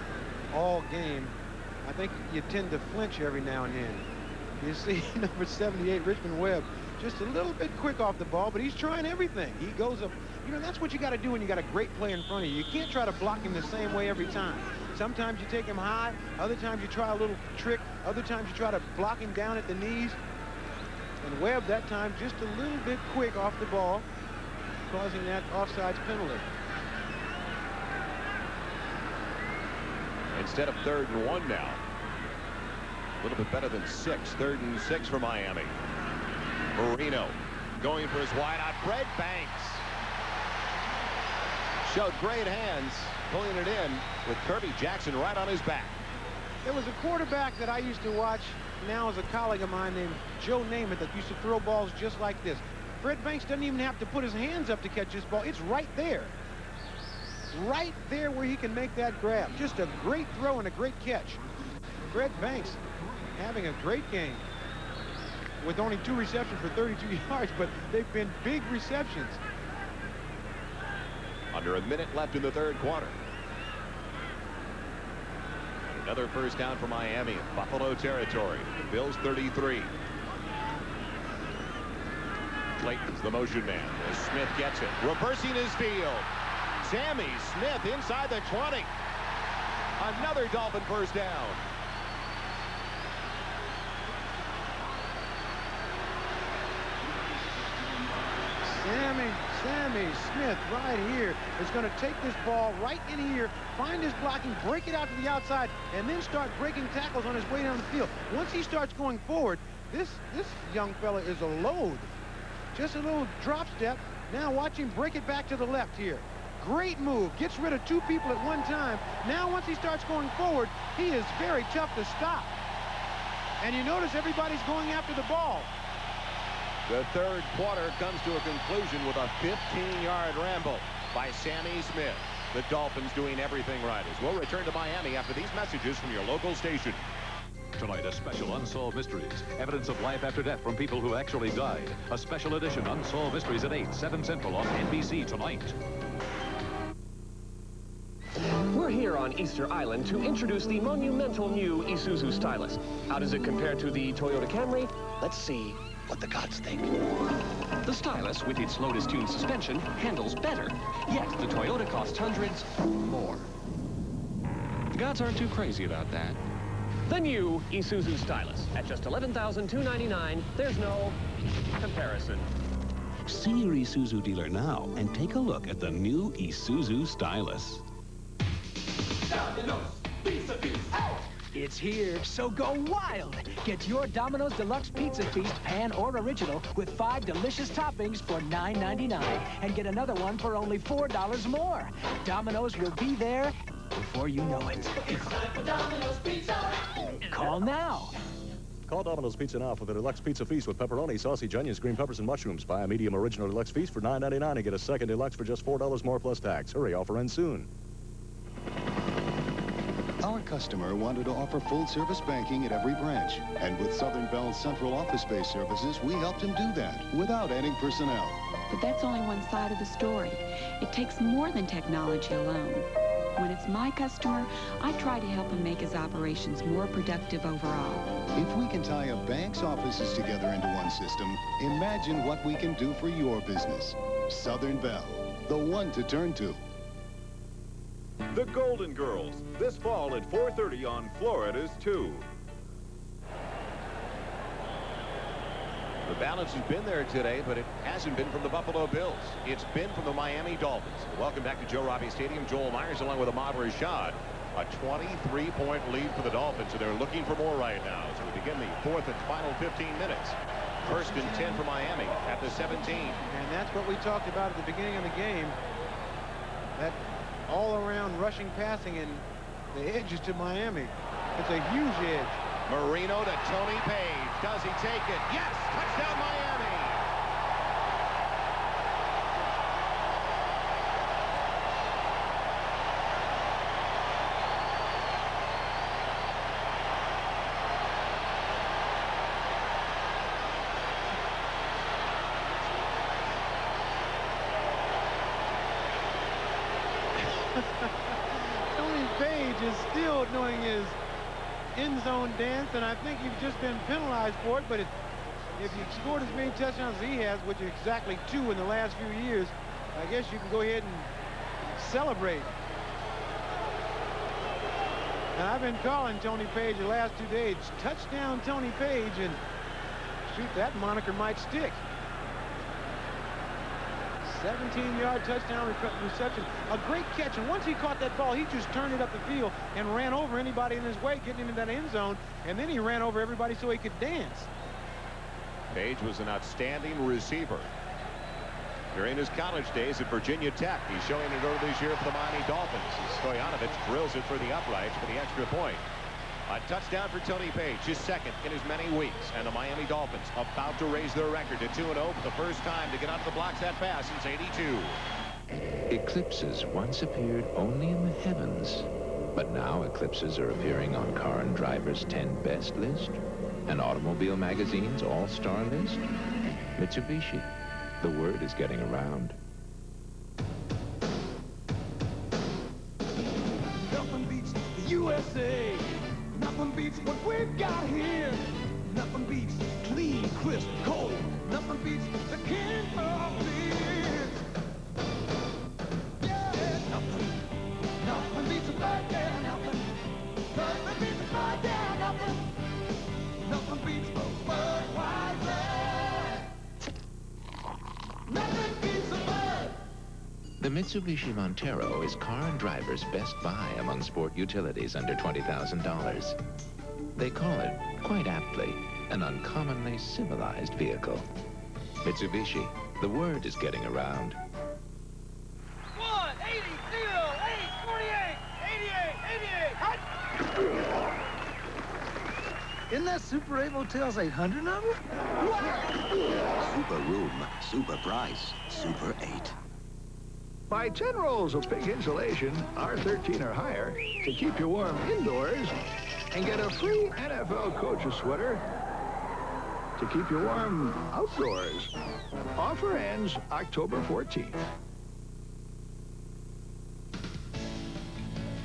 all game, I think you tend to flinch every now and then. You see number 78, Richmond Webb, just a little bit quick off the ball, but he's trying everything. He goes up. You know, that's what you got to do when you got a great play in front of you. You can't try to block him the same way every time. Sometimes you take him high. Other times you try a little trick. Other times you try to block him down at the knees. And Webb that time just a little bit quick off the ball, causing that offsides penalty. Instead of 3rd and 1 now. A little bit better than 6. 3rd and 6 for Miami. Marino going for his wideout. Fred Banks showed great hands, pulling it in with Kirby Jackson right on his back. There was a quarterback that I used to watch now as a colleague of mine named Joe Namath that used to throw balls just like this. Fred Banks doesn't even have to put his hands up to catch this ball. It's right there. Right there where he can make that grab. Just a great throw and a great catch. Fred Banks having a great game with only 2 receptions for 32 yards, but they've been big receptions. Under a minute left in the 3rd quarter. Another first down for Miami in Buffalo territory. The Bills 33. Clayton's the motion man as Smith gets it. Reversing his field. Sammy Smith inside the 20. Another Dolphin first down. Sammy Smith right here is going to take this ball right in here, find his blocking, break it out to the outside, and then start breaking tackles on his way down the field. Once he starts going forward, this young fella is a load. Just a little drop step. Now watch him break it back to the left here. Great move. Gets rid of two people at one time. Now once he starts going forward, he is very tough to stop. And you notice everybody's going after the ball. The third quarter comes to a conclusion with a 15-yard ramble by Sammy Smith. The Dolphins doing everything right as we'll return to Miami after these messages from your local station. Tonight, a special Unsolved Mysteries. Evidence of life after death from people who actually died. A special edition Unsolved Mysteries at 8, 7 Central on NBC tonight. We're here on Easter Island to introduce the monumental new Isuzu Stylus. How does it compare to the Toyota Camry? Let's see what the gods think. The Stylus, with its Lotus Tune suspension, handles better. Yet the Toyota costs hundreds more. The gods aren't too crazy about that. The new Isuzu Stylus. At just $11,299, there's no comparison. See your Isuzu dealer now and take a look at the new Isuzu Stylus. It's here, so go wild. Get your Domino's Deluxe Pizza Feast Pan or Original with 5 delicious toppings for $9.99 and get another one for only $4 more. Domino's will be there before you know it. It's time for Domino's Pizza. Call now. Call Domino's Pizza now for the Deluxe Pizza Feast with pepperoni, sausage, onions, green peppers, and mushrooms. Buy a medium original Deluxe Feast for $9.99 and get a second Deluxe for just $4 more plus tax. Hurry, offer ends soon. Our customer wanted to offer full-service banking at every branch. And with Southern Bell's central office-based services, we helped him do that without adding personnel. But that's only one side of the story. It takes more than technology alone. When it's my customer, I try to help him make his operations more productive overall. If we can tie a bank's offices together into one system, imagine what we can do for your business. Southern Bell, the one to turn to. The Golden Girls, this fall at 4:30 on Florida's 2. The balance has been there today, but it hasn't been from the Buffalo Bills. It's been from the Miami Dolphins. Welcome back to Joe Robbie Stadium. Joel Myers along with Ahmad Rashad. A 23-point lead for the Dolphins, and they're looking for more right now as we begin the fourth and final 15 minutes. First and 10 for Miami at the 17. And that's what we talked about at the beginning of the game. That all-around rushing passing and the edges to Miami. It's a huge edge. Marino to Tony Page. Does he take it? Yes! Touchdown Miami! Tony Page is still doing his end zone dance, and I think you've just been penalized for it. But if you've scored as many touchdowns as he has, which is exactly 2 in the last few years, I guess you can go ahead and celebrate. And I've been calling Tony Page the last 2 days, touchdown Tony Page, and shoot, that moniker might stick. 17-yard touchdown reception. A great catch, and once he caught that ball, he just turned it up the field and ran over anybody in his way, getting into that end zone, and then he ran over everybody so he could dance. Page was an outstanding receiver during his college days at Virginia Tech. He's showing it over this year for the Miami Dolphins. Stoyanovich drills it for the uprights for the extra point. A touchdown for Tony Page, his second in as many weeks. And the Miami Dolphins about to raise their record to 2-0 for the first time to get out of the blocks that fast since '82. Eclipses once appeared only in the heavens. But now eclipses are appearing on Car and Driver's 10 Best list and Automobile Magazine's All-Star list. Mitsubishi. The word is getting around. Nothing beats the USA. Nothing beats what we've got here. Nothing beats clean, crisp, cold. Nothing beats the king of beer. Yeah, nothing beats a birthday, nothing. Nothing beats a birthday, nothing. Nothing beats the Budweiser. Nothing beats a birthday. The Mitsubishi Montero is car and driver's best buy among sport utilities under $20,000. They call it, quite aptly, an uncommonly civilized vehicle. Mitsubishi, the word is getting around. 180, 88, 88, 88. Isn't that Super 8 Motel's 800 number? Super room, super price, Super 8. Buy 10 rolls of pig insulation, R13 or higher, to keep you warm indoors, and get a free NFL coach's sweater to keep you warm outdoors. Offer ends October 14th.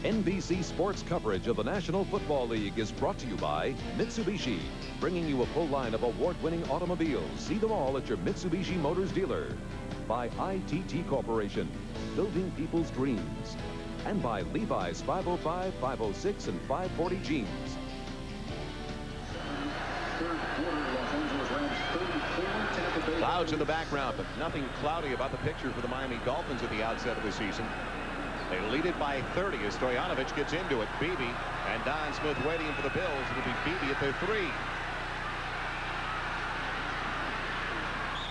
NBC Sports coverage of the National Football League is brought to you by Mitsubishi, bringing you a full line of award-winning automobiles. See them all at your Mitsubishi Motors dealer. By ITT Corporation, building people's dreams. And by Levi's 505, 506, and 540 jeans. Clouds in the background, but nothing cloudy about the picture for the Miami Dolphins at the outset of the season. They lead it by 30 as Stoyanovich gets into it. Beebe and Don Smith waiting for the Bills. It'll be Beebe at their 3.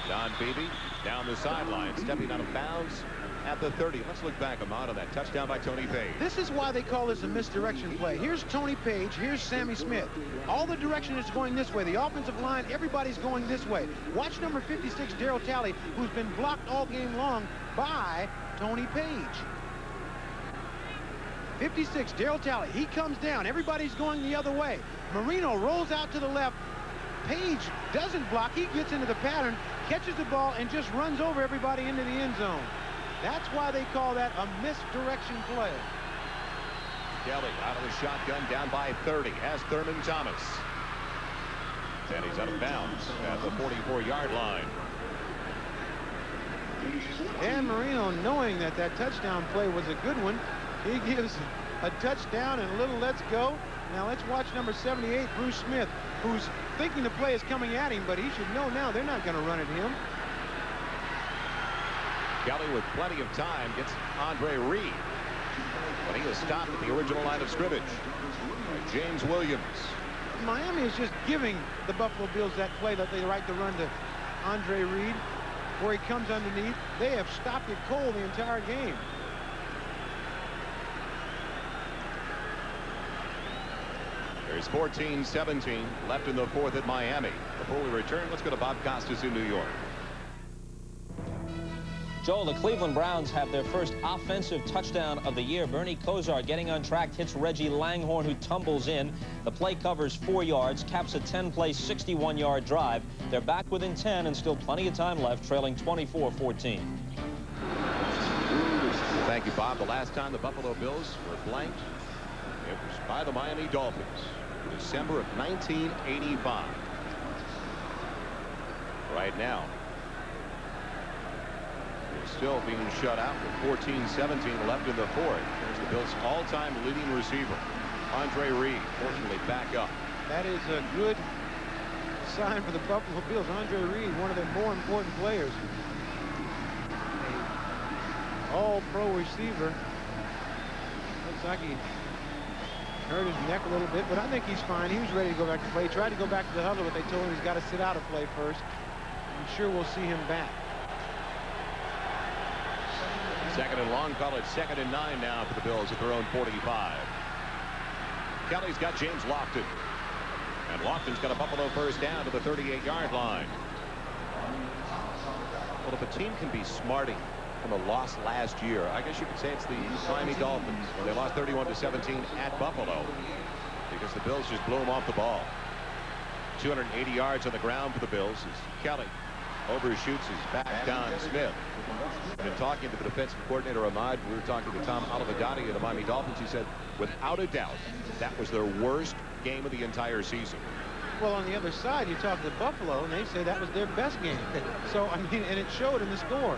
Don Beebe down the sideline, stepping out of bounds at the 30. Let's look back, Ahmad, on that touchdown by Tony Page. This is why they call this a misdirection play. Here's Tony Page. Here's Sammy Smith. All the direction is going this way. The offensive line, everybody's going this way. Watch number 56, Darryl Talley, who's been blocked all game long by Tony Page. 56, Darryl Talley. He comes down. Everybody's going the other way. Marino rolls out to the left. Page doesn't block. He gets into the pattern, catches the ball, and just runs over everybody into the end zone. That's why they call that a misdirection play. Kelly out of the shotgun, down by 30, has Thurman Thomas. And he's out of bounds at the 44-yard line. Dan Marino, knowing that that touchdown play was a good one, he gives a touchdown and a little let's go. Now let's watch number 78, Bruce Smith, who's thinking the play is coming at him, but he should know now they're not going to run at him. Kelly with plenty of time gets Andre Reed, but he is stopped at the original line of scrimmage by James Williams. Miami is just giving the Buffalo Bills that play that they like to run to Andre Reed, where he comes underneath. They have stopped it cold the entire game. There's 14-17 left in the 4th at Miami. Before we return, let's go to Bob Costas in New York. Joel, the Cleveland Browns have their first offensive touchdown of the year. Bernie Kosar getting on track, hits Reggie Langhorne, who tumbles in. The play covers 4 yards, caps a 10-play, 61-yard drive. They're back within 10 and still plenty of time left, trailing 24-14. Thank you, Bob. The last time the Buffalo Bills were blanked, it was by the Miami Dolphins, December of 1985. Right now, we're still being shut out with 14-17 left in the 4th. There's the Bills' all-time leading receiver, Andre Reed, fortunately back up. That is a good sign for the Buffalo Bills. Andre Reed, one of their more important players. A all-pro receiver. Looks like he hurt his neck a little bit, but I think he's fine. He was ready to go back to play. He tried to go back to the huddle, but they told him he's got to sit out and play first. I'm sure we'll see him back. 2nd and long, call it 2nd and 9 now for the Bills at their own 45. Kelly's got James Lofton. And Lofton's got a Buffalo first down to the 38-yard line. Well, if a team can be smarting from a loss last year, I guess you could say it's the Miami Dolphins, when they lost 31-17 at Buffalo, because the Bills just blew them off the ball. 280 yards on the ground for the Bills as Kelly overshoots his back. Don Smith. Been talking to the defensive coordinator, Ahmad. We were talking to Tom Olivedati of the Miami Dolphins. He said, without a doubt, that was their worst game of the entire season. Well, on the other side, you talk to Buffalo, and they say that was their best game. So, I mean, and it showed in the score.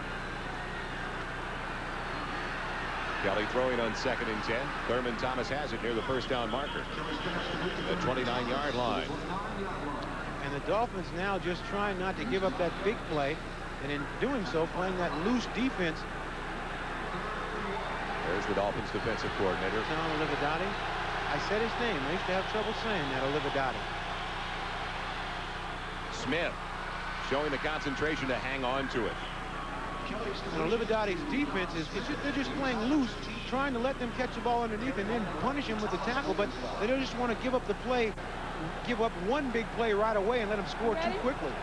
Kelly throwing on 2nd and 10. Thurman Thomas has it near the first down marker. The 29-yard line. And the Dolphins now just trying not to give up that big play, and in doing so, playing that loose defense There's the Dolphins defensive coordinator. Tom Olividotti. I said his name. I used to have trouble saying that, Olividotti. Smith showing the concentration to hang on to it. And Olividotti's defense they're just playing loose, trying to let them catch the ball underneath and then punish him with the tackle, but they don't just want to give up the play, give up one big play right away and let them score too quickly.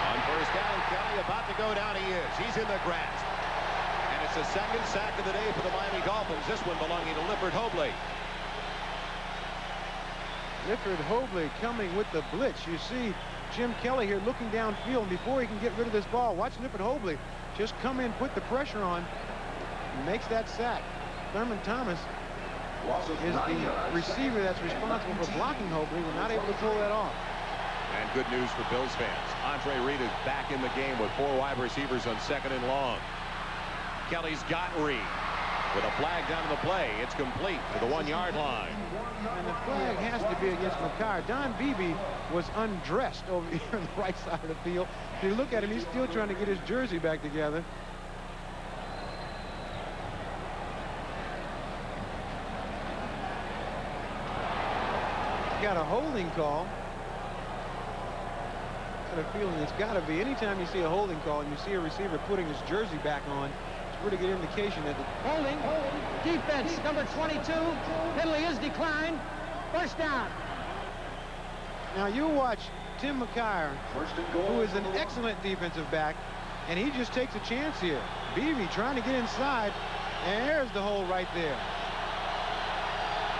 On first down, Kelly about to go down. He is. He's in the grasp. And it's the second sack of the day for the Miami Dolphins. This one belonging to Lifford Hobley. Lifford Hobley coming with the blitz. You see Jim Kelly here looking downfield before he can get rid of this ball. Watch Lifford Hobley just come in, put the pressure on, and makes that sack. Thurman Thomas is the receiver that's responsible for blocking Hobley. We're not able to pull that off. And good news for Bills fans. Andre Reed is back in the game with 4 wide receivers on 2nd and long. Kelly's got Reed. With a flag down to the play, it's complete to the 1-yard line. And the flag has to be against McCarr. Don Beebe was undressed over here on the right side of the field. If you look at him, he's still trying to get his jersey back together. Got a holding call. Got a feeling it's got to be. Anytime you see a holding call and you see a receiver putting his jersey back on, pretty good indication that holding. Defense number 22. Penalty is declined. First down. Now you watch Tim McCarr, who is an excellent defensive back, and he just takes a chance here. Beebe trying to get inside, and there's the hole right there.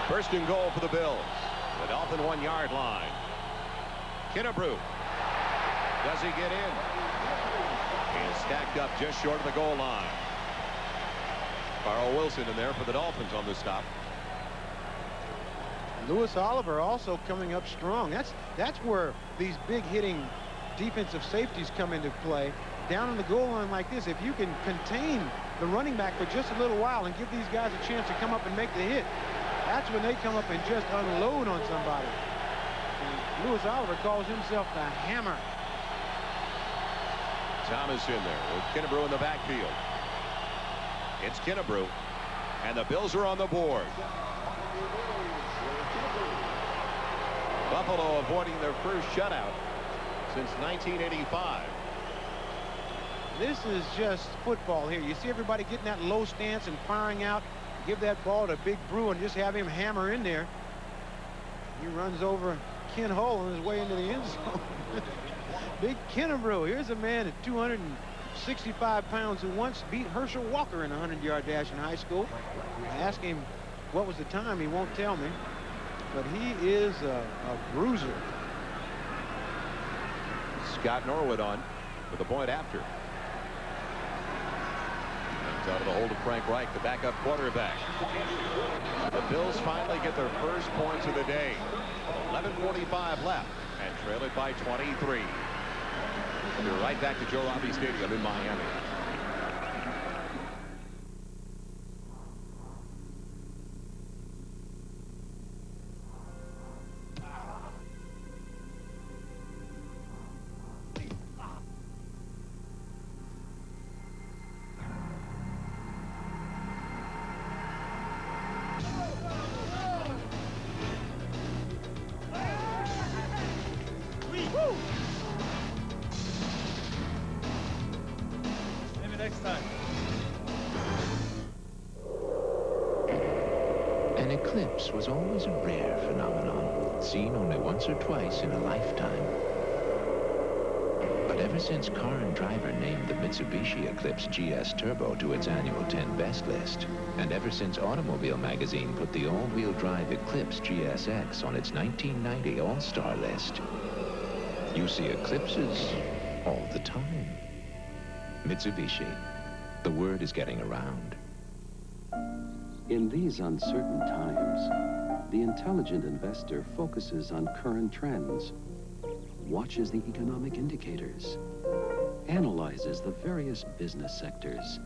First and goal for the Bills. The Dolphin 1-yard line. Kinnebrew. Does he get in? He is stacked up just short of the goal line. Carl Wilson in there for the Dolphins on the stop. Lewis Oliver also coming up strong. That's where these big hitting defensive safeties come into play. Down on the goal line like this, if you can contain the running back for just a little while and give these guys a chance to come up and make the hit, that's when they come up and just unload on somebody. And Lewis Oliver calls himself the Hammer. Thomas in there with Kinnebrew in the backfield. It's Kinnebrew, and the Bills are on the board. Buffalo avoiding their first shutout since 1985. This is just football here. You see everybody getting that low stance and firing out. Give that ball to Big Brew and just have him hammer in there. He runs over Ken Hull on his way into the end zone. Big Kinnebrew. Here's a man at 265 pounds who once beat Herschel Walker in a 100-yard dash in high school. I asked him what was the time. He won't tell me. But he is a bruiser. Scott Norwood on with a point after. Comes out of the hold of Frank Reich, the backup quarterback. The Bills finally get their first points of the day. 11:45 left and trail it by 23. We'll be right back to Joe Robbie Stadium in Miami. An eclipse was always a rare phenomenon, seen only once or twice in a lifetime. But ever since Car and Driver named the Mitsubishi Eclipse GS Turbo to its annual 10 best list, and ever since Automobile Magazine put the all-wheel drive Eclipse GSX on its 1990 All-Star list, you see eclipses all the time. Mitsubishi. The word is getting around. In these uncertain times, the intelligent investor focuses on current trends, watches the economic indicators, analyzes the various business sectors,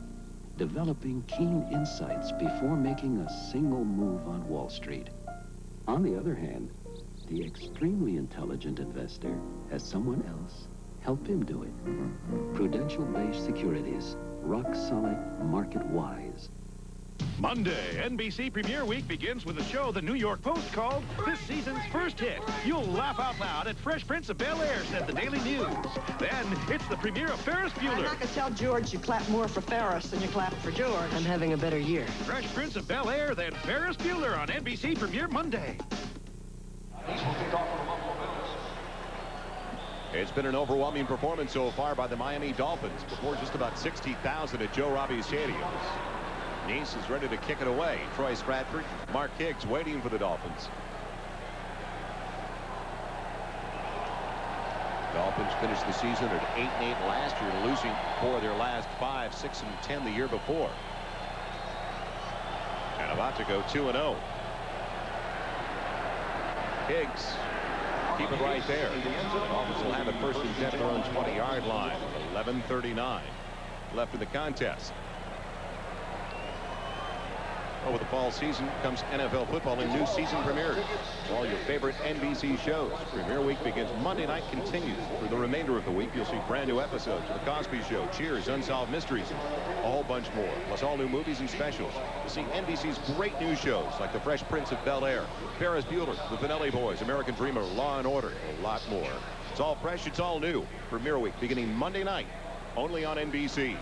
developing keen insights before making a single move on Wall Street. On the other hand, the extremely intelligent investor has someone else Help him do it. Prudential-based securities. Rock solid, market-wise. Monday, NBC Premiere Week begins with a show the New York Post called this season's first hit. You'll laugh out loud at Fresh Prince of Bel-Air, said the Daily News. Then, it's the premiere of Ferris Bueller. I'm not going to tell George you clap more for Ferris than you clap for George. I'm having a better year. Fresh Prince of Bel-Air, then Ferris Bueller on NBC Premiere Monday. It's been an overwhelming performance so far by the Miami Dolphins before just about 60,000 at Joe Robbie Stadium. Nice is ready to kick it away. Troy Stratford, Mark Higgs waiting for the Dolphins. Dolphins finished the season at 8-8 last year, losing 4 of their last 5, 6, and 10 the year before. And about to go 2-0. Higgs, keep it right there. The Dolphins will have it first and 10 at their own 20-yard line. 11:39 left in the contest. Well, with the fall season comes NFL football and new season premieres. All your favorite NBC shows. Premiere Week begins Monday night, continues through the remainder of the week. You'll see brand new episodes of The Cosby Show, Cheers, Unsolved Mysteries, and a whole bunch more. Plus all new movies and specials. You'll see NBC's great new shows like The Fresh Prince of Bel-Air, Ferris Bueller, The Vanelli Boys, American Dreamer, Law and Order, and a lot more. It's all fresh, it's all new. Premiere Week beginning Monday night, only on NBC.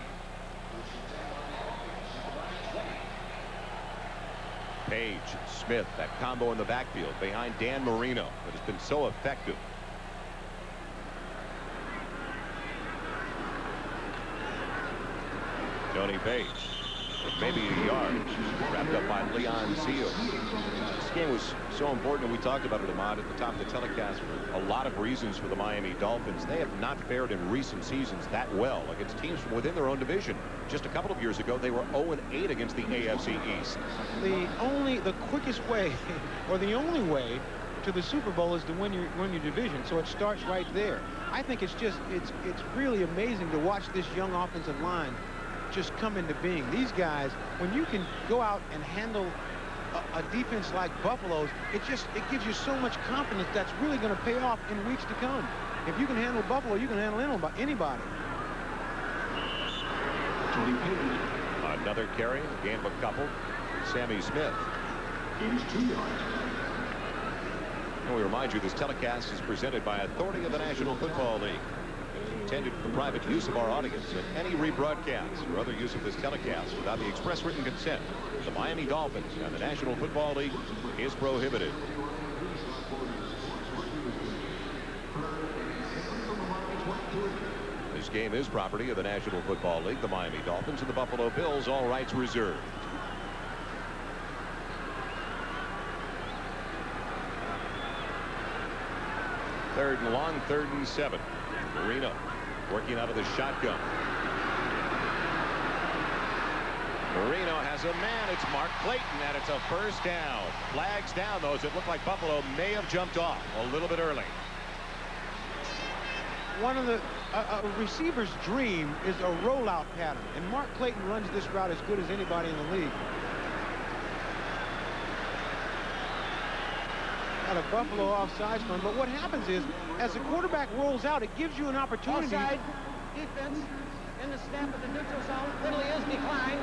Page, Smith, that combo in the backfield behind Dan Marino that has been so effective. Tony Page, maybe a yard, wrapped up by Leon Seal. This game was so important, and we talked about it, Ahmad, at the top of the telecast for a lot of reasons for the Miami Dolphins. They have not fared in recent seasons that well against teams from within their own division. Just a couple of years ago, they were 0-8 against the AFC East. The quickest way, or the only way to the Super Bowl is to win your division. So it starts right there. I think it's really amazing to watch this young offensive line just come into being. These guys, when you can go out and handle a defense like Buffalo's, it gives you so much confidence that's really going to pay off in weeks to come. If you can handle Buffalo, you can handle anybody. Another carry, gain of a couple. Sammy Smith. Gains 2 yards. And we remind you this telecast is presented by authority of the National Football League. Intended for the private use of our audience, and any rebroadcast or other use of this telecast without the express written consent of the Miami Dolphins and the National Football League is prohibited. This game is property of the National Football League, the Miami Dolphins, and the Buffalo Bills, all rights reserved. Third and long, 3rd and 7. Marino working out of the shotgun. Marino has a man. It's Mark Clayton, and it's a first down. Flags down, those. It looked like Buffalo may have jumped off a little bit early. One of the receiver's dream is a rollout pattern, and Mark Clayton runs this route as good as anybody in the league. Got a Buffalo offsides run, but what happens is, as the quarterback rolls out, it gives you an opportunity. Offside, defense in the snap of the neutral zone. Penalty is declined.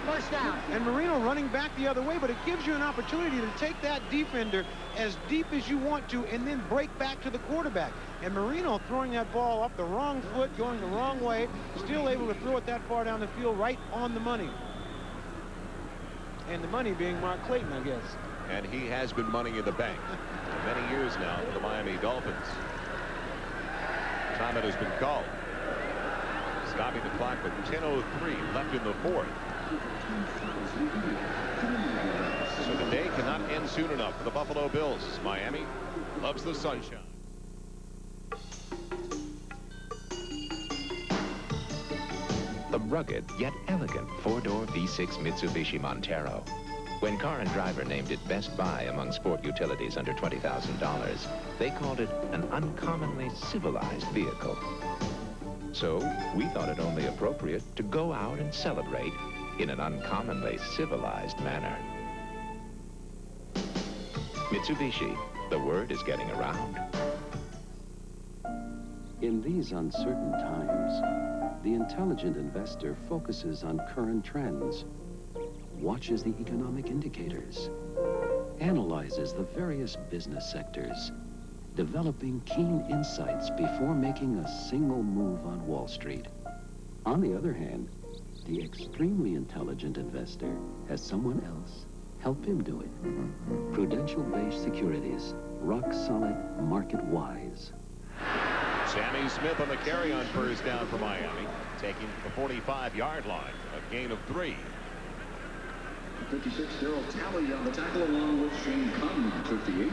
First down. And Marino running back the other way, but it gives you an opportunity to take that defender as deep as you want to and then break back to the quarterback. And Marino throwing that ball off the wrong foot, going the wrong way, still able to throw it that far down the field, right on the money. And the money being Mark Clayton, I guess. And he has been money in the bank for many years now for the Miami Dolphins. Timeout has been called. Stopping the clock with 10:03 left in the 4th. So the day cannot end soon enough for the Buffalo Bills. Miami loves the sunshine. The rugged yet elegant 4-door V6 Mitsubishi Montero. When Car and Driver named it Best Buy among sport utilities under $20,000, they called it an uncommonly civilized vehicle. So we thought it only appropriate to go out and celebrate in an uncommonly civilized manner. Mitsubishi, the word is getting around. In these uncertain times, the intelligent investor focuses on current trends, watches the economic indicators, analyzes the various business sectors, developing keen insights before making a single move on Wall Street. On the other hand, the extremely intelligent investor has someone else help him do it. Prudential-based securities, rock solid, market wise. Sammy Smith on the carry on first down for Miami, taking the 45-yard line, a gain of 3. 56, Darryl Talley on the tackle along with Shane Conley, 58.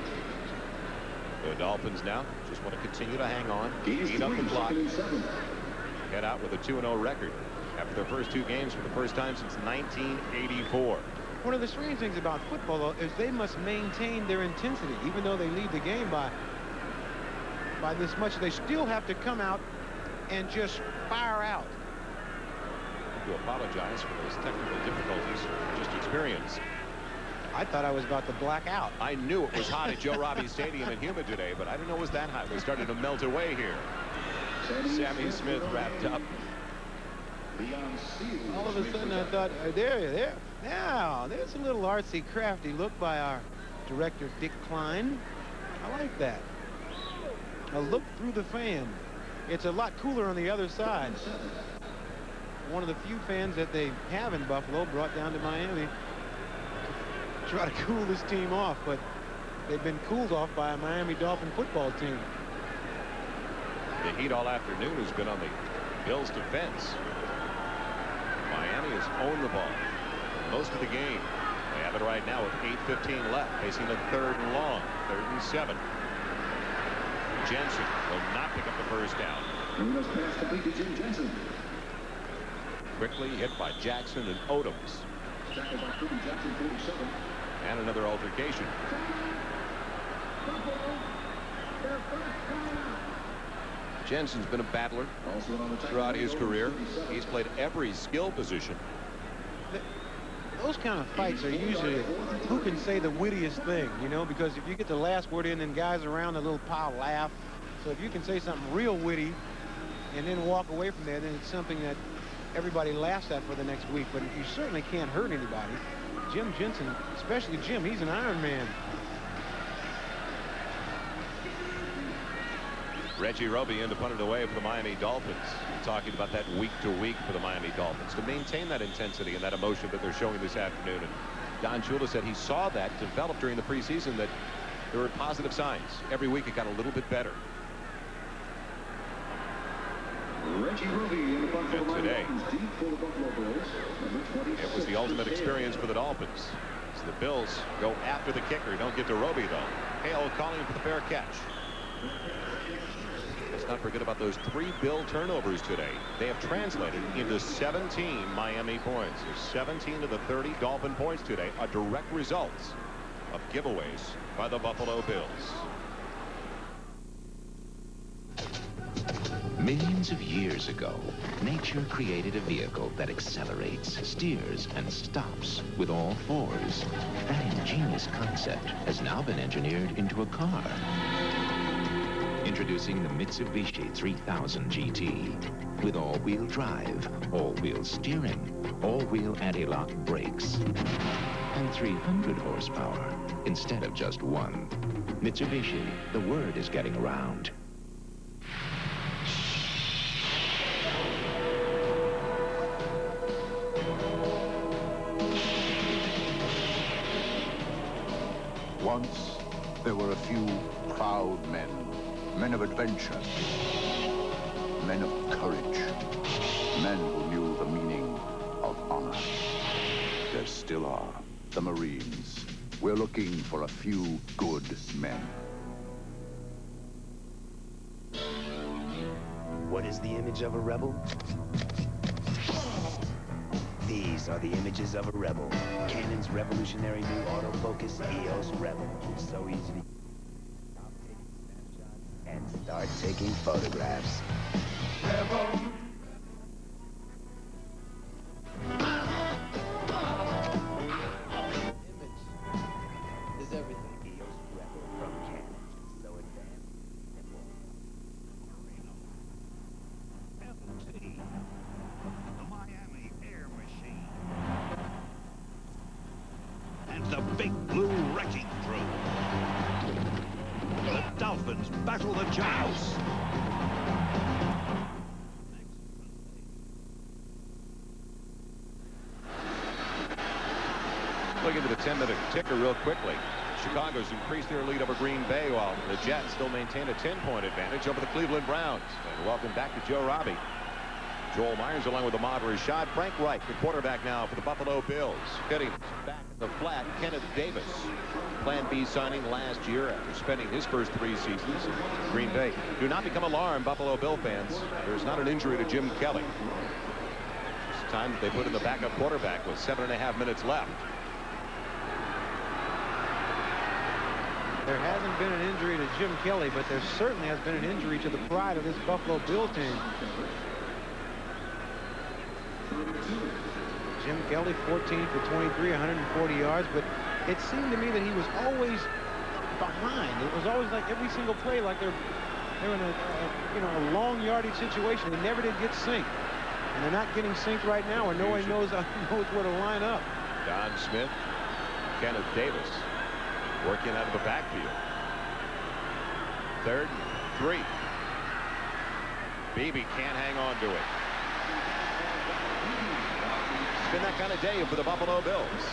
The Dolphins now just want to continue to hang on, Gain eat up the 3, clock, 2nd and 7. head out with a 2-0 record after their first 2 games for the first time since 1984. One of the strange things about football, though, is they must maintain their intensity. Even though they lead the game by this much, they still have to come out and just fire out. To apologize for those technical difficulties just experienced. I thought I was about to black out. I knew it was hot at Joe Robbie Stadium and humid today, but I didn't know it was that hot. It was starting to melt away here. Sammy Smith wrapped up. All of a sudden I thought, there. Now, there's a little artsy, crafty look by our director, Dick Klein. I like that. A look through the fan. It's a lot cooler on the other side. One of the few fans that they have in Buffalo brought down to Miami to try to cool this team off, but they've been cooled off by a Miami Dolphin football team. The heat all afternoon has been on the Bills' defense. Miami has owned the ball most of the game. They have it right now with 8:15 left, facing a 3rd and long, 3rd and 7. Jensen will not pick up the first down. Pass complete to Jim Jensen. Quickly hit by Jackson and Odoms. Tackled by Jackson, 47. And another altercation. Jensen's been a battler throughout his career. He's played every skill position. Those kind of fights are usually who can say the wittiest thing, you know, because if you get the last word in, then guys around the little pile laugh. So if you can say something real witty and then walk away from there, then it's something that everybody laughs at for the next week. But you certainly can't hurt anybody. Jim Jensen, especially Jim, he's an Iron Man. Reggie Roby in to punt it away for the Miami Dolphins. Talking about that week to week for the Miami Dolphins to maintain that intensity and that emotion that they're showing this afternoon. And Don Shula said he saw that develop during the preseason, that there were positive signs. Every week it got a little bit better. Reggie Roby in the punt for the Miami Today, Dolphins, deep for the Buffalo Bills. it was the ultimate experience for the Dolphins. So the Bills go after the kicker. Don't get to Roby, though. Hale calling for the fair catch. Let's not forget about those 3 Bill turnovers today. They have translated into 17 Miami points. So 17 of the 30 Dolphin points today are direct results of giveaways by the Buffalo Bills. Millions of years ago, nature created a vehicle that accelerates, steers, and stops with all 4s. That ingenious concept has now been engineered into a car. Introducing the Mitsubishi 3000 GT. With all-wheel drive, all-wheel steering, all-wheel anti-lock brakes, and 300 horsepower instead of just 1. Mitsubishi, the word is getting around. Once, there were a few proud men. Men of adventure, men of courage, men who knew the meaning of honor. There still are, the Marines. We're looking for a few good men. What is the image of a rebel? These are the images of a rebel. Canon's revolutionary new autofocus EOS Rebel. So easy to and start taking photographs. Rebel. Image is everything. EOS Rebel from Canon. So advanced. Big Blue wrecking crew. The Dolphins battle the Giants. Looking at the 10-minute ticker real quickly. Chicago's increased their lead over Green Bay, while the Jets still maintain a 10-point advantage over the Cleveland Browns. And welcome back to Joe Robbie. Joel Myers along with Ahmad Rashad. Frank Reich, the quarterback now for the Buffalo Bills. Hitting back in the flat, Kenneth Davis. Plan B signing last year after spending his first 3 seasons in Green Bay. Do not become alarmed, Buffalo Bill fans. There's not an injury to Jim Kelly. It's time that they put in the backup quarterback with 7.5 minutes left. There hasn't been an injury to Jim Kelly, but there certainly has been an injury to the pride of this Buffalo Bill team. Jim Kelly, 14 for 23, 140 yards, but it seemed to me that he was always behind. It was always like every single play, like they're in a long yardage situation. They never did get synced, and they're not getting synced right now, where no one knows where to line up. Don Smith, Kenneth Davis, working out of the backfield. 3rd and 3. Beebe can't hang on to it. It's been that kind of day for the Buffalo Bills.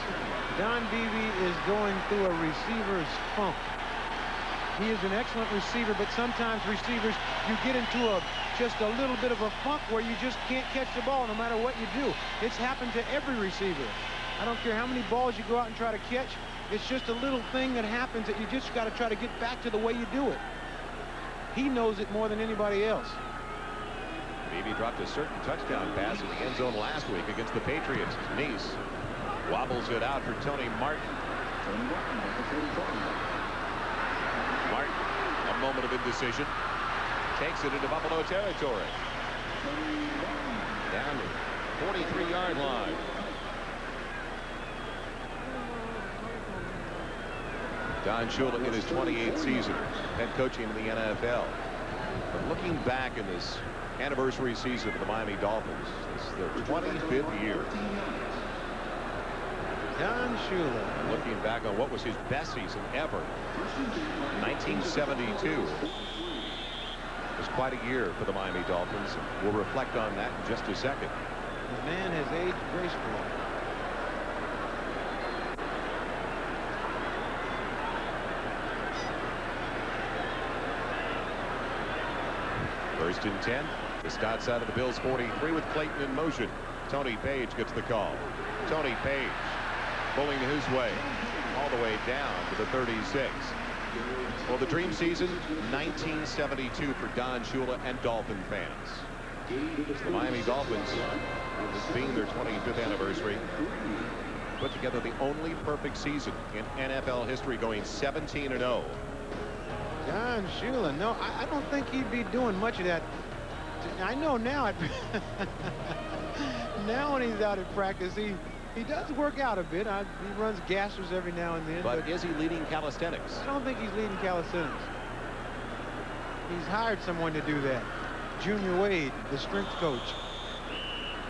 Don Beebe is going through a receiver's funk. He is an excellent receiver, but sometimes receivers, you get into just a little bit of a funk where you just can't catch the ball no matter what you do. It's happened to every receiver. I don't care how many balls you go out and try to catch. It's just a little thing that happens that you just got to try to get back to the way you do it. He knows it more than anybody else. Beebe dropped a certain touchdown pass in the end zone last week against the Patriots. Nice wobbles it out for Tony Martin. Martin, a moment of indecision, takes it into Buffalo territory. Down to 43-yard line. Don Shula in his 28th season, head coaching in the NFL. But looking back in this anniversary season of the Miami Dolphins, this is their 25th year. Don Shula. And looking back on what was his best season ever, 1972. It was quite a year for the Miami Dolphins. We'll reflect on that in just a second. The man has aged gracefully. First and 10. Just outside of the Bills' 43 with Clayton in motion. Tony Page gets the call. Tony Page pulling his way all the way down to the 36. Well, the dream season, 1972 for Don Shula and Dolphin fans. The Miami Dolphins, this being their 25th anniversary, put together the only perfect season in NFL history, going 17-0. Don Shula, no, I don't think he'd be doing much of that. I know now, now when he's out at practice, he does work out a bit. He runs gassers every now and then. But is he leading calisthenics? I don't think he's leading calisthenics. He's hired someone to do that. Junior Wade, the strength coach.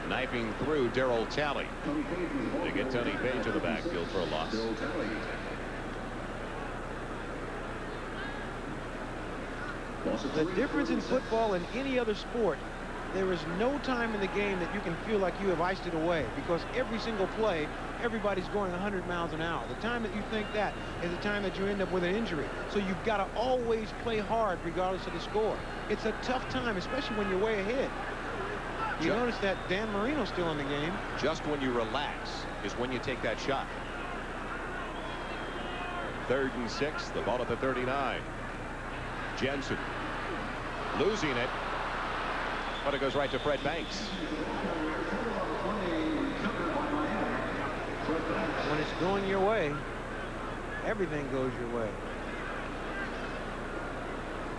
Knifing through Darryl Talley to get Tony Page in the backfield for a loss. The difference in football and any other sport, there is no time in the game that you can feel like you have iced it away, because every single play, everybody's going 100 miles an hour. The time that you think that is the time that you end up with an injury. So you've got to always play hard regardless of the score. It's a tough time, especially when you're way ahead. You notice that Dan Marino's still in the game. Just when you relax is when you take that shot. 3rd and 6, the ball at the 39. Jensen losing it, but it goes right to Fred Banks. When it's going your way, everything goes your way.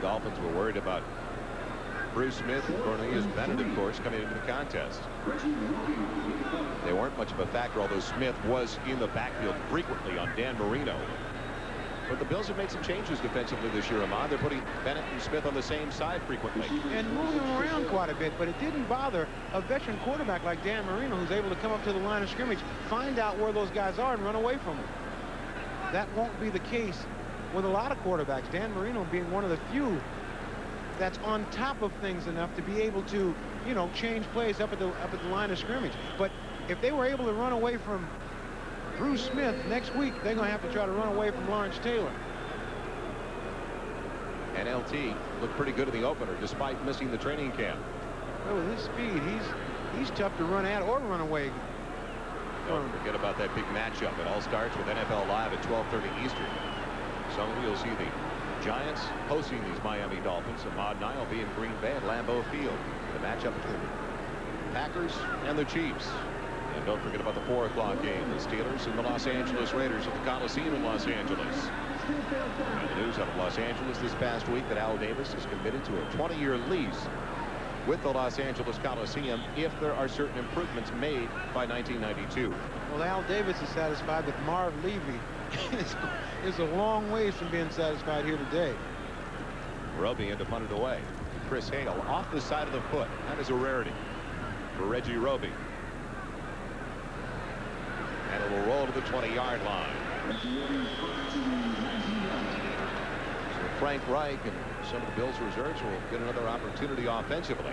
Dolphins were worried about Bruce Smith and Cornelius Bennett, of course, coming into the contest. They weren't much of a factor, although Smith was in the backfield frequently on Dan Marino. But the Bills have made some changes defensively this year, Ahmad. They're putting Bennett and Smith on the same side frequently. And moving them around quite a bit, but it didn't bother a veteran quarterback like Dan Marino, who's able to come up to the line of scrimmage, find out where those guys are, and run away from them. that won't be the case with a lot of quarterbacks. Dan Marino being one of the few that's on top of things enough to be able to, you know, change plays up at the line of scrimmage. But if they were able to run away from Bruce Smith next week, they're going to have to try to run away from Lawrence Taylor. And LT looked pretty good in the opener despite missing the training camp. Well, with his speed, he's tough to run at or run away. Don't forget about that big matchup. It all starts with NFL Live at 12:30 Eastern. So you'll see the Giants hosting these Miami Dolphins, and Maud and I will be in Green Bay at Lambeau Field. The matchup between the Packers and the Chiefs. And don't forget about the 4 o'clock game, the Steelers and the Los Angeles Raiders at the Coliseum in Los Angeles. And the news out of Los Angeles this past week that Al Davis is committed to a 20-year lease with the Los Angeles Coliseum if there are certain improvements made by 1992. Well, Al Davis is satisfied, but Marv Levy is a long ways from being satisfied here today. Roby had to punt it away. Chris Hale off the side of the foot. That is a rarity for Reggie Roby. And it will roll to the 20-yard line. So Frank Reich and some of the Bills reserves will get another opportunity offensively.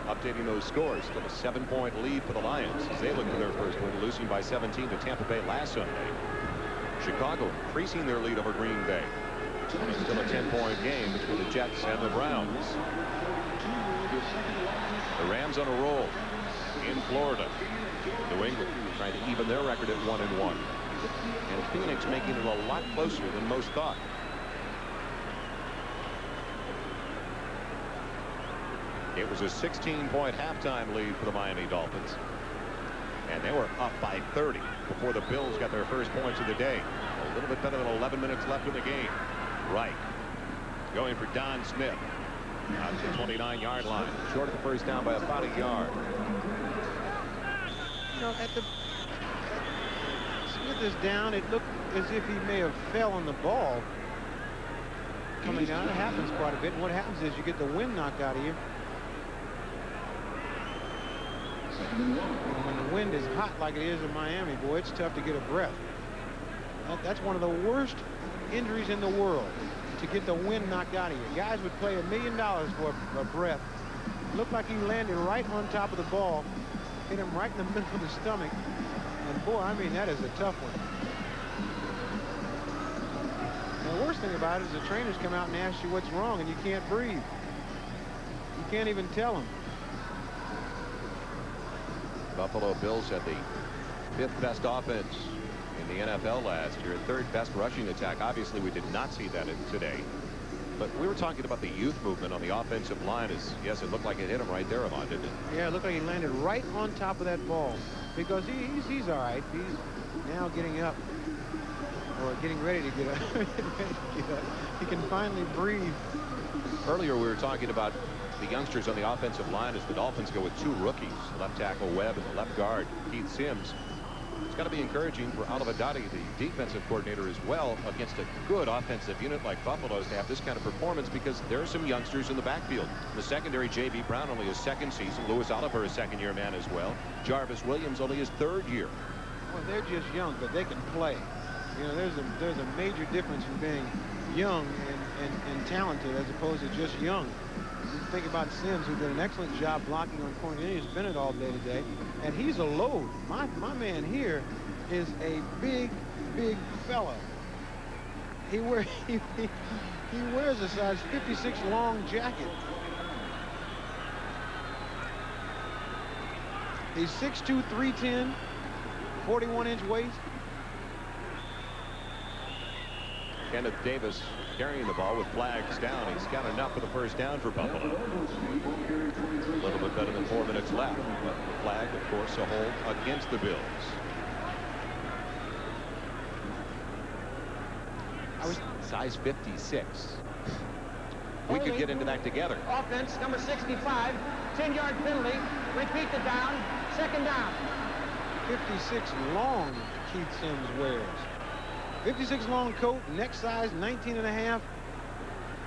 Updating those scores. Still a 7-point lead for the Lions as they look for their first win, losing by 17 to Tampa Bay last Sunday. Chicago increasing their lead over Green Bay. And it's still a 10-point game between the Jets and the Browns. The Rams on a roll in Florida. New England trying to even their record at 1-1. And Phoenix making it a lot closer than most thought. It was a 16-point halftime lead for the Miami Dolphins. And they were up by 30 before the Bills got their first points of the day. A little bit better than 11 minutes left in the game. Reich going for Don Smith. Out to the 29-yard line. Short of the first down by about a yard. You know, Smith is down. It looked as if he may have fell on the ball coming down. It happens quite a bit. And what happens is you get the wind knocked out of you. And when the wind is hot like it is in Miami, boy, it's tough to get a breath. That's one of the worst injuries in the world, to get the wind knocked out of you. Guys would pay $1 million for a breath. It looked like he landed right on top of the ball, hit him right in the middle of the stomach. And boy, I mean, that is a tough one. And the worst thing about it is the trainers come out and ask you what's wrong, and you can't breathe. You can't even tell them. Buffalo Bills had the 5th best offense in the NFL last year, 3rd best rushing attack. Obviously, we did not see that today. But we were talking about the youth movement on the offensive line. Yes, it looked like it hit him right there, Amon, didn't it? Yeah, it looked like he landed right on top of that ball. Because he's all right. He's now getting up, or getting ready to get up. He can finally breathe. Earlier, we were talking about the youngsters on the offensive line as the Dolphins go with 2 rookies, left tackle Webb and the left guard Keith Sims. It's got to be encouraging for Oliver Dottie, the defensive coordinator, as well, against a good offensive unit like Buffalo's, to have this kind of performance, because there are some youngsters in the backfield. The secondary, J.B. Brown, only his 2nd season. Louis Oliver, a 2nd-year man as well. Jarvis Williams, only his 3rd year. Well, they're just young, but they can play. You know, there's a major difference in being young and talented as opposed to just young. You think about Sims, who did an excellent job blocking on Cornelius Bennett all day today, and he's a load. My man here is a big fellow. He wears a size 56 long jacket. He's 6'2", 310, 41-inch waist. Kenneth Davis carrying the ball with flags down. He's got enough for the first down for Buffalo. A little bit better than 4 minutes left. But the flag, of course, a hold against the Bills. Size 56. We could get into that together. Offense, number 65, 10-yard penalty. Repeat the down. 2nd down. 56 long Keith Sims wears. 56 long coat, neck size 19 and a half.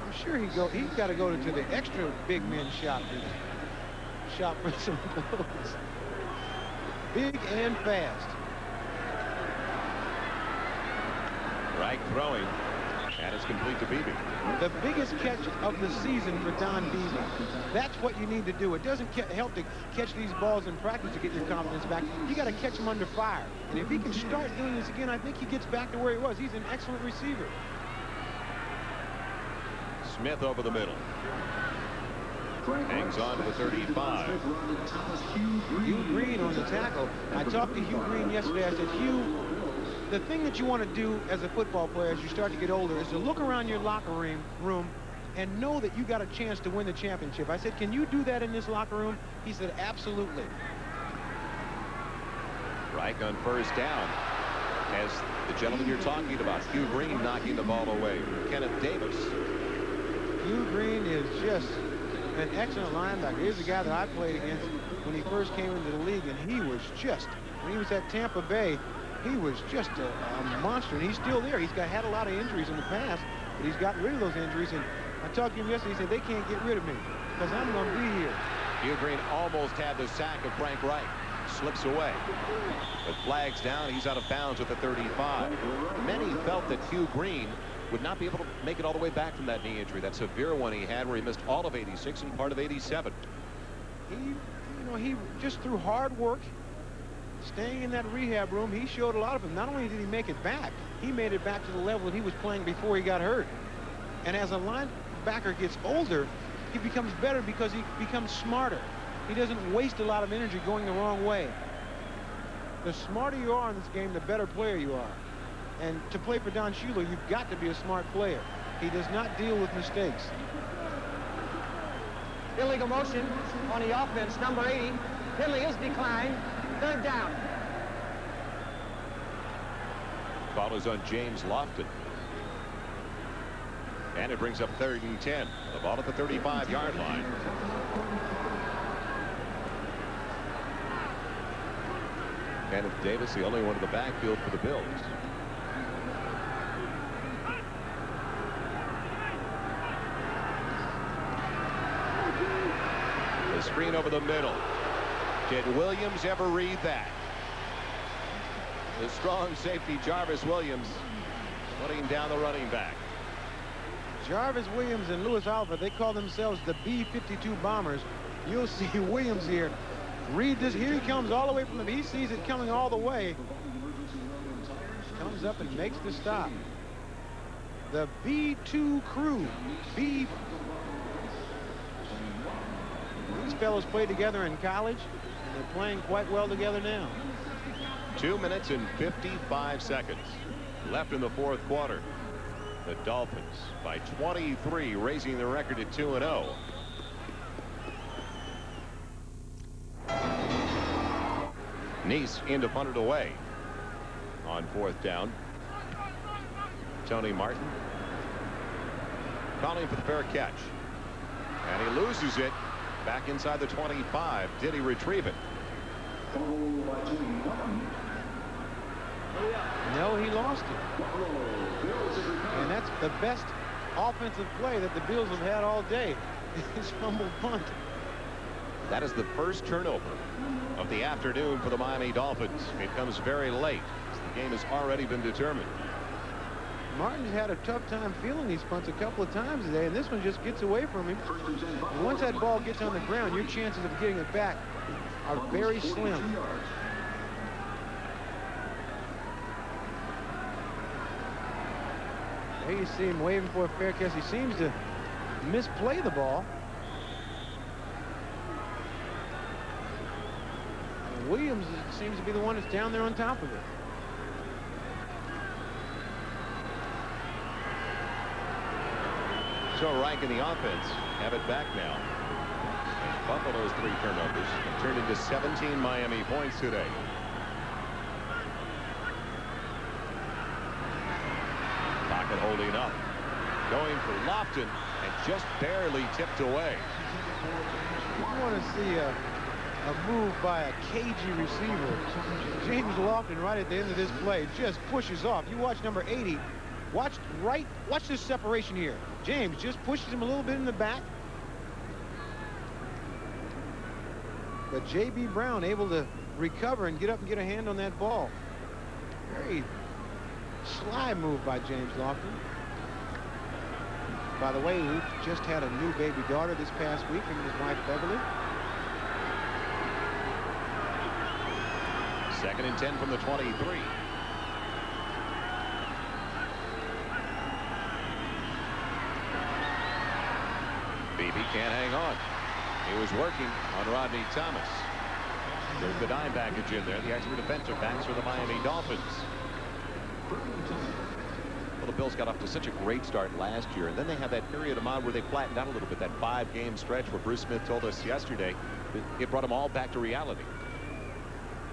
I'm sure he's got to go to the extra big men shop to shop for some clothes. Big and fast. Reich throwing. And it's complete to Beebe. The biggest catch of the season for Don Beebe. That's what you need to do. It doesn't help to catch these balls in practice to get your confidence back. You got to catch them under fire. And if he can start doing this again, I think he gets back to where he was. He's an excellent receiver. Smith over the middle. Hangs on to the 35. Hugh Green on the tackle. I talked to Hugh Green yesterday. I said, Hugh, the thing that you want to do as a football player as you start to get older is to look around your locker room and know that you got a chance to win the championship. I said, can you do that in this locker room? He said, absolutely. Reich on first down. As the gentleman you're talking about, Hugh Green knocking the ball away. Kenneth Davis. Hugh Green is just an excellent linebacker. He's the guy that I played against when he first came into the league, and he was just, when he was at Tampa Bay, he was just a monster, and he's still there. He's had a lot of injuries in the past, but he's gotten rid of those injuries, and I talked to him yesterday. He said, they can't get rid of me because I'm going to be here. Hugh Green almost had the sack of Frank Reich. Slips away. But flags down. He's out of bounds at the 35. Many felt that Hugh Green would not be able to make it all the way back from that knee injury. That severe one he had where he missed all of 86 and part of 87. He just through hard work, staying in that rehab room, he showed a lot of him. Not only did he make it back, he made it back to the level that he was playing before he got hurt. And as a linebacker gets older, he becomes better because he becomes smarter. He doesn't waste a lot of energy going the wrong way. The smarter you are in this game, the better player you are. And to play for Don Shula, you've got to be a smart player. He does not deal with mistakes. Illegal motion on the offense, number 80. Penalty is declined. Third down. Follows on James Lofton. And it brings up 3rd and 10. The ball at the 35-yard line. Kenneth Davis, the only one in the backfield for the Bills. The screen over the middle. Did Williams ever read that? The strong safety Jarvis Williams putting down the running back. Jarvis Williams and Louis Alva, they call themselves the B-52 Bombers. You'll see Williams here. Read this. Here he comes all the way from the... He sees it coming all the way. Comes up and makes the stop. The B-2 crew. These fellows played together in college, and they're playing quite well together now. 2 minutes and 55 seconds left in the fourth quarter. The Dolphins by 23, raising the record to 2-0. Nice in to punt it away on fourth down. Tony Martin calling for the fair catch, and he loses it back inside the 25. Did he retrieve it? No, he lost it. And that's the best offensive play that the Bills have had all day. His fumble punt. That is the first turnover of the afternoon for the Miami Dolphins. It comes very late. The game has already been determined. Martin's had a tough time feeling these punts a couple of times today, and this one just gets away from him. And once that ball gets on the ground, your chances of getting it back are very slim. There you see him waving for a fair catch. He seems to misplay the ball. And Williams seems to be the one that's down there on top of it. So Reich in the offense have it back now. And Buffalo's 3 turnovers have turned into 17 Miami points today. Pocket holding up. Going for Lofton and just barely tipped away. You want to see a move by a cagey receiver. James Lofton right at the end of this play just pushes off. You watch number 80. Watch this separation here. James just pushes him a little bit in the back. But J.B. Brown able to recover and get up and get a hand on that ball. Very Sly move by James Lofton. By the way, he just had a new baby daughter this past week, him and his wife Beverly. 2nd and 10 from the 23. Beebe can't hang on. He was working on Rodney Thomas. There's the dime package in there. The extra defensive backs for the Miami Dolphins. Well, the Bills got off to such a great start last year, and then they had that period of time where they flattened out a little bit, that 5-game stretch where Bruce Smith told us yesterday it brought them all back to reality.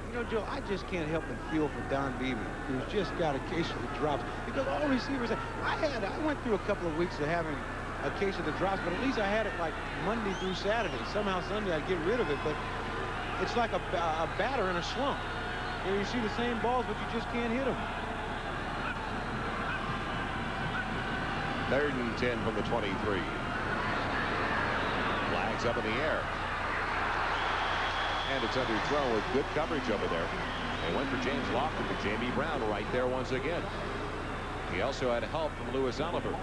You know, Joe, I just can't help but feel for Don Beebe, who's just got a case of the drops. Because all receivers, I went through a couple of weeks of having a case of the drops, but at least I had it like Monday through Saturday. Somehow Sunday I'd get rid of it, but it's like a batter in a slump. You see the same balls, but you just can't hit them. 3rd and 10 from the 23. Flags up in the air. And it's underthrown with good coverage over there. They went for James Lofton, but Jamie Brown right there once again. He also had help from Lewis Oliver.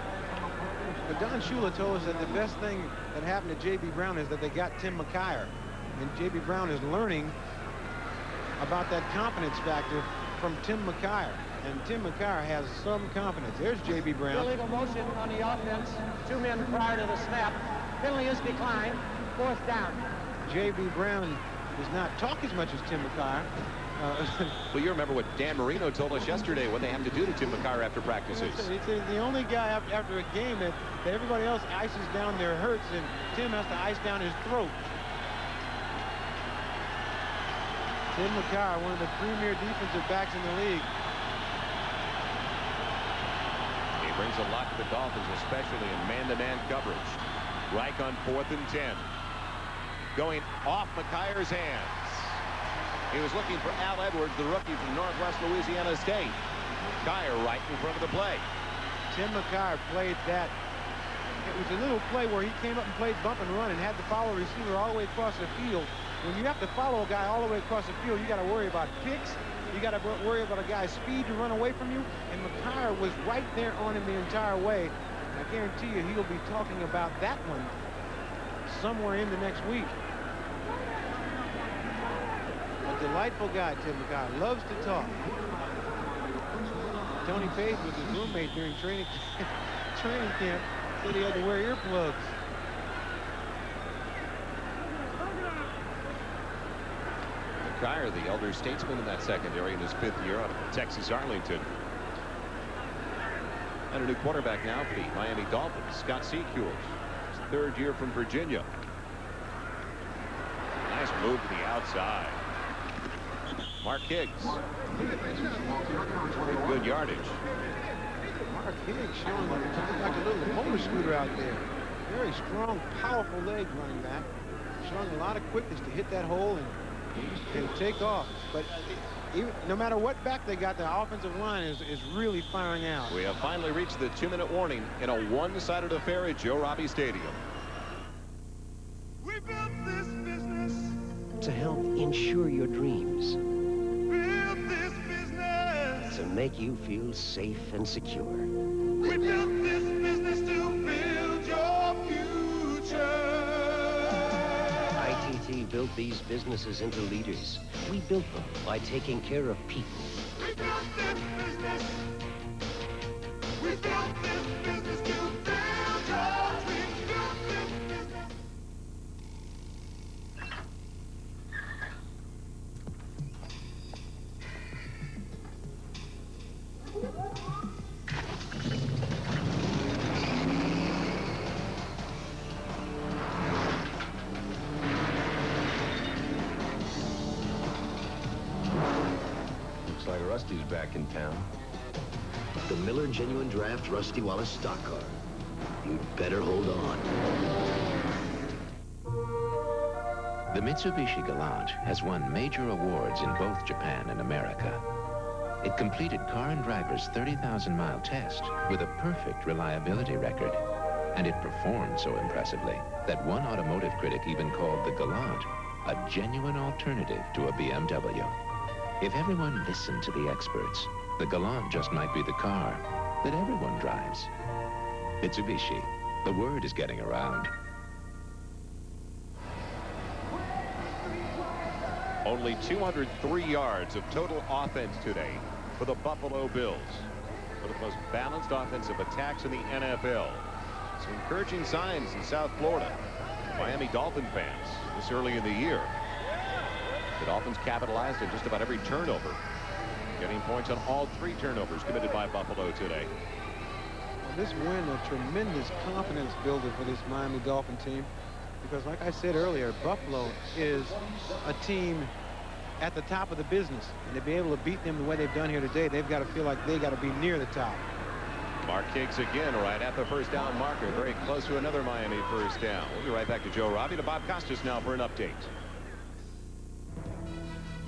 But Don Shula told us that the best thing that happened to J.B. Brown is that they got Tim McKyer. And J.B. Brown is learning about that confidence factor from Tim McKyer. And Tim McKyer has some confidence. There's J.B. Brown. Illegal motion on the offense. 2 men prior to the snap. Penalty is declined. 4th down. J.B. Brown does not talk as much as Tim McKyer. Well, you remember what Dan Marino told us yesterday, what they have to do to Tim McKyer after practices. It's the only guy after a game that everybody else ices down their hurts, and Tim has to ice down his throat. Tim McKyer, one of the premier defensive backs in the league. He brings a lot to the Dolphins, especially in man-to-man coverage. Reich on 4th and 10. Going off McKyer's hands. He was looking for Al Edwards, the rookie from Northwest Louisiana State. McKyer right in front of the play. Tim McKyer played that. It was a little play where he came up and played bump and run and had to follow a receiver all the way across the field. When you have to follow a guy all the way across the field, you got to worry about picks. You got to worry about a guy's speed to run away from you. And McKyer was right there on him the entire way. And I guarantee you he'll be talking about that one somewhere in the next week. A delightful guy, Tim McKyer. Loves to talk. Tony Page was his roommate during training camp. Said he had to wear earplugs. McKyer, the elder statesman in that secondary in his 5th year out of Texas Arlington. And a new quarterback now for the Miami Dolphins, Scott Secure. His 3rd year from Virginia. Nice move to the outside. Mark Higgs. Good yardage. Mark Higgs showing like a little motor scooter out there. Very strong, powerful leg running back. Showing a lot of quickness to hit that hole and take off. But no matter what back they got, the offensive line is really firing out. We have finally reached the 2-minute warning in a one-sided affair at Joe Robbie Stadium. We built this business To help ensure your dreams. Built this business. To make you feel safe and secure. We built this business to build your future. ITT built these businesses into leaders. We built them by taking care of people. We built this business. We built this business to build your dreams. We built this business. Looks like Rusty's back in town. The Miller Genuine Draft Rusty Wallace stock car. You'd better hold on. The Mitsubishi Galant has won major awards in both Japan and America. It completed Car and Driver's 30,000-mile test with a perfect reliability record. And it performed so impressively that one automotive critic even called the Galant a genuine alternative to a BMW. If everyone listened to the experts, the Galant just might be the car that everyone drives. Mitsubishi, the word is getting around. Only 203 yards of total offense today for the Buffalo Bills. One of the most balanced offensive attacks in the NFL. Some encouraging signs in South Florida. Miami Dolphin fans this early in the year. The Dolphins capitalized on just about every turnover, getting points on all 3 turnovers committed by Buffalo today. Well, this win a tremendous confidence builder for this Miami Dolphin team, because like I said earlier, Buffalo is a team at the top of the business, and to be able to beat them the way they've done here today, they've got to feel like they got to be near the top. Mark Higgs again right at the first down marker, very close to another Miami first down. We'll be right back to Joe Robbie, to Bob Costas now for an update.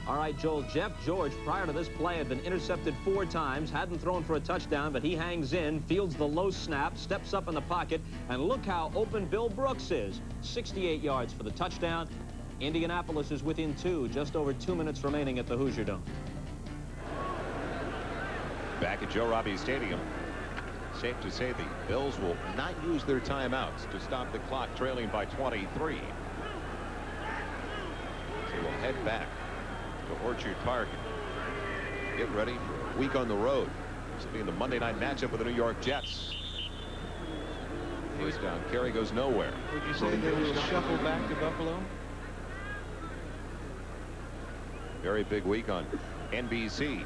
All right, Joel, Jeff George, prior to this play, had been intercepted 4 times, hadn't thrown for a touchdown, but he hangs in, fields the low snap, steps up in the pocket, and look how open Bill Brooks is. 68 yards for the touchdown. Indianapolis is within 2, just over 2 minutes remaining at the Hoosier Dome. Back at Joe Robbie Stadium. Safe to say the Bills will not use their timeouts to stop the clock, trailing by 23. So we'll head back to Orchard Park. Get ready for a week on the road. This will be in the Monday night matchup with the New York Jets. First down carry goes nowhere. Would you say they will shuffle back to Buffalo? Very big week on NBC.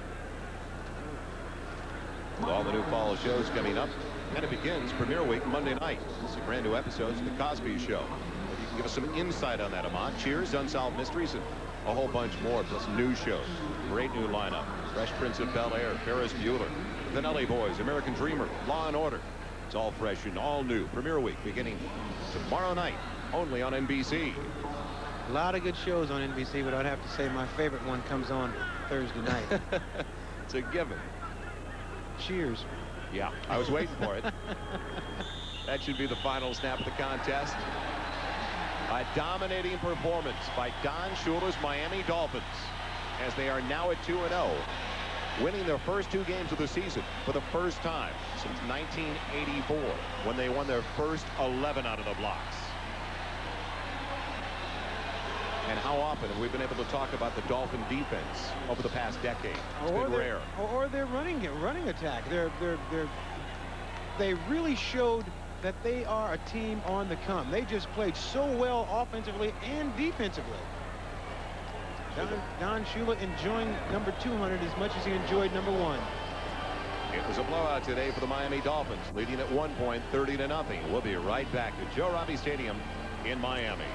With all the new fall shows coming up, and it begins premiere week Monday night. Some brand new episodes of The Cosby Show. You can give us some insight on that, Ahmad. Cheers, Unsolved Mysteries, and a whole bunch more, plus new shows. Great new lineup. Fresh Prince of Bel-Air, Ferris Bueller, The Nelly Boys, American Dreamer, Law and Order. It's all fresh and all new. Premiere week beginning tomorrow night, only on NBC. A lot of good shows on NBC, but I'd have to say my favorite one comes on Thursday night. It's a given. Cheers. Yeah, I was waiting for it. That should be the final snap of the contest. A dominating performance by Don Shula's Miami Dolphins, as they are now at 2-0, winning their first 2 games of the season for the first time since 1984, when they won their first 11 out of the blocks. And how often have we been able to talk about the Dolphin defense over the past decade? It's been rare. Or their running attack. They really showed that they are a team on the come. They just played so well offensively and defensively. Don Shula enjoying number 200 as much as he enjoyed number 1. It was a blowout today for the Miami Dolphins, leading at one point 30-0. We'll be right back to Joe Robbie Stadium in Miami.